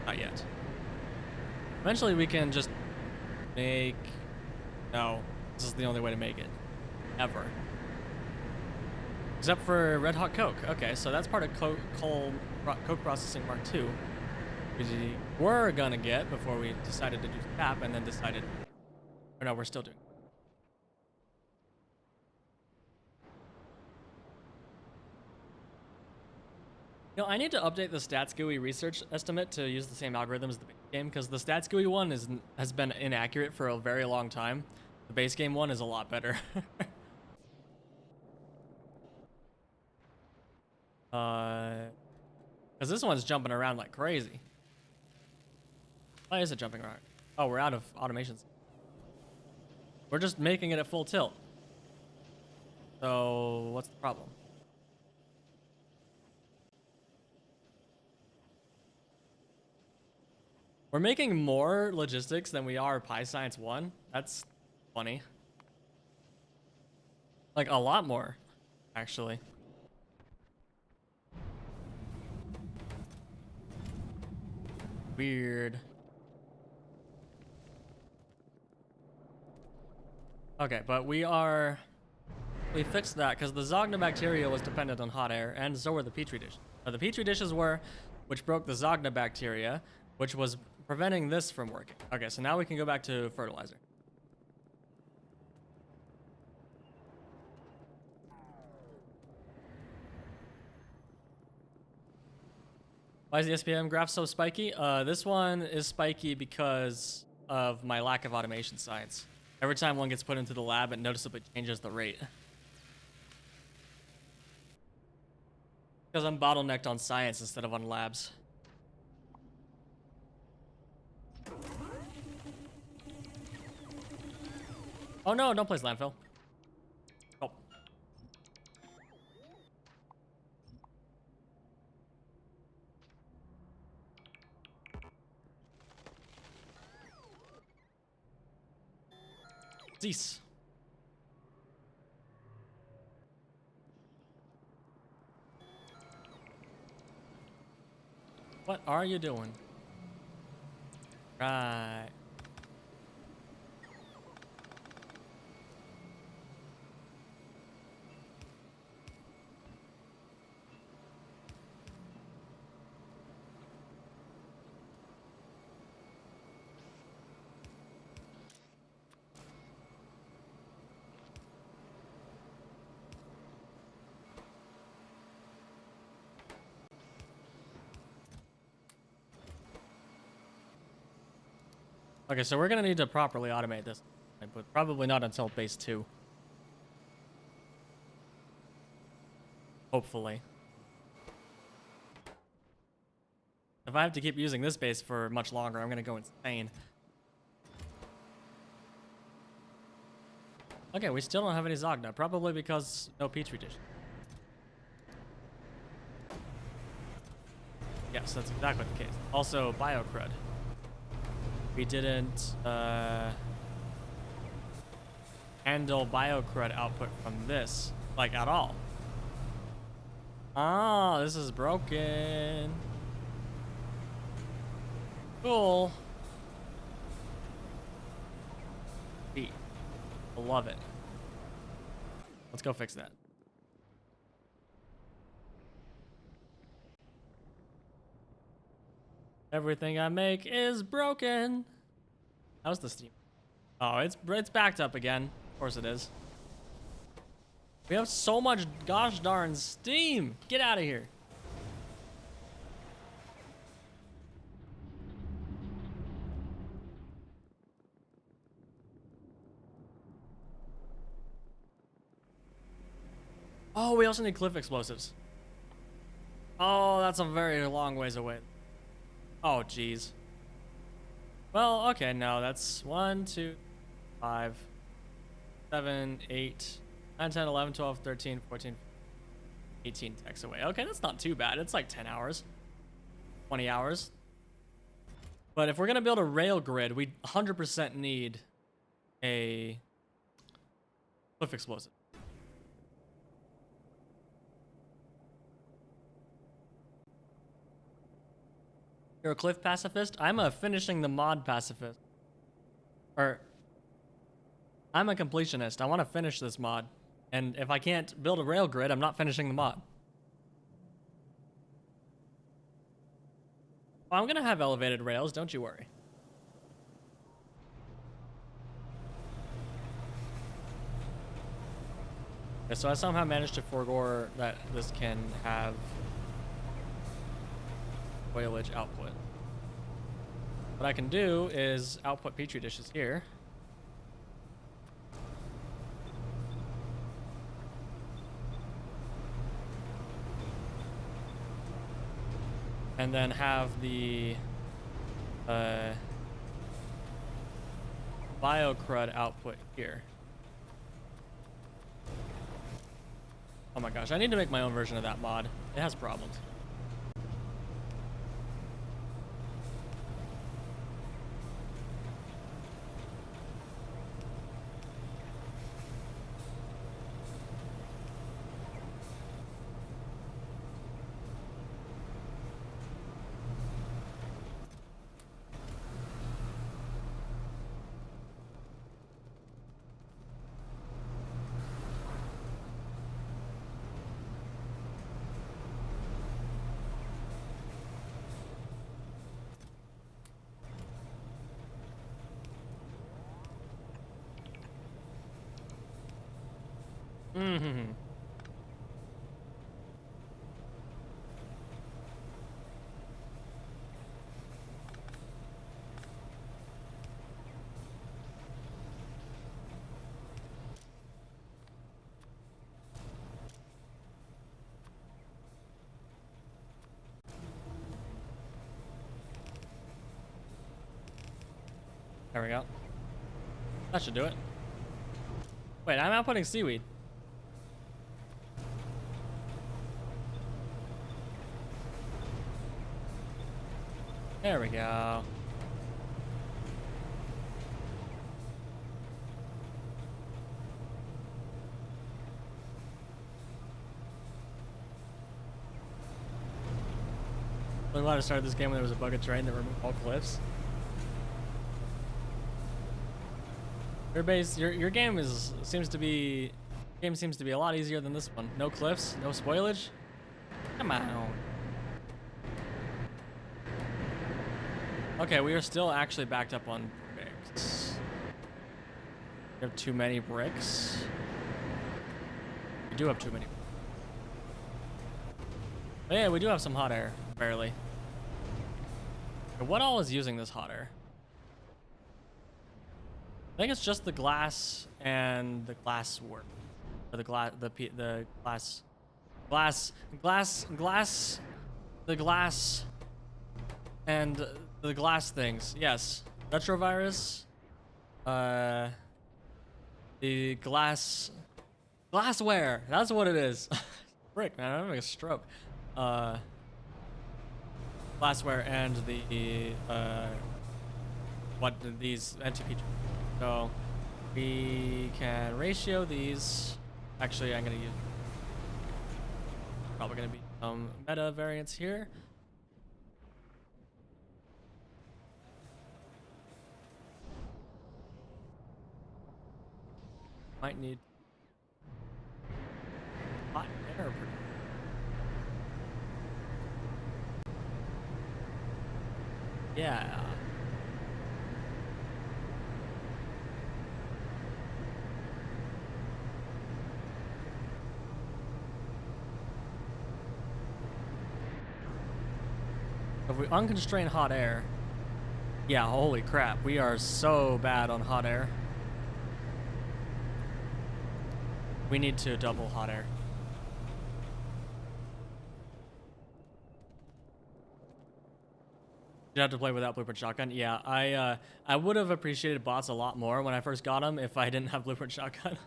not yet. Eventually we can just make... No, this is the only way to make it. Ever. Except for red hot coke. Okay, so that's part of coke processing Mark II. Which we were gonna get before we decided to do tap and then decided... Or no, we're still doing. You know, I need to update the stats GUI research estimate to use the same algorithm as the base game, because the stats GUI one has been inaccurate for a very long time. The base game one is a lot better. Because this one's jumping around like crazy. Why is it jumping around? Oh, we're out of automations. We're just making it at full tilt. So what's the problem? We're making more logistics than we are Pi Science 1. That's funny. Like a lot more, actually. Weird. Okay, but we fixed that because the Zognobacteria was dependent on hot air, and so were the Petri dishes. The Petri dishes were, which broke the Zognobacteria, which was preventing this from working. Okay, so now we can go back to fertilizer. Why is the SPM graph so spiky? This one is spiky because of my lack of automation science. Every time one gets put into the lab, it noticeably changes the rate. Because I'm bottlenecked on science instead of on labs. Oh no, don't place landfill. Oh. Zeus. What are you doing? Right. Okay, so we're gonna need to properly automate this, but probably not until base 2. Hopefully. If I have to keep using this base for much longer, I'm gonna go insane. Okay, we still don't have any Zogna, probably because no Petri dish. Yes, that's exactly the case. Also, biocrud. We didn't handle biocrud output from this, like, at all. Oh, this is broken. Cool. Beat. Love it. Let's go fix that. Everything I make is broken. How's the steam? Oh, it's backed up again. Of course it is. We have so much gosh darn steam. Get out of here. Oh, we also need cliff explosives. Oh, that's a very long ways away. Oh, jeez. Well, okay, no, that's 1, 2, 5, 7, 8, 9, 10, 11, 12, 13, 14, 18 techs away. Okay, that's not too bad. It's like 10 hours, 20 hours. But if we're going to build a rail grid, we 100% need a cliff explosive. You're a cliff pacifist? I'm a finishing the mod pacifist. Or, I'm a completionist. I want to finish this mod. And if I can't build a rail grid, I'm not finishing the mod. Well, I'm going to have elevated rails, don't you worry. Okay, so I somehow managed to forego that this can have spoilage output. What I can do is output Petri dishes here. And then have the biocrud output here. Oh my gosh, I need to make my own version of that mod. It has problems. Mm-hmm. There we go. That should do it. Wait, I'm outputting seaweed. There we go. I'm glad I started this game when there was a bug of terrain that removed all cliffs. Your game seems to be a lot easier than this one. No cliffs, no spoilage. Come on. Okay, we are still actually backed up on bricks. We have too many bricks. We do have too many. But yeah, we do have some hot air, barely. Okay, what all is using this hot air? I think it's just the glass and the glass work, or the glass, the glass, and the glass things. Yes, retrovirus. The glassware. That's what it is. Frick, man, I'm having a stroke. Glassware and the these NTP. So we can ratio these. Actually, I'm gonna use probably gonna be some meta variants here. Might need hot air. Yeah. If we unconstrain hot air, yeah, holy crap, we are so bad on hot air. We need to double hot air. You'd have to play without Blueprint Shotgun. Yeah, I would have appreciated bots a lot more when I first got them if I didn't have Blueprint Shotgun.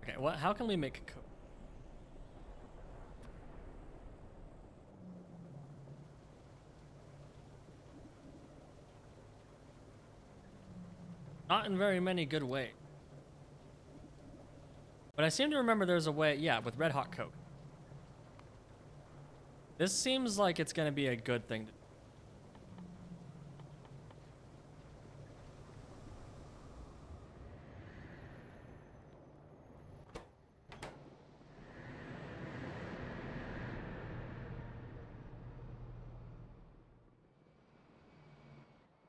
Okay, what? How can we make coke? Not in very many good ways. But I seem to remember there's a way, yeah, with red hot coke. This seems like it's gonna be a good thing to do.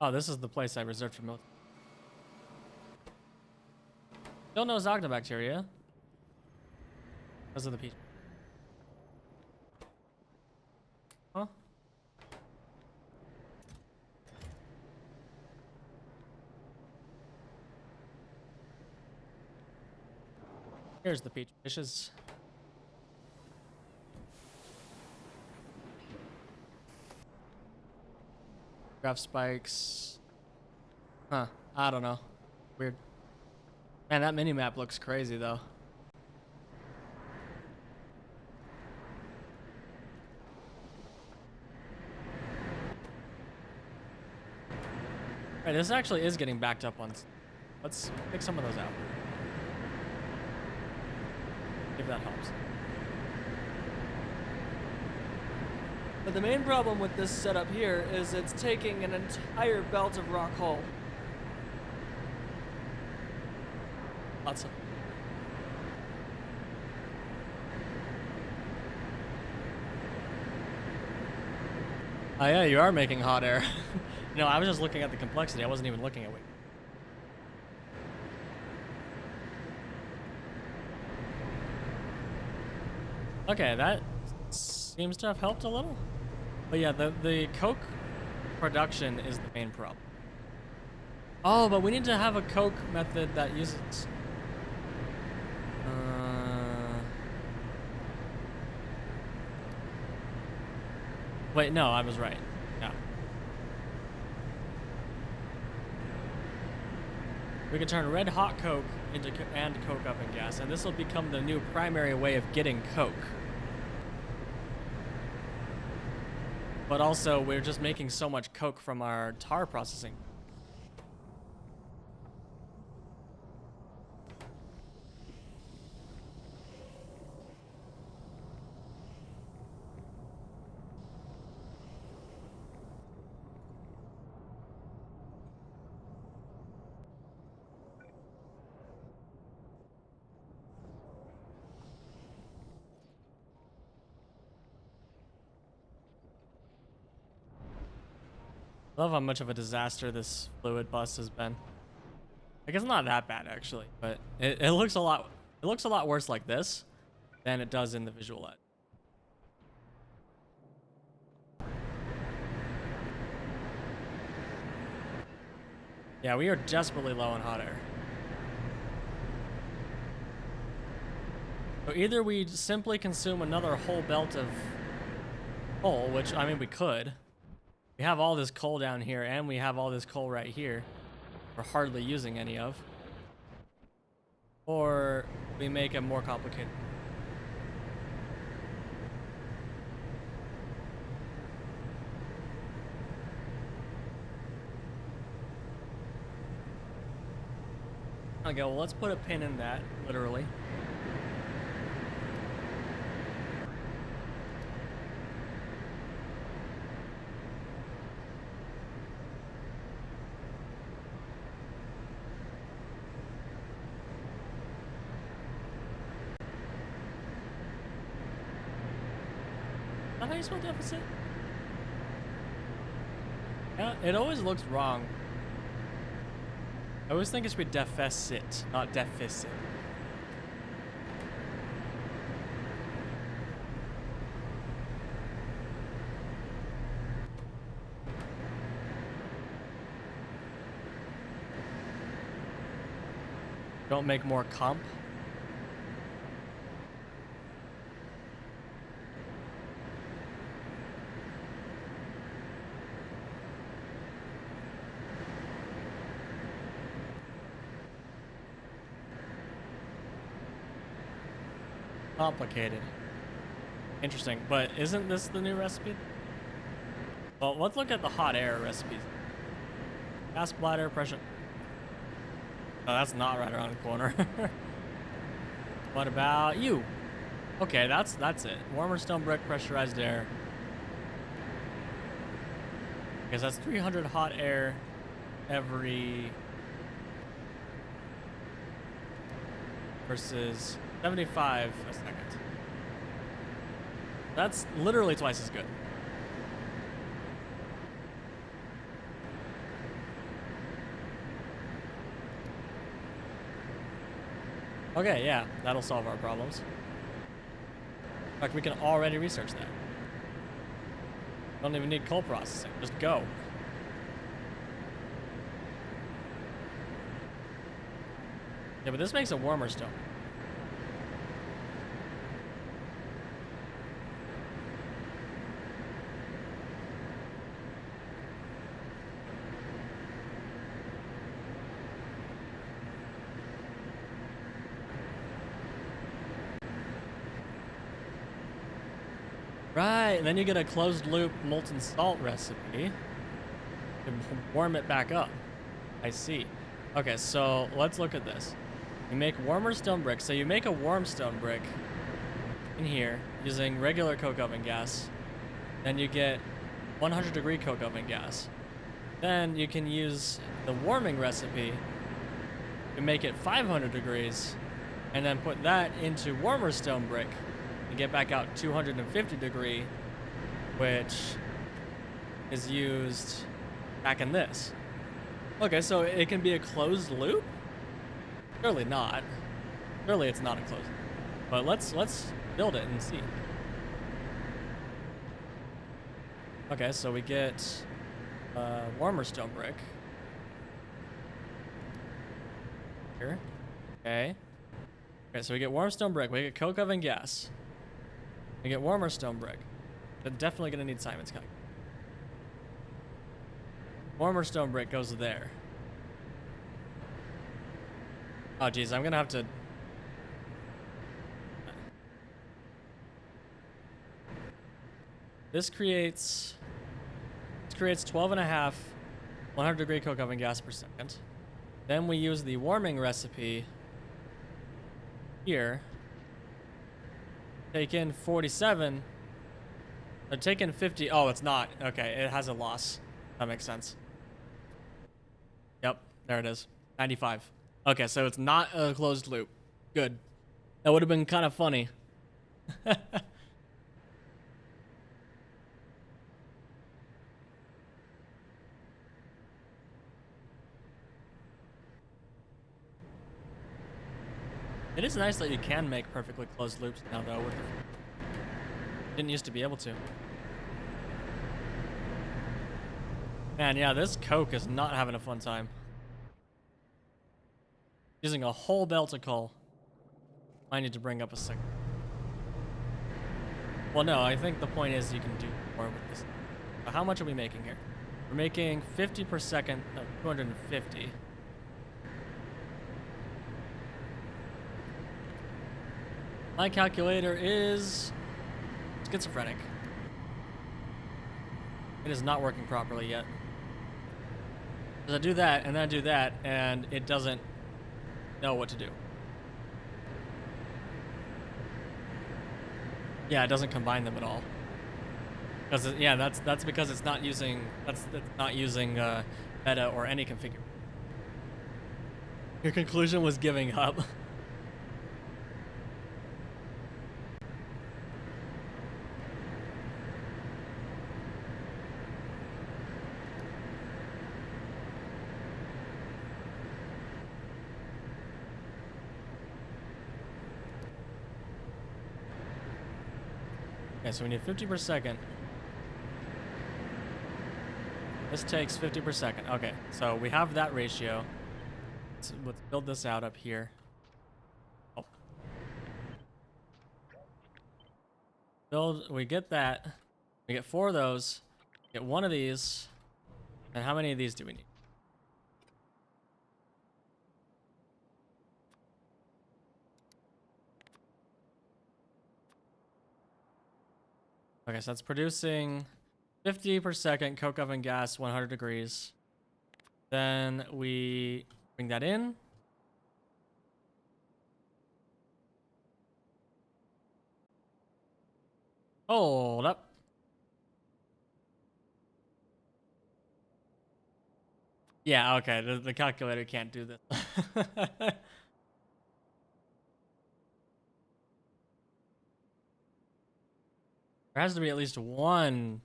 Oh, this is the place I reserved for milk. Still no Zognobacteria. Because of the peach. Huh? Here's the peach fishes. Graph spikes. Huh. I don't know. Weird. Man, that mini map looks crazy though. Right, this actually is getting backed up on. Let's pick some of those out. If that helps. But the main problem with this setup here is it's taking an entire belt of rock hull. Lots of. Oh yeah, you are making hot air. No, I was just looking at the complexity. I wasn't even looking at weight. Okay, that seems to have helped a little. But yeah, the coke production is the main problem. Oh, but we need to have a coke method that uses... Wait, no, I was right. Yeah. We can turn red hot coke into coke oven gas, and this will become the new primary way of getting coke. But also, we're just making so much coke from our tar processing. I love how much of a disaster this fluid bust has been. Like, it's not that bad actually, but it looks a lot worse like this than it does in the visual ed. Yeah, we are desperately low on hot air. So either we simply consume another whole belt of coal, which, I mean, we could. We have all this coal down here, and we have all this coal right here. We're hardly using any of. Or we make it more complicated. Okay, well, let's put a pin in that, literally. Is that how you spell deficit? Yeah, it always looks wrong. I always think it should be deficit, not deficit. Don't make more comp. Complicated. Interesting, but isn't this the new recipe? Well, let's look at the hot air recipes. Gas bladder pressure. Oh, that's not right around the corner. What about you? Okay, that's it. Warmer stone brick, pressurized air. Because that's 300 hot air every versus 75 a second. That's literally twice as good. Okay, yeah, that'll solve our problems. fact, we can already research that. Don't even need coal processing. Just go. Yeah, but this makes it warmer still. Right, and then you get a closed loop molten salt recipe to warm it back up. I see. Okay, so let's look at this. You make warmer stone brick. So you make a warm stone brick in here using regular coke oven gas. Then you get 100-degree coke oven gas. Then you can use the warming recipe to make it 500 degrees and then put that into warmer stone brick and get back out 250 degree, which is used back in this. Okay, so it can be a closed loop? Surely not. Surely it's not a closed loop. But let's build it and see. Okay, so we get warmer stone brick. Here. Okay. Okay, so we get warm stone brick. We get coke oven gas. We get warmer stone brick. They're definitely gonna need Simon's calculator. Warmer stone brick goes there. Oh geez, I'm gonna have to. This creates 12.5 100-degree coke oven gas per second. Then we use the warming recipe here. Take in 47. Or take in 50. Oh, it's not. Okay, it has a loss. That makes sense. Yep, there it is. 95. Okay, so it's not a closed loop. Good. That would have been kind of funny. It is nice that you can make perfectly closed loops now, though. Didn't used to be able to. Man, yeah, this coke is not having a fun time. Using a whole belt of coal. I need to bring up a second. Well, no, I think the point is you can do more with this. But how much are we making here? We're making 50 per second of 250. My calculator is schizophrenic. It is not working properly yet. Because I do that, and then I do that, and it doesn't know what to do. Yeah, it doesn't combine them at all. Because yeah, that's because it's not using meta or any configure. Your conclusion was giving up. Okay, so we need 50 per second. This takes 50 per second. Okay, so we have that ratio. Let's build this out up here. Oh. We get that. We get 4 of those. Get 1 of these. And how many of these do we need? Okay, so that's producing 50 per second coke oven gas, 100 degrees. Then we bring that in. Hold up. Yeah, okay, the calculator can't do this. There has to be at least one,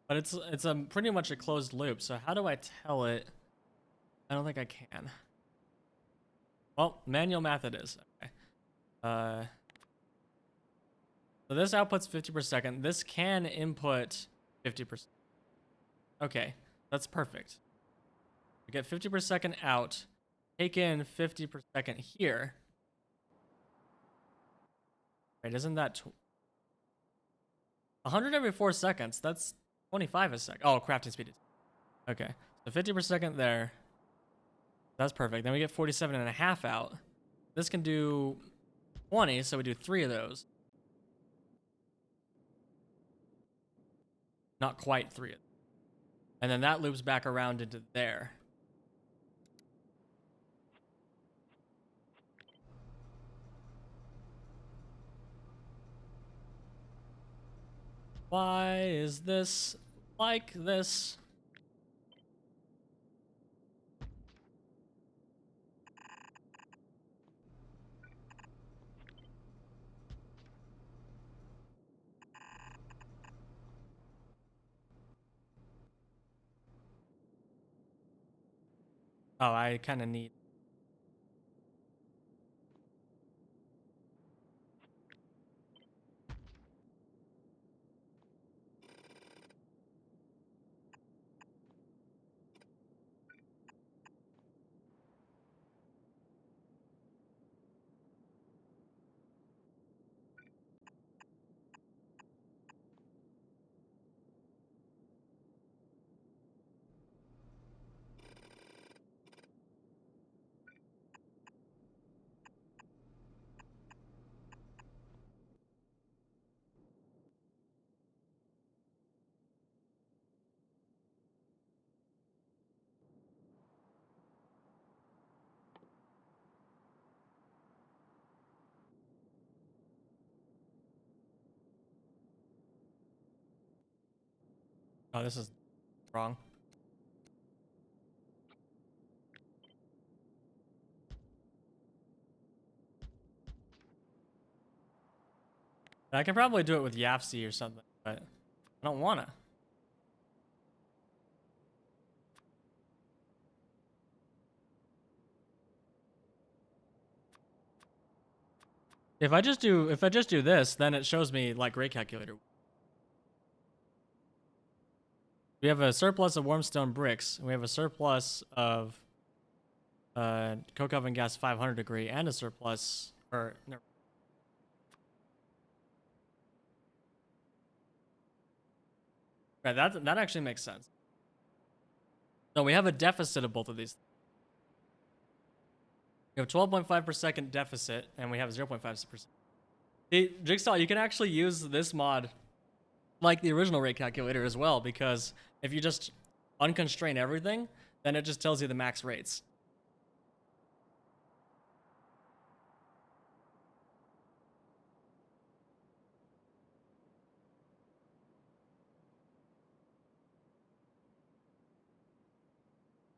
but it's a pretty much a closed loop. So how do I tell it? I don't think I can. Well, manual math it is. Okay. So this outputs 50 per second. This can input 50%. Okay, that's perfect. We get 50 per second out, take in 50 per second here. Right, isn't that 100 every 4 seconds? That's 25 a second. Oh, crafting speed. Okay, so 50 per second there. That's perfect. Then we get 47 and a half out. This can do 20, so we do 3 of those. Not quite 3 of them. And then that loops back around into there. Why is this like this? Oh, I kind of need. Oh, this is wrong. I can probably do it with Yapsi or something, but I don't wanna. If I just do this, then it shows me like rate calculator. We have a surplus of warmstone bricks. We have a surplus of coke oven gas 500 degree and a surplus or no. Right, that actually makes sense. So we have a deficit of both of these. We have 12.5 per second deficit, and we have 0.5%. See, Jigsaw, you can actually use this mod like the original rate calculator as well, because if you just unconstrain everything, then it just tells you the max rates.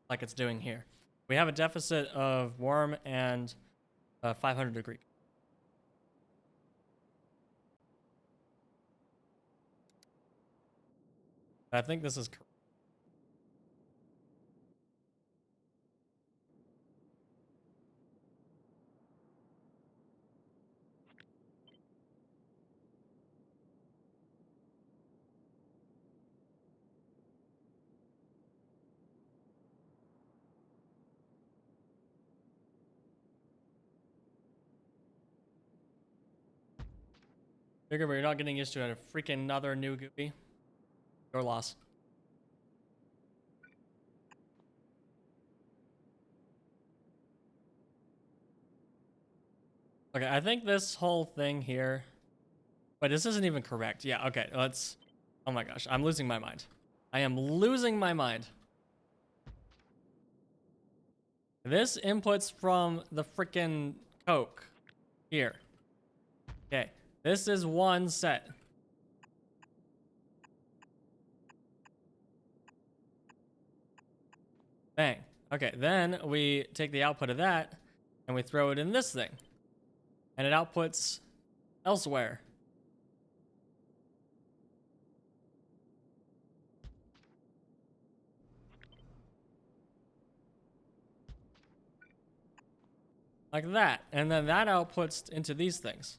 Like it's doing here. We have a deficit of warm and 500 degree. I think this is correct. Figure we're not getting used to a freaking another new goopy. Your loss. Okay, I think this whole thing here. Wait, this isn't even correct. Yeah, okay, let's. Oh my gosh, I'm losing my mind. I am losing my mind. This inputs from the freaking Coke here. Okay, this is one set. Bang. Okay, then we take the output of that and we throw it in this thing. And it outputs elsewhere. Like that. And then that outputs into these things.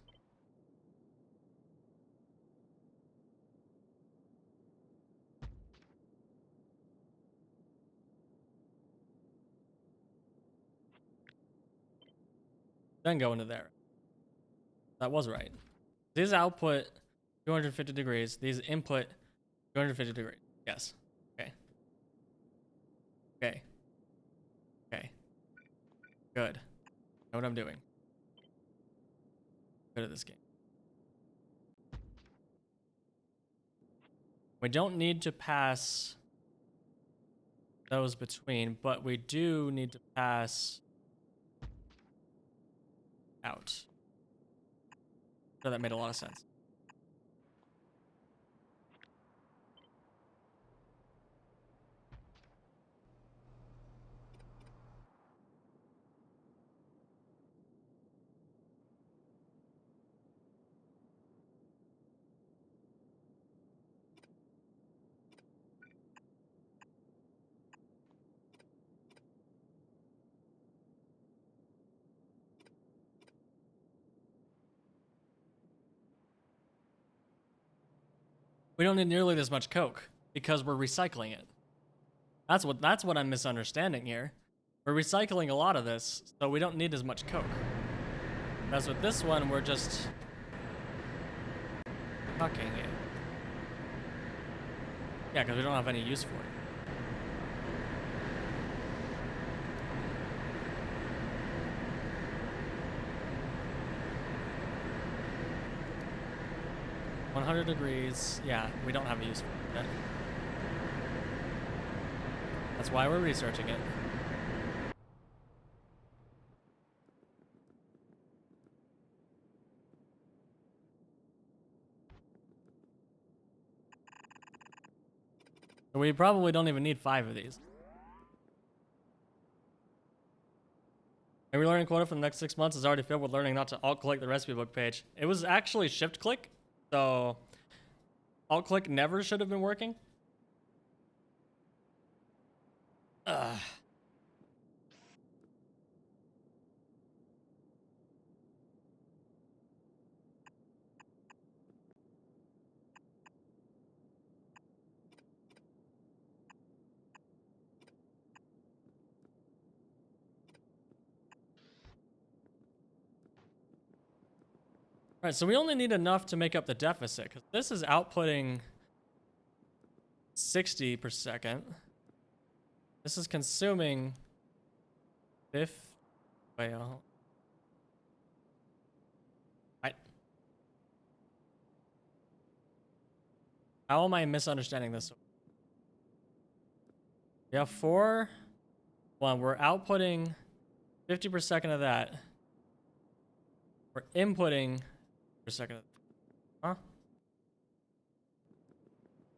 then go into there. That was right. These output 250 degrees. These input 250 degrees. Yes. Okay. Okay. Okay. Good. Know what I'm doing. Good at this game. We don't need to pass those between, but we do need to pass out. So that made a lot of sense. We don't need nearly this much Coke because we're recycling it. That's what I'm misunderstanding here. We're recycling a lot of this, so we don't need as much Coke. As with this one, we're just fucking it. Yeah, because we don't have any use for it. $100 degrees. Yeah, we don't have a use for it. That's why we're researching it. So we probably don't even need 5 of these. A relearning quota for the next 6 months is already filled with learning not to alt-click the recipe book page. It was actually shift-click, so alt-click never should have been working. Ugh. Alright, so we only need enough to make up the deficit, because this is outputting 60 per second. This is consuming 50. Wait, how am I misunderstanding this? We have 4. We're outputting 50 per second of that. We're inputting per second. Huh?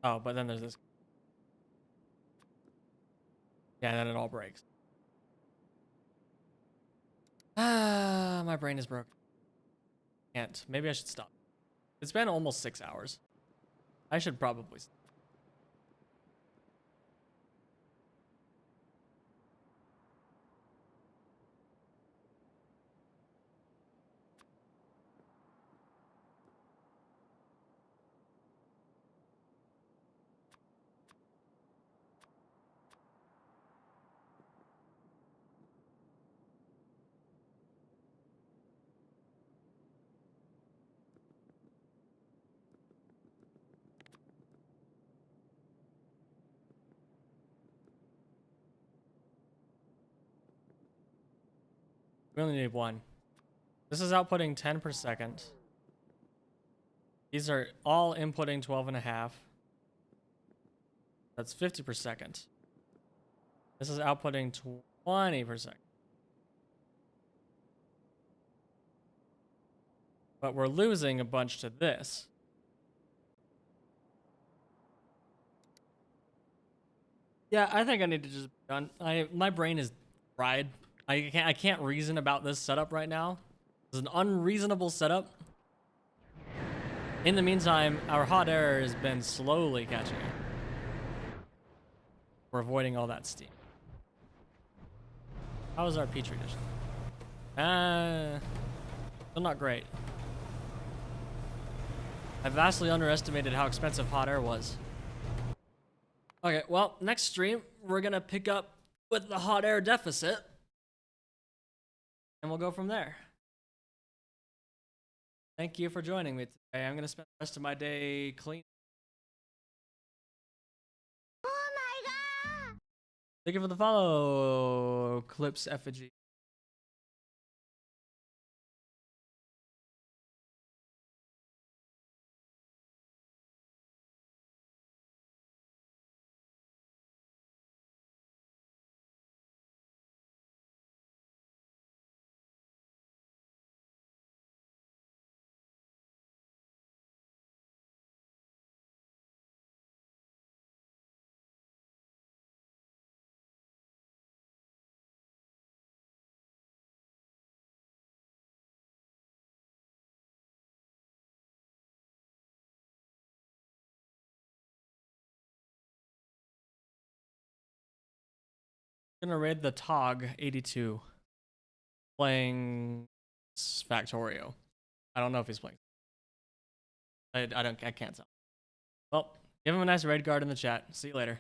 Oh, but then there's this. Yeah, then it all breaks. Ah, my brain is broken. Can't. Maybe I should stop. It's been almost 6 hours. I should probably stop. We only need 1. This is outputting 10 per second. These are all inputting 12.5. That's 50 per second. This is outputting 20 per second. But we're losing a bunch to this. Yeah, I think I need to just be done. My brain is fried. I can't reason about this setup right now. It's an unreasonable setup. In the meantime, our hot air has been slowly catching up. We're avoiding all that steam. How is our Petri dish? Still not great. I vastly underestimated how expensive hot air was. Okay, well, next stream, we're gonna pick up with the hot air deficit. And we'll go from there. Thank you for joining me today. I'm gonna spend the rest of my day cleaning. Oh my god! Thank you for the follow, Clips Effigy. Gonna raid the Tog 82, playing Factorio. I don't know if he's playing. I can't tell. Well, give him a nice raid guard in the chat. See you later.